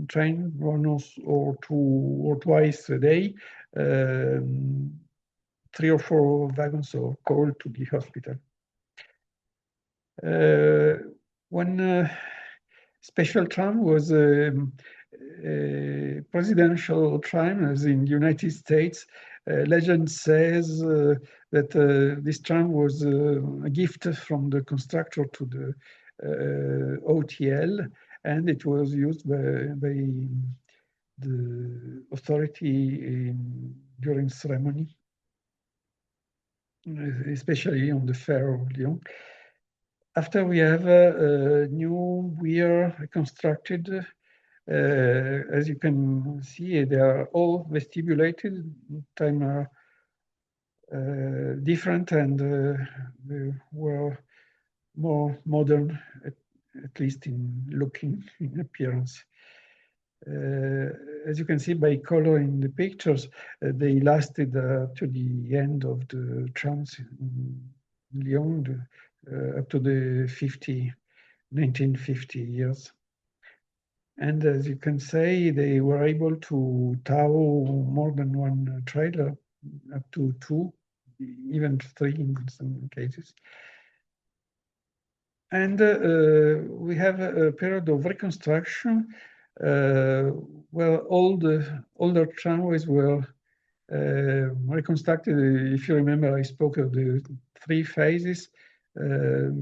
train once or twice a day. 3 or 4 wagons are called to the hospital. One special tram was a presidential tram, as in the United States. Legend says that this tram was a gift from the constructor to the OTL, and it was used by the authority during ceremony, especially on the fair of Lyon. After we have a new weir constructed, as you can see, they are all vestibulated. Time are different, and they were more modern, at least in looking, in appearance. As you can see by color in the pictures, they lasted to the end of the trams in Lyon, up to the 1950 years. And as you can say, they were able to tow more than one trailer, up to 2, even 3 in some cases. And we have a period of reconstruction. Well, all the older tramways were reconstructed. If you remember, I spoke of the 3 phases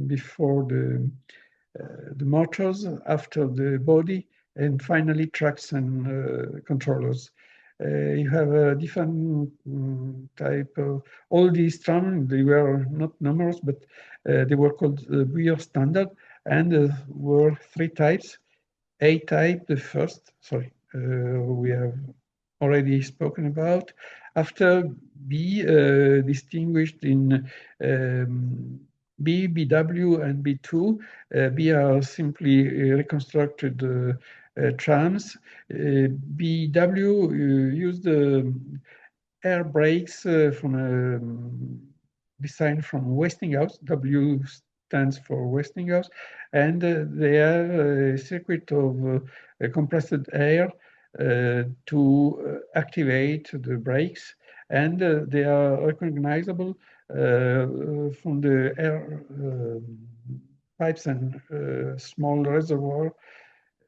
before the motors, after the body, and finally tracks and controllers. You have a different type of, all these trams, they were not numerous, but they were called Weir standard, and were 3 types. A type, the first, we have already spoken about. After B, distinguished in B, BW, and B2. B are simply reconstructed trams. BW used air brakes from design from Westinghouse. W stands for Westinghouse, and they have a circuit of compressed air to activate the brakes, and they are recognizable from the air pipes and small reservoir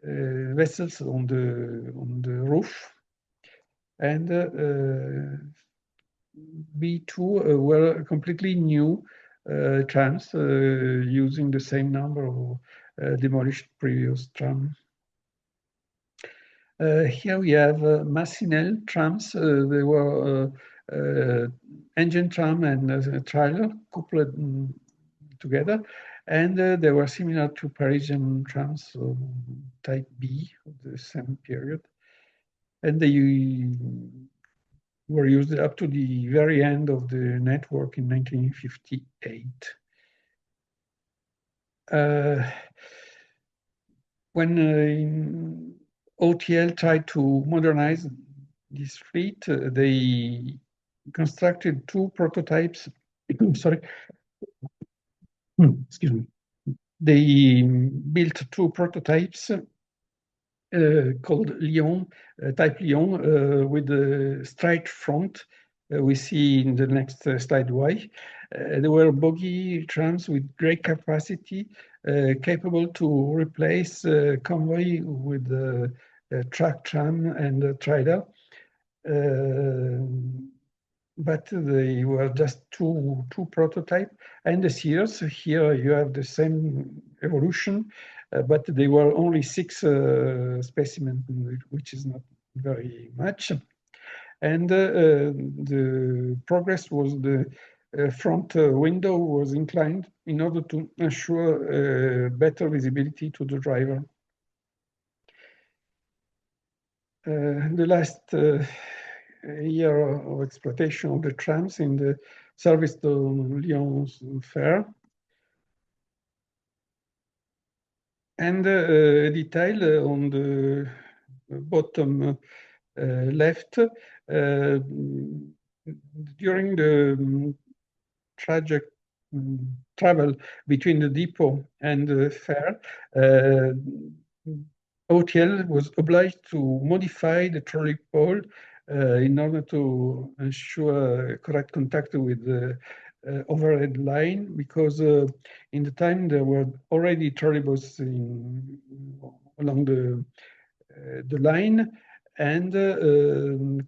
vessels on the roof. And B2 were completely new trams using the same number of demolished previous trams. Here we have Massinel trams. They were engine tram and trailer coupled together, and they were similar to Parisian trams, so type B of the same period. And they were used up to the very end of the network in 1958. When OTL tried to modernize this fleet, they constructed 2 prototypes. Sorry. Excuse me. They built 2 prototypes called Lyon, type Lyon, with a straight front. We see in the next slide why. They were bogie trams with great capacity, capable to replace convoy with track tram and trailer. But they were just two prototypes. And the series, here you have the same evolution, but they were only 6 specimens, which is not very much. And the progress was the front window was inclined in order to ensure better visibility to the driver. The last year of exploitation of the trams in the service to Lyon's fair. And a detail on the bottom left, during the travel between the depot and the fair, OTL was obliged to modify the trolley pole in order to ensure correct contact with the overhead line, because in the time there were already trolleybus along the line, and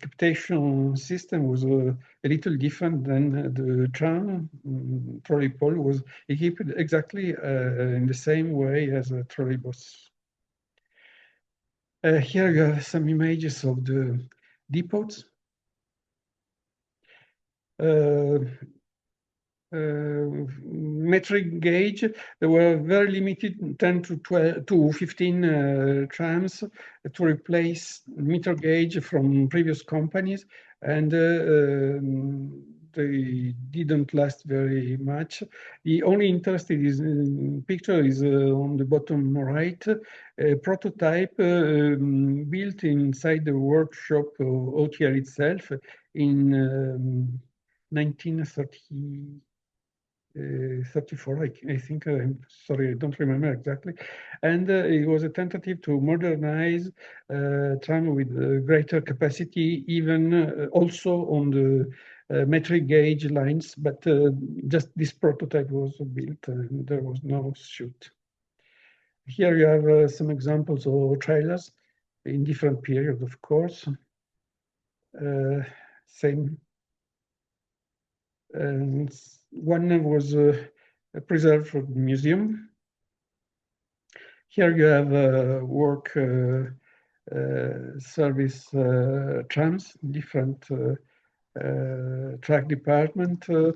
capitation system was a little different than the tram. Trolley pole was equipped exactly in the same way as a trolleybus. Here you have some images of the depots. Metric gauge, there were very limited 10 to 12 to 15 trams to replace meter gauge from previous companies, and they didn't last very much. The only interesting picture is on the bottom right, a prototype built inside the workshop of OTR itself in 1934, I think. I'm sorry, I don't remember exactly. And it was a tentative to modernize tram with greater capacity, even also on the metric gauge lines, but just this prototype was built and there was no shoot. Here you have some examples of trailers in different periods, of course. Same. And one was preserved for the museum. Here you have work service trams, different track department, rail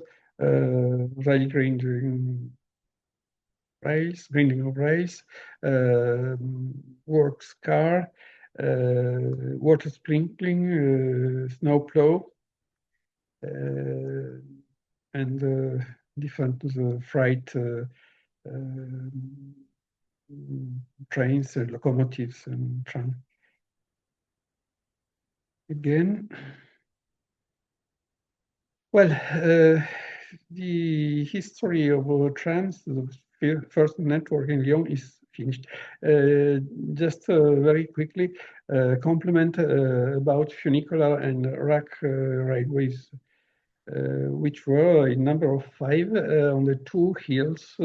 grinding of rails, works car, water sprinkling, snow plow, and different freight trains, locomotives, and tram. Again, well, the history of trams, the first network in Lyon, is finished. Just very quickly, compliment about funicular and rack railways, which were in number of 5 on the 2 hills,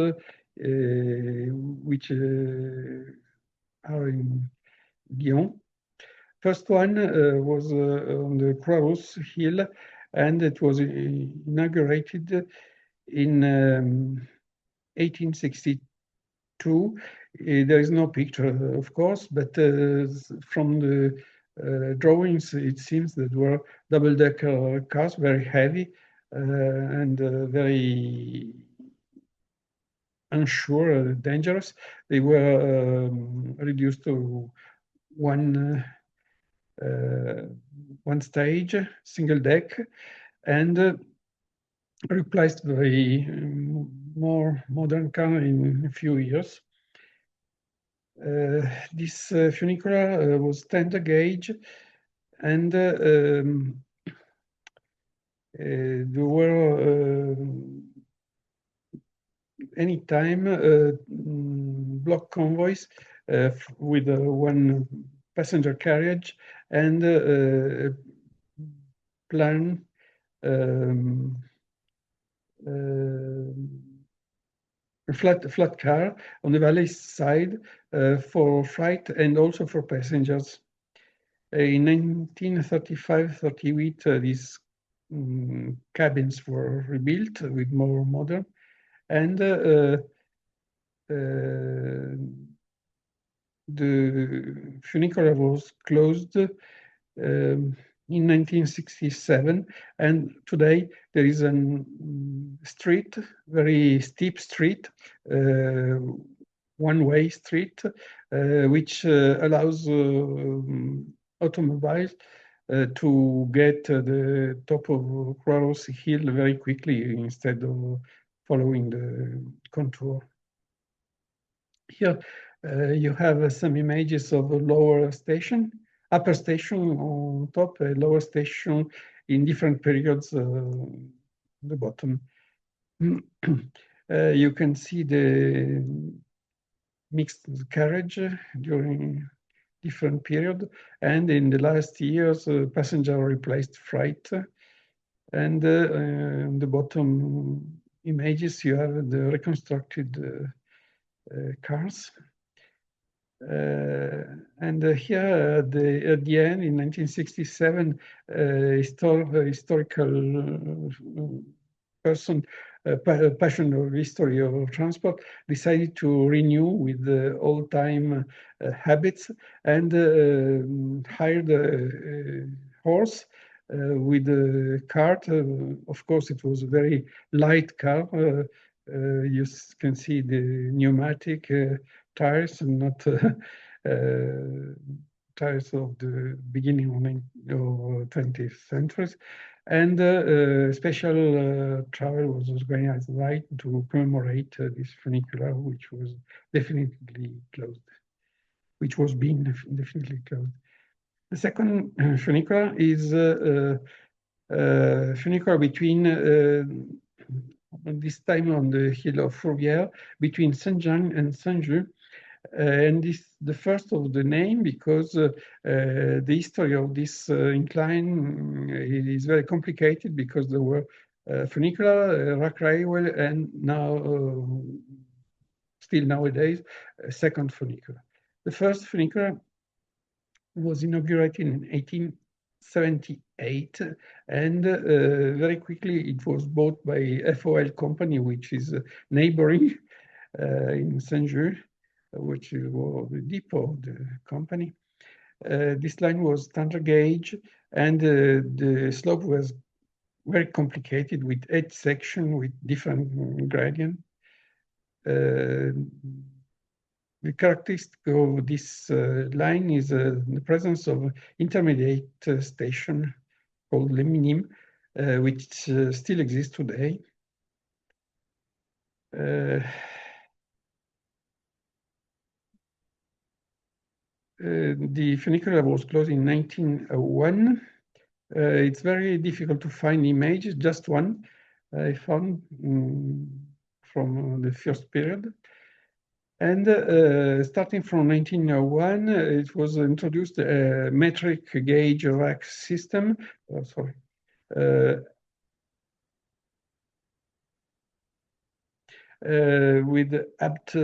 which are in Lyon. First one was on the Corrado hill, and it was inaugurated in 1862. There is no picture, of course, but from the drawings, it seems that were double-decker cars, very heavy and very unsure, dangerous. They were reduced to one stage, single deck, and replaced by more modern car in a few years. This funicular was standard gauge, and there were anytime block convoys with one passenger carriage and plan a flat car on the valley side for freight and also for passengers. In 1935-38, these cabins were rebuilt with more modern, and the funicular was closed in 1967, and today there is a street, very steep street, one-way street, which allows automobiles to get the top of Corrado Hill very quickly instead of following the contour. Here you have some images of a lower station, upper station on top, a lower station in different periods on the bottom. You can see the mixed carriage during different period. And in the last years, passenger replaced freight. And on the bottom images, you have the reconstructed cars. And here at the end, in 1967, historical person, passion of history of transport, decided to renew with the old-time habits and hired a horse with a cart. Of course, it was a very light car. You can see the pneumatic tires and not tires of the beginning of 20th century. And special travel was organized right to commemorate this funicular, which was definitely closed, which was being definitely closed. The second funicular is funicular between this time on the hill of Fourvière, between Saint-Jean and Saint-Just. And this the first of the name because the history of this incline is very complicated because there were funicular, rack railway, and now, still nowadays, a second funicular. The first funicular was inaugurated in 1878, and very quickly it was bought by FOL company, which is neighboring in Saint-Just, which was the depot of the company. This line was standard gauge, and the slope was very complicated with 8 sections with different gradient. The characteristic of this line is the presence of intermediate station called Les Minimes, which still exists today. The funicular was closed in 1901. It's very difficult to find images, just one I found from the first period. And starting from 1901, it was introduced a metric gauge rack system. With apt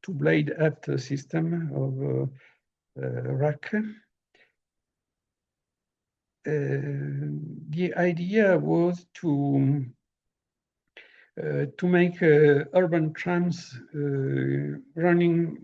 two-blade apt system of rack. The idea was to make urban trams running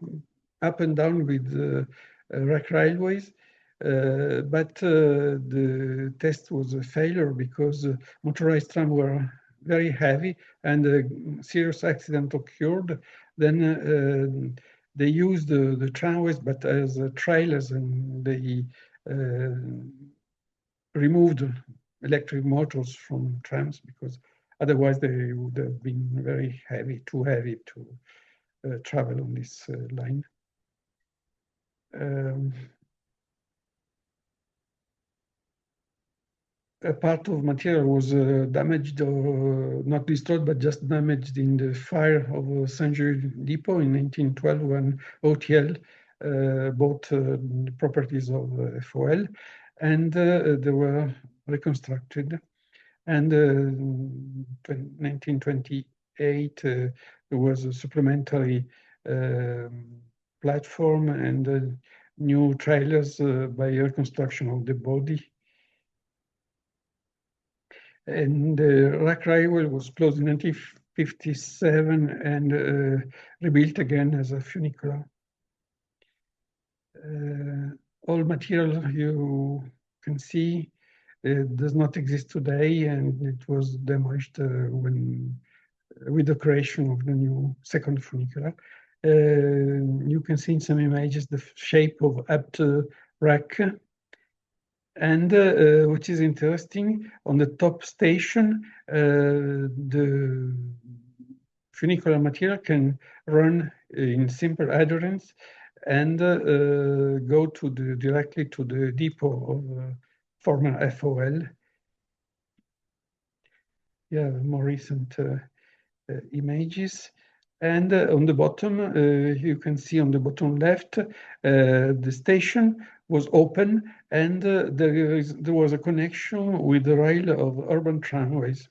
up and down with rack railways, but the test was a failure because motorized trams were very heavy and a serious accident occurred. Then they used the tramways, but as trailers, and they removed electric motors from trams because otherwise they would have been very heavy, too heavy to travel on this line. A part of material was damaged, or not destroyed, but just damaged in the fire of Saint-Just depot in 1912 when OTL bought the properties of FOL, and they were reconstructed. And in 1928, there was a supplementary platform and new trailers by reconstruction of the body. And the rack railway was closed in 1957 and rebuilt again as a funicular. All material you can see does not exist today, and it was demolished with the creation of the new second funicular. You can see in some images the shape of apt rack. And which is interesting, on the top station, the funicular material can run in simple adherence and go to directly to the depot of former FOL. Yeah, more recent images. And on the bottom, you can see on the bottom left, the station was open, and there was a connection with the rail of urban tramways.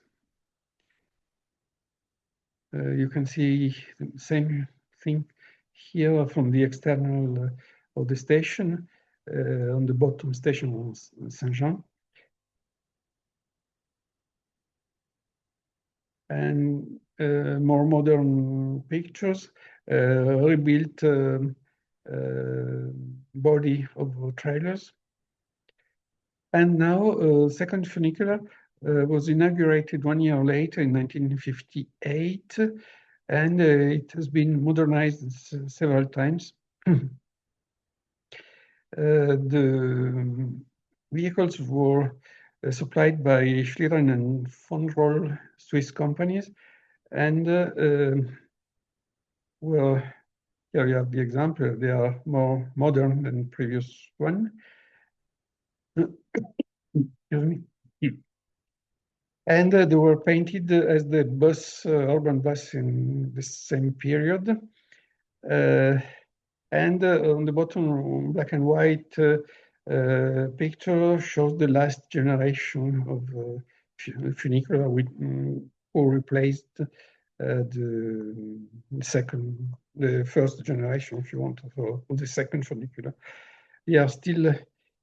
You can see the same thing here from the external of the station, on the bottom station of Saint-Jean. And more modern pictures, rebuilt body of trailers. And now second funicular was inaugurated 1 year later in 1958, and it has been modernized several times. The vehicles were supplied by Schlieren and von Roll Swiss companies, and well, here you have the example. They are more modern than the previous one. Excuse me. And they were painted as the bus, urban bus in the same period. And on the bottom, black and white picture shows the last generation of funicular who replaced the first generation, if you want, of the second funicular. They are still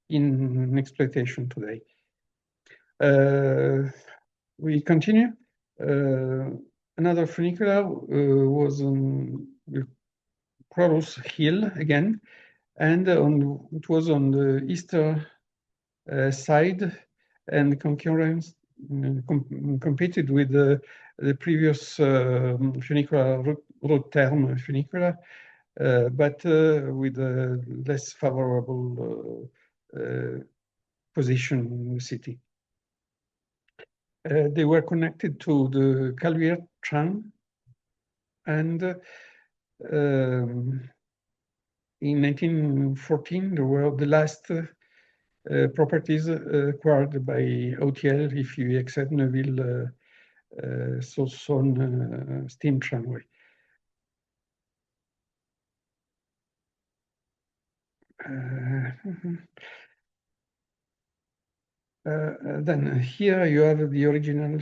in exploitation today. We continue. Another funicular was on the Cross Hill again, and it was on the eastern side, and competed with the previous funicular road term funicular, but with a less favorable position in the city. They were connected to the Calvier tram, and in 1914, there were the last properties acquired by OTL if you accept Neuville Soissons steam tramway. Then here you have the original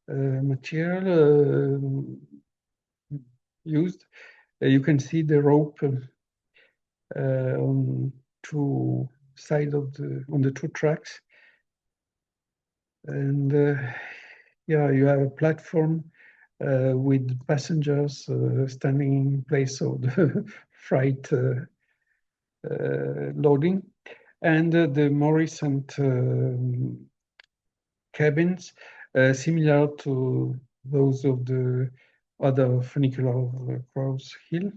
material used. You can see the rope on two sides of on the two tracks, and yeah, you have a platform with passengers standing in place of the freight loading, and the more recent cabins, similar to those of the other funicular of Cross Hill.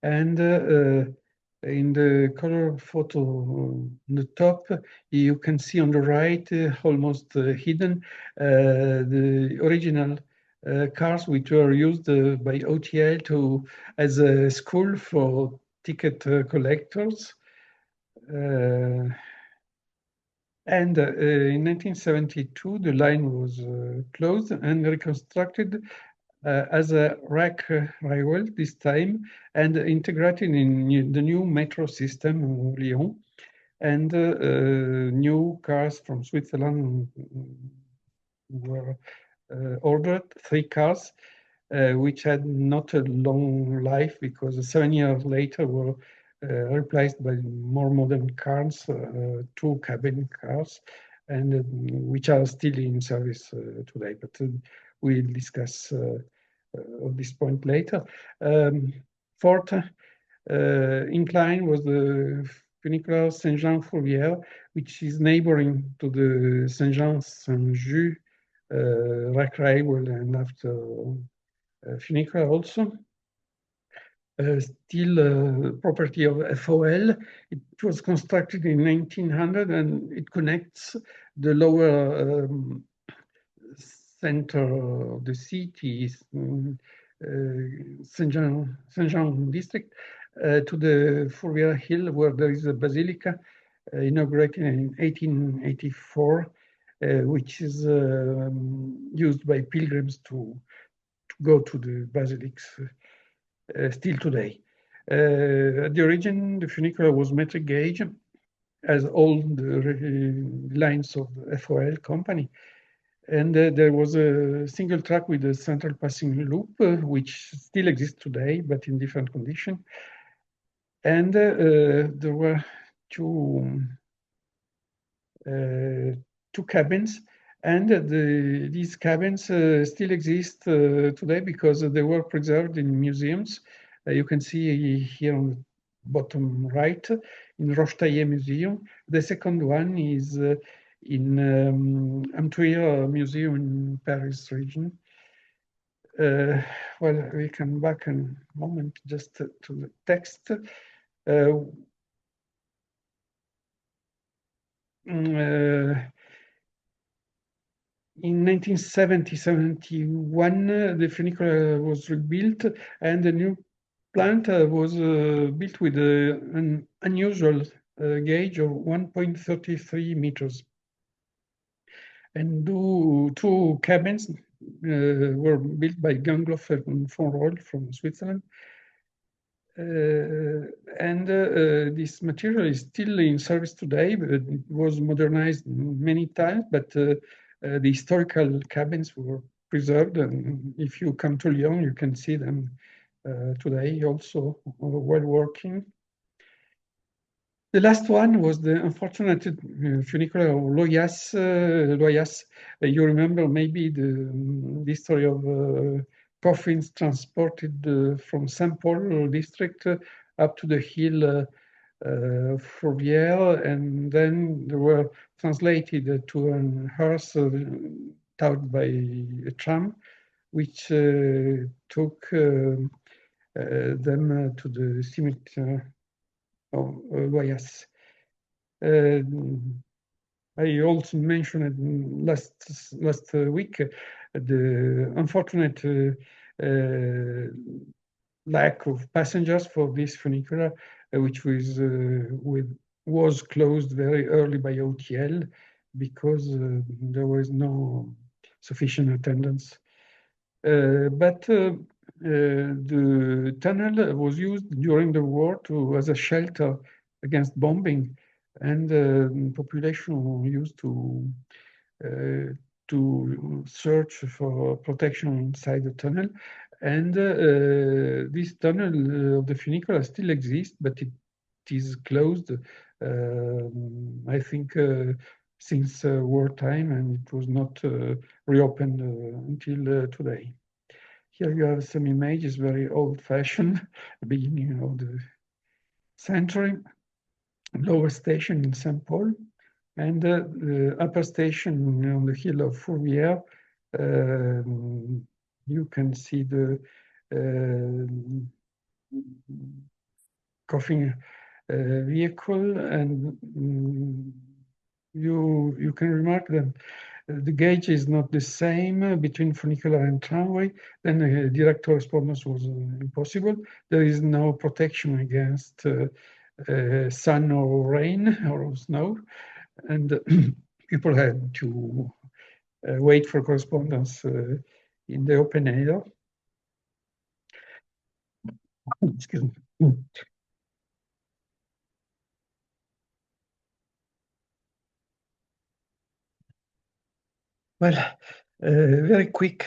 And in the color photo on the top, you can see on the right, almost hidden, the original cars which were used by OTL as a school for ticket collectors. And in 1972, the line was closed and reconstructed as a rack railway this time, and integrated in the new metro system in Lyon. And new cars from Switzerland were ordered, 3 cars, which had not a long life because 7 years later were replaced by more modern cars, 2 cabin cars, and which are still in service today. But we'll discuss of this point later. Fourth incline was the funicular Saint-Jean-Fourvière, which is neighboring to the Saint-Jean-Saint-Just rack railway, and after funicular also. Still property of FOL. It was constructed in 1900, and it connects the lower center of the city, Saint-Jean district, to the Fourvière Hill, where there is a basilica inaugurated in 1884, which is used by pilgrims to go to the basilics still today. At the origin, the funicular was metric gauge, as all the lines of the FOL company. And there was a single track with a central passing loop, which still exists today, but in different condition. And there were two cabins, and these cabins still exist today because they were preserved in museums. You can see here on the bottom right in Rochetaillé Museum. The second one is in Amtuir Museum in Paris region. Well, we come back in a moment just to the text. In 1970-71, the funicular was rebuilt, and the new plant was built with an unusual gauge of 1.33 meters. And two cabins were built by Gangloff and von Roll from Switzerland. And this material is still in service today, but it was modernized many times, but the historical cabins were preserved. And if you come to Lyon, you can see them today also while working. The last one was the unfortunate funicular of Loyasse. You remember maybe the story of coffins transported from Saint Paul district up to the hill Fourvière, and then they were translated to a hearse towed by a tram, which took them to the cemetery of Loyasse. I also mentioned last week the unfortunate lack of passengers for this funicular, which was closed very early by OTL because there was no sufficient attendance. But the tunnel was used during the war as a shelter against bombing, and the population used to search for protection inside the tunnel. And this tunnel of the funicular still exists, but it is closed, I think, since wartime, and it was not reopened until today. Here you have some images, very old-fashioned, beginning of the century. Lower station in Saint Paul, and the upper station on the hill of Fourvière. You can see the coffin vehicle, and you can remark that the gauge is not the same between funicular and tramway. Then direct correspondence was impossible. There is no protection against sun or rain or snow, and people had to wait for correspondence in the open air. Excuse me. Well, very quick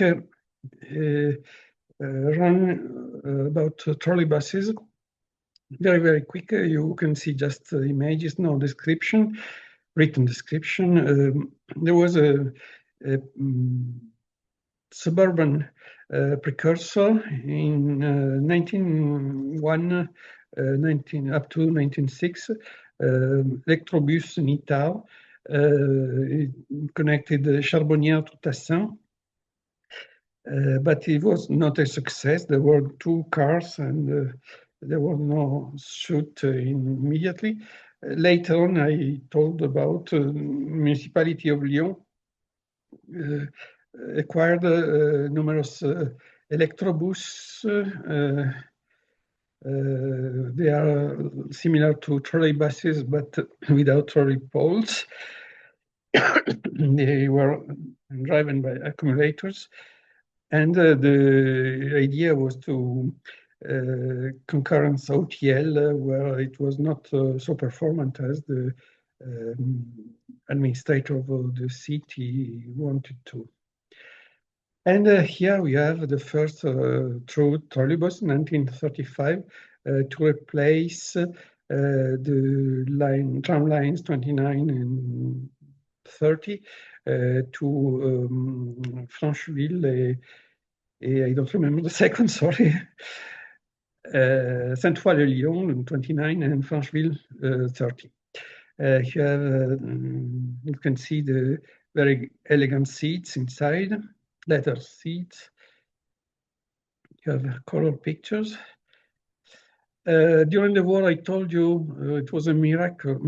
run about trolley buses. Very, very quick. You can see just images, no description, written description. There was a suburban precursor in 1901, up to 1906, Electrobus Nitard, connected Charbonnières to Tassin. But it was not a success. There were two cars, and there was no shoot immediately. Later on, I told about municipality of Lyon acquired numerous electrobus. They are similar to trolley buses, but without trolley poles. They were driven by accumulators. And the idea was to concurrence OTL, where it was not so performant as the administrator of the city wanted to. And here we have the first true trolleybus in 1935 to replace the tram lines 29 and 30 to Francheville. I don't remember the second, sorry. Sainte-Foy-le-Lyon, 29, and Francheville, 30. Here you can see the very elegant seats inside, leather seats. You have color pictures. During the war, I told you it was a miracle.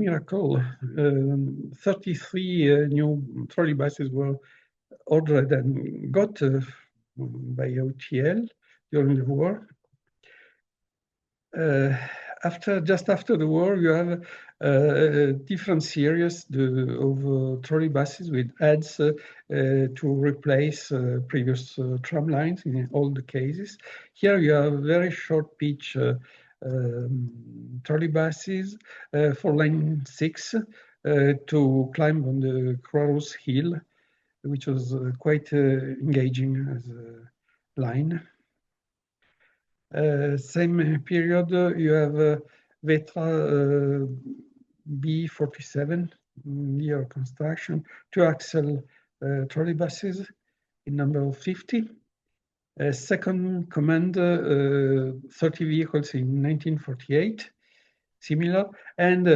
33 new trolleybuses were ordered and got by OTL during the war. Just after the war, you have different series of trolleybuses with ads to replace previous tram lines in all the cases. Here you have very short pitch trolleybuses for line 6 to climb on the Croix Hill, which was quite engaging as a line. Same period, you have Vetra B47, near construction, 2-axle trolleybuses in number of 50. Second command, 30 vehicles in 1948, similar. And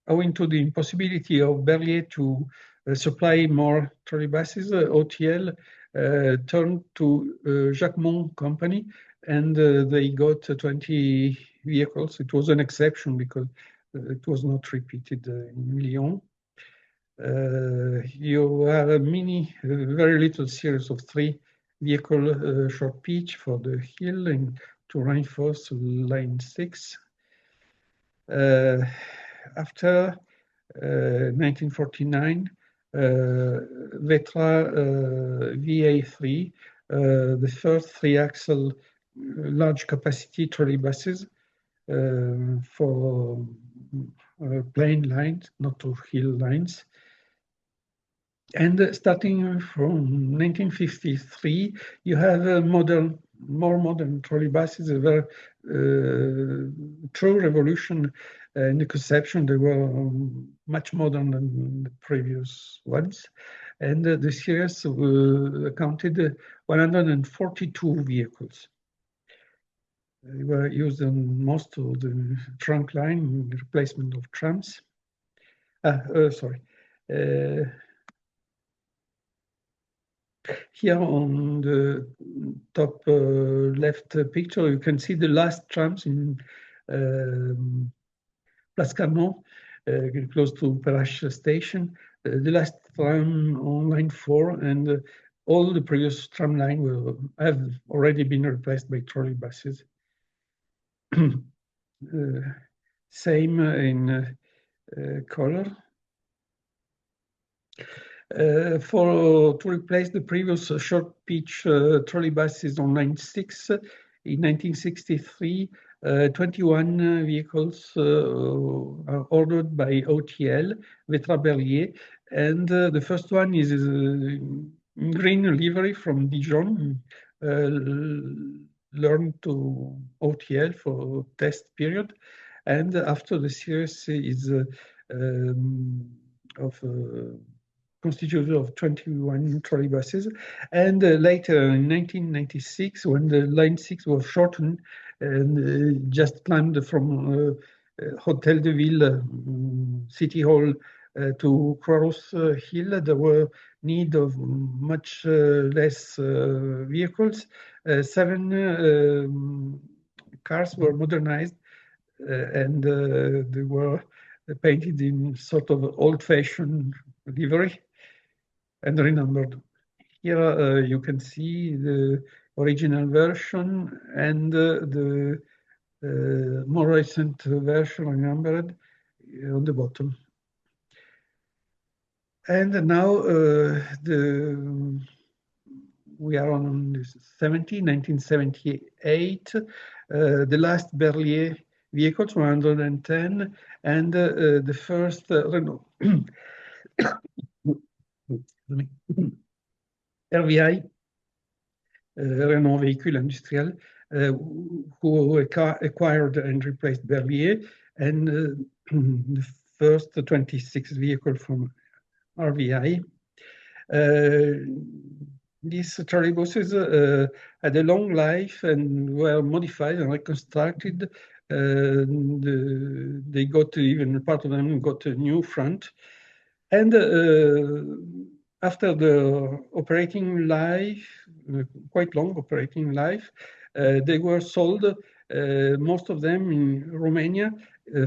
owing to the impossibility of Berlier to supply more trolleybuses, OTL turned to Jacquemont Company, and they got 20 vehicles. It was an exception because it was not repeated in Lyon. You have a very little series of 3 vehicle short pitch for the hill and to reinforce line 6. After 1949, Vetra VA3, the first 3-axle large capacity trolleybuses for plain lines, not to hill lines. And starting from 1953, you have more modern trolleybuses, a very true revolution in the conception. They were much modern than the previous ones. And the series counted 142 vehicles. They were used on most of the trunk line in replacement of trams. Here on the top left picture, you can see the last trams in Place Carnot, close to Perrache station. The last tram on line 4, and all the previous tram line have already been replaced by trolleybuses. Same in color. To replace the previous short pitch trolleybuses on line 6 in 1963, 21 vehicles are ordered by OTL, Vetra Berlier, and the first one is in green livery from Dijon, learned to OTL for test period, and after the series is constituted of 21 trolleybuses. And later in 1996, when the line 6 was shortened and just climbed from Hotel de Ville, City Hall, to Croix Hill, there were need of much less vehicles. 7 cars were modernized and they were painted in sort of old-fashioned livery and renumbered. Here you can see the original version and the more recent version renumbered on the bottom. And now the we are on 1978. The last Berlier vehicles, 110, and the first Renault RVI, Renault Véhicule Industriel, who acquired and replaced Berlier, and the first 26 vehicles from RVI. These trolleybuses had a long life and were modified and reconstructed. They got, even part of them got a new front. And after the operating life, quite long operating life, they were sold, most of them in Romania,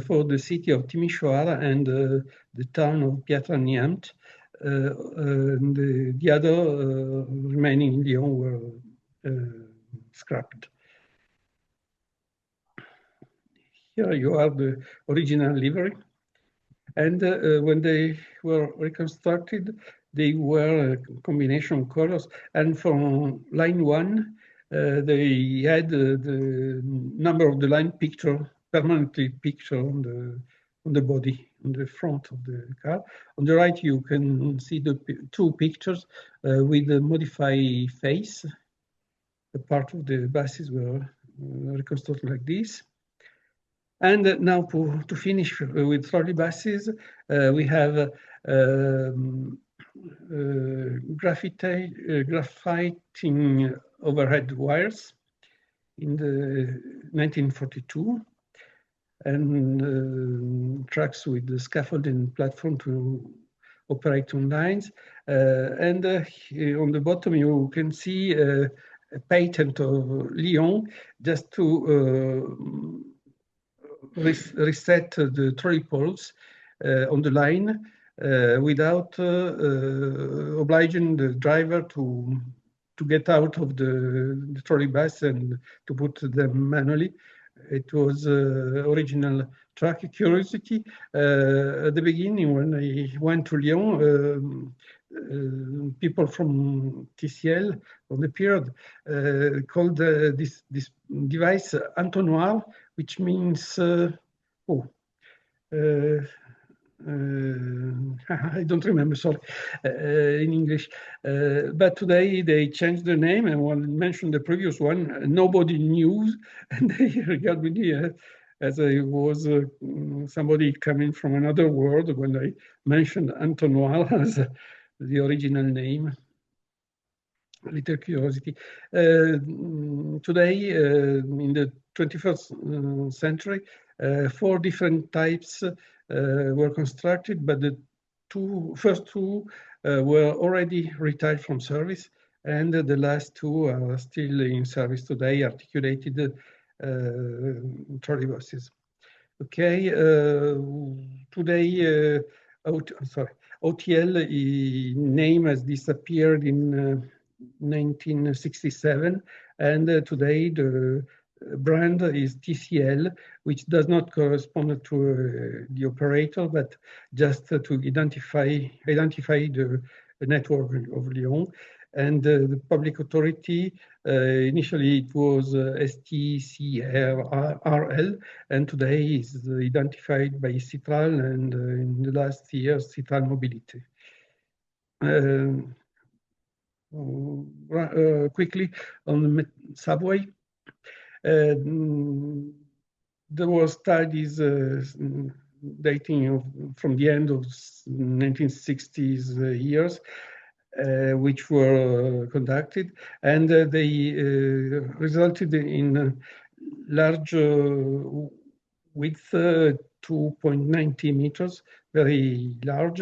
for the city of Timișoara and the town of Piatra Neamț. And the other remaining in Lyon were scrapped. Here you are the original livery. And when they were reconstructed, they were a combination of colors. And from line 1, they had the number of the line picture, permanently picture on the body, on the front of the car. On the right, you can see the two pictures with the modified face. The part of the buses were reconstructed like this. And now to finish with trolley buses, we have graphiting overhead wires in the 1942, and trucks with the scaffolding platform to operate on lines. And on the bottom, you can see a patent of Lyon just to reset the trolley poles on the line without obliging the driver to get out of the trolley bus and to put them manually. It was original track curiosity. At the beginning, when I went to Lyon, people from TCL on the period called this device entonnoir, which means I don't remember, sorry, in English. But today they changed the name, and when I mentioned the previous one, nobody knew, and they regard me as I was somebody coming from another world when I mentioned entonnoir as the original name. A little curiosity. Today, in the 21st century, 4 different types were constructed, but the first two were already retired from service, and the last 2 are still in service today, articulated trolleybuses. Okay, today, OTL name has disappeared in 1967, and today the brand is TCL, which does not correspond to the operator, but just to identify the network of Lyon. And the public authority, initially it was STCRL, and today is identified by Citral, and in the last years, Citral Mobility. Quickly on the subway, there were studies dating from the end of 1960s years, which were conducted, and they resulted in large width, 2.90 meters, very large.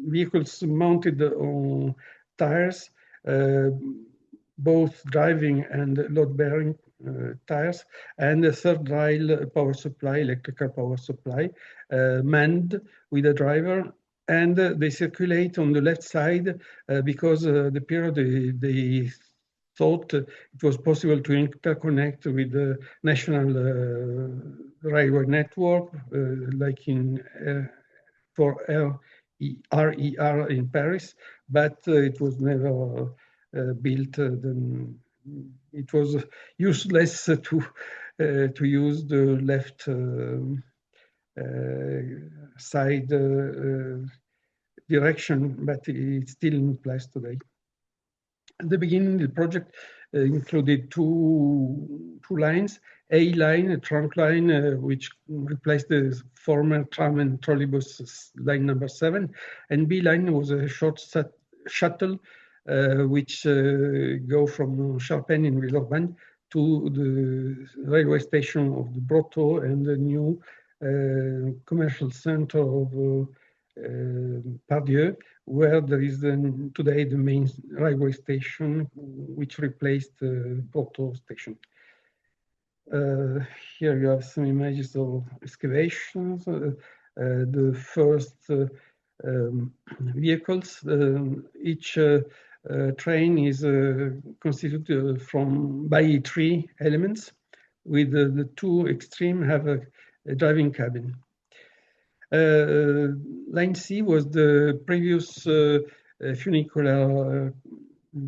Vehicles mounted on tires, both driving and load-bearing tires, and a third rail power supply, electrical power supply, manned with a driver, and they circulate on the left side because the period they thought it was possible to interconnect with the national railway network, like for air RER in Paris, but it was never built. It was useless to use the left side direction, but it's still in place today. At the beginning, the project included two lines: A line, a trunk line, which replaced the former tram and trolleybus line number 7, and B line was a short shuttle which go from Charpennes in Villeurbanne to the railway station of the Brotteaux and the new commercial center of Pardieu, where there is today the main railway station, which replaced the Brotteaux station. Here you have some images of excavations. The first vehicles. Each train is constituted by 3 elements, with the 2 extreme have a driving cabin. Line C was the previous funicular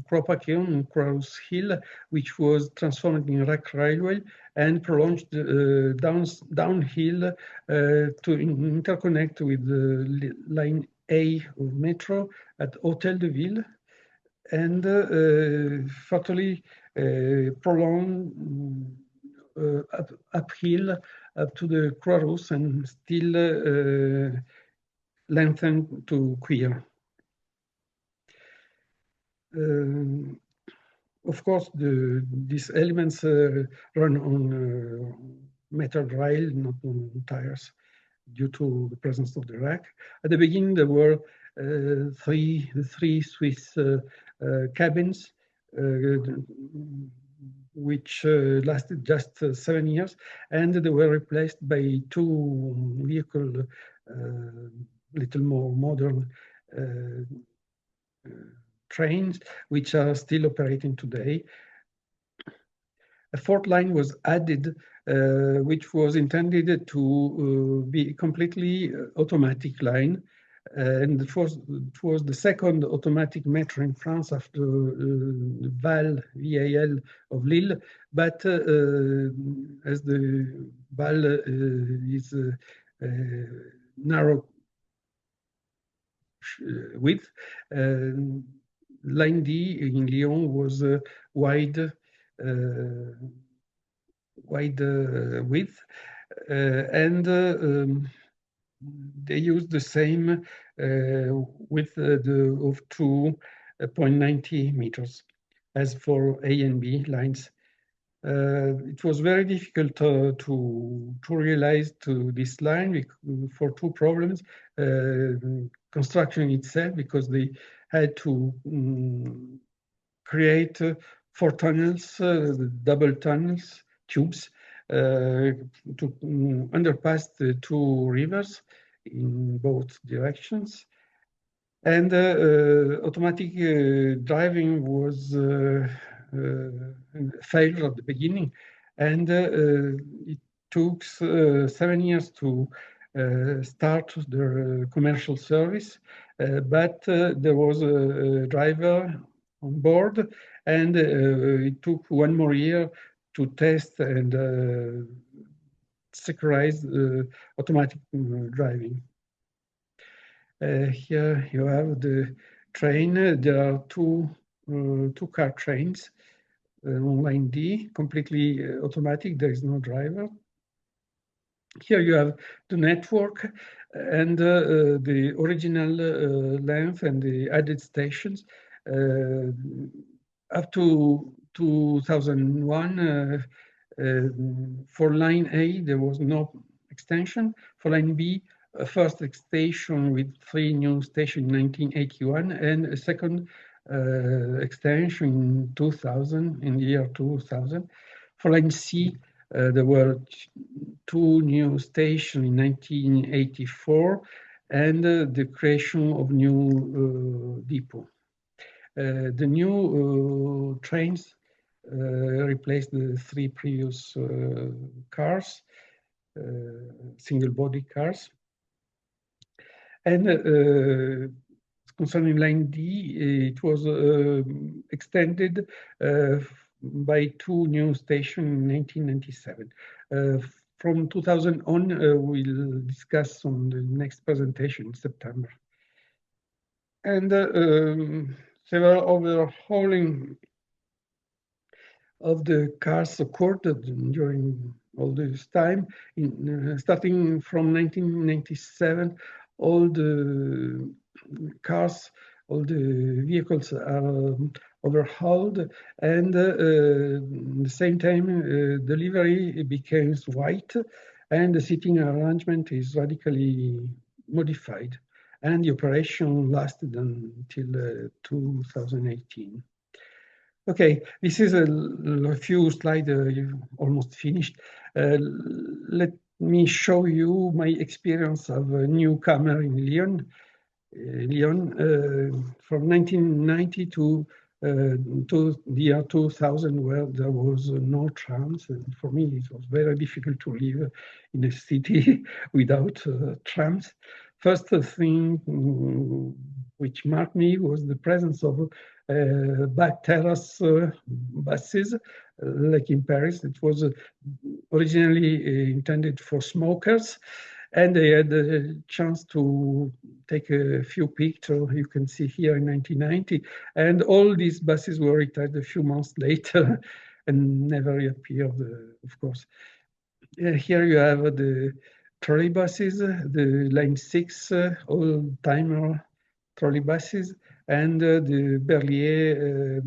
Kropatkion in Crows Hill, which was transformed in rack railway and prolonged downhill to interconnect with the line A of metro at Hôtel de Ville, and furtherly prolonged uphill up to the Croix and still lengthened to Queer. Of course, these elements run on metal rail, not on tires, due to the presence of the rack. At the beginning, there were three Swiss cabins, which lasted just 7 years, and they were replaced by 2 vehicle, little more modern trains, which are still operating today. A 4th line was added, which was intended to be a completely automatic line. And it was the 2nd automatic metro in France after VAL of Lille. But as the VAL is narrow width, line D in Lyon was wide width, and they used the same width of 2.90 meters as for A and B lines. It was very difficult to realize this line for 2 problems. Construction itself, because they had to create 4 tunnels, double tunnels, tubes, to underpass the 2 rivers in both directions. And automatic driving was failed at the beginning, and it took 7 years to start the commercial service, but there was a driver on board, and it took 1 more year to test and securize automatic driving. Here you have the train. There are two car trains on line D, completely automatic. There is no driver. Here you have the network and the original length and the added stations. Up to 2001, for line A, there was no extension. For line B, a first extension with 3 new stations in 1981, and a second extension in 2000, in the year 2000. For line C, there were 2 new stations in 1984, and the creation of new depot. The new trains replaced the 3 previous cars, single body cars. And concerning line D, it was extended by 2 new stations in 1997. From 2000 on, we'll discuss on the next presentation in September. And several overhauling of the cars occurred during all this time. Starting from 1997, all the cars, all the vehicles are overhauled, and at the same time, delivery becomes white, and the seating arrangement is radically modified, and the operation lasted until 2018. Okay, this is a few slides, almost finished. Let me show you my experience of a newcomer in Lyon. From 1990 to the year 2000, where there was no trams, and for me it was very difficult to live in a city without trams. First thing which marked me was the presence of back terrace buses, like in Paris. It was originally intended for smokers, and they had a chance to take a few pictures. You can see here in 1990, and all these buses were retired a few months later and never reappeared, of course. Here you have the trolley buses, the Line 6 old-timer trolley buses, and the Berlier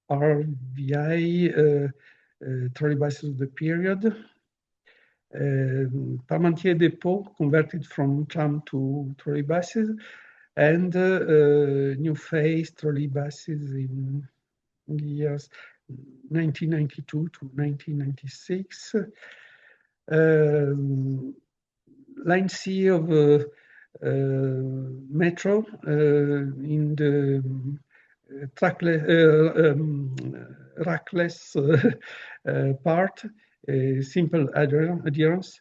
RVI trolley buses of the period. Parmentier Depot converted from tram to trolley buses, and new phase trolley buses in the years 1992 to 1996. Line C of metro in the rackless part, simple adherence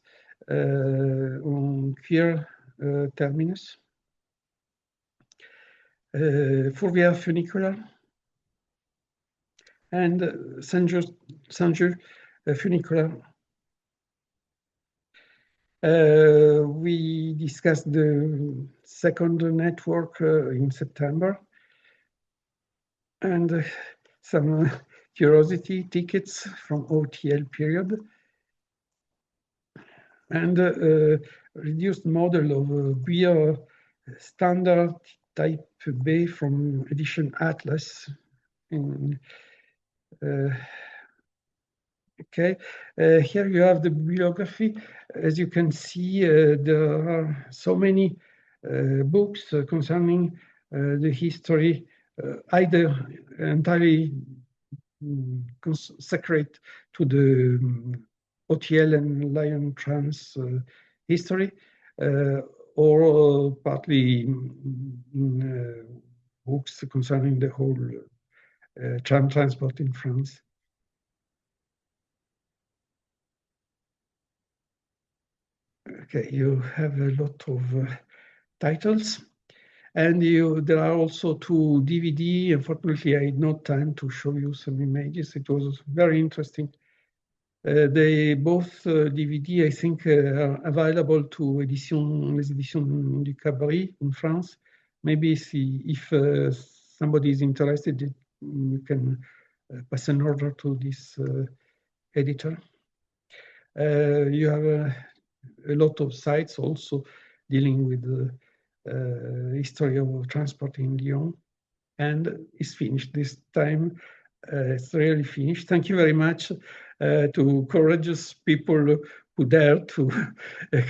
on clear terminus. Fourvière funicular and Saint-Just funicular. We discussed the second network in September, and some curiosity tickets from OTL period, and reduced model of beer standard type B from edition Atlas. Okay, here you have the bibliography. As you can see, there are so many books concerning the history, either entirely consecrate to the OTL and Lyon trams history, or partly books concerning the whole tram transport in France. Okay, you have a lot of titles, and there are also 2 DVD. Unfortunately, I had no time to show you some images. It was very interesting. They both DVD, I think, are available to les éditions du Cabri in France. Maybe if somebody is interested, you can pass an order to this editor. You have a lot of sites also dealing with the history of transport in Lyon, and it's finished this time. It's really finished. Thank you very much to courageous people who dare to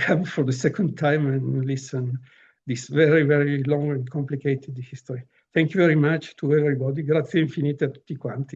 come for the second time and listen this very, very long and complicated history. Thank you very much to everybody. Grazie infinite a tutti quanti.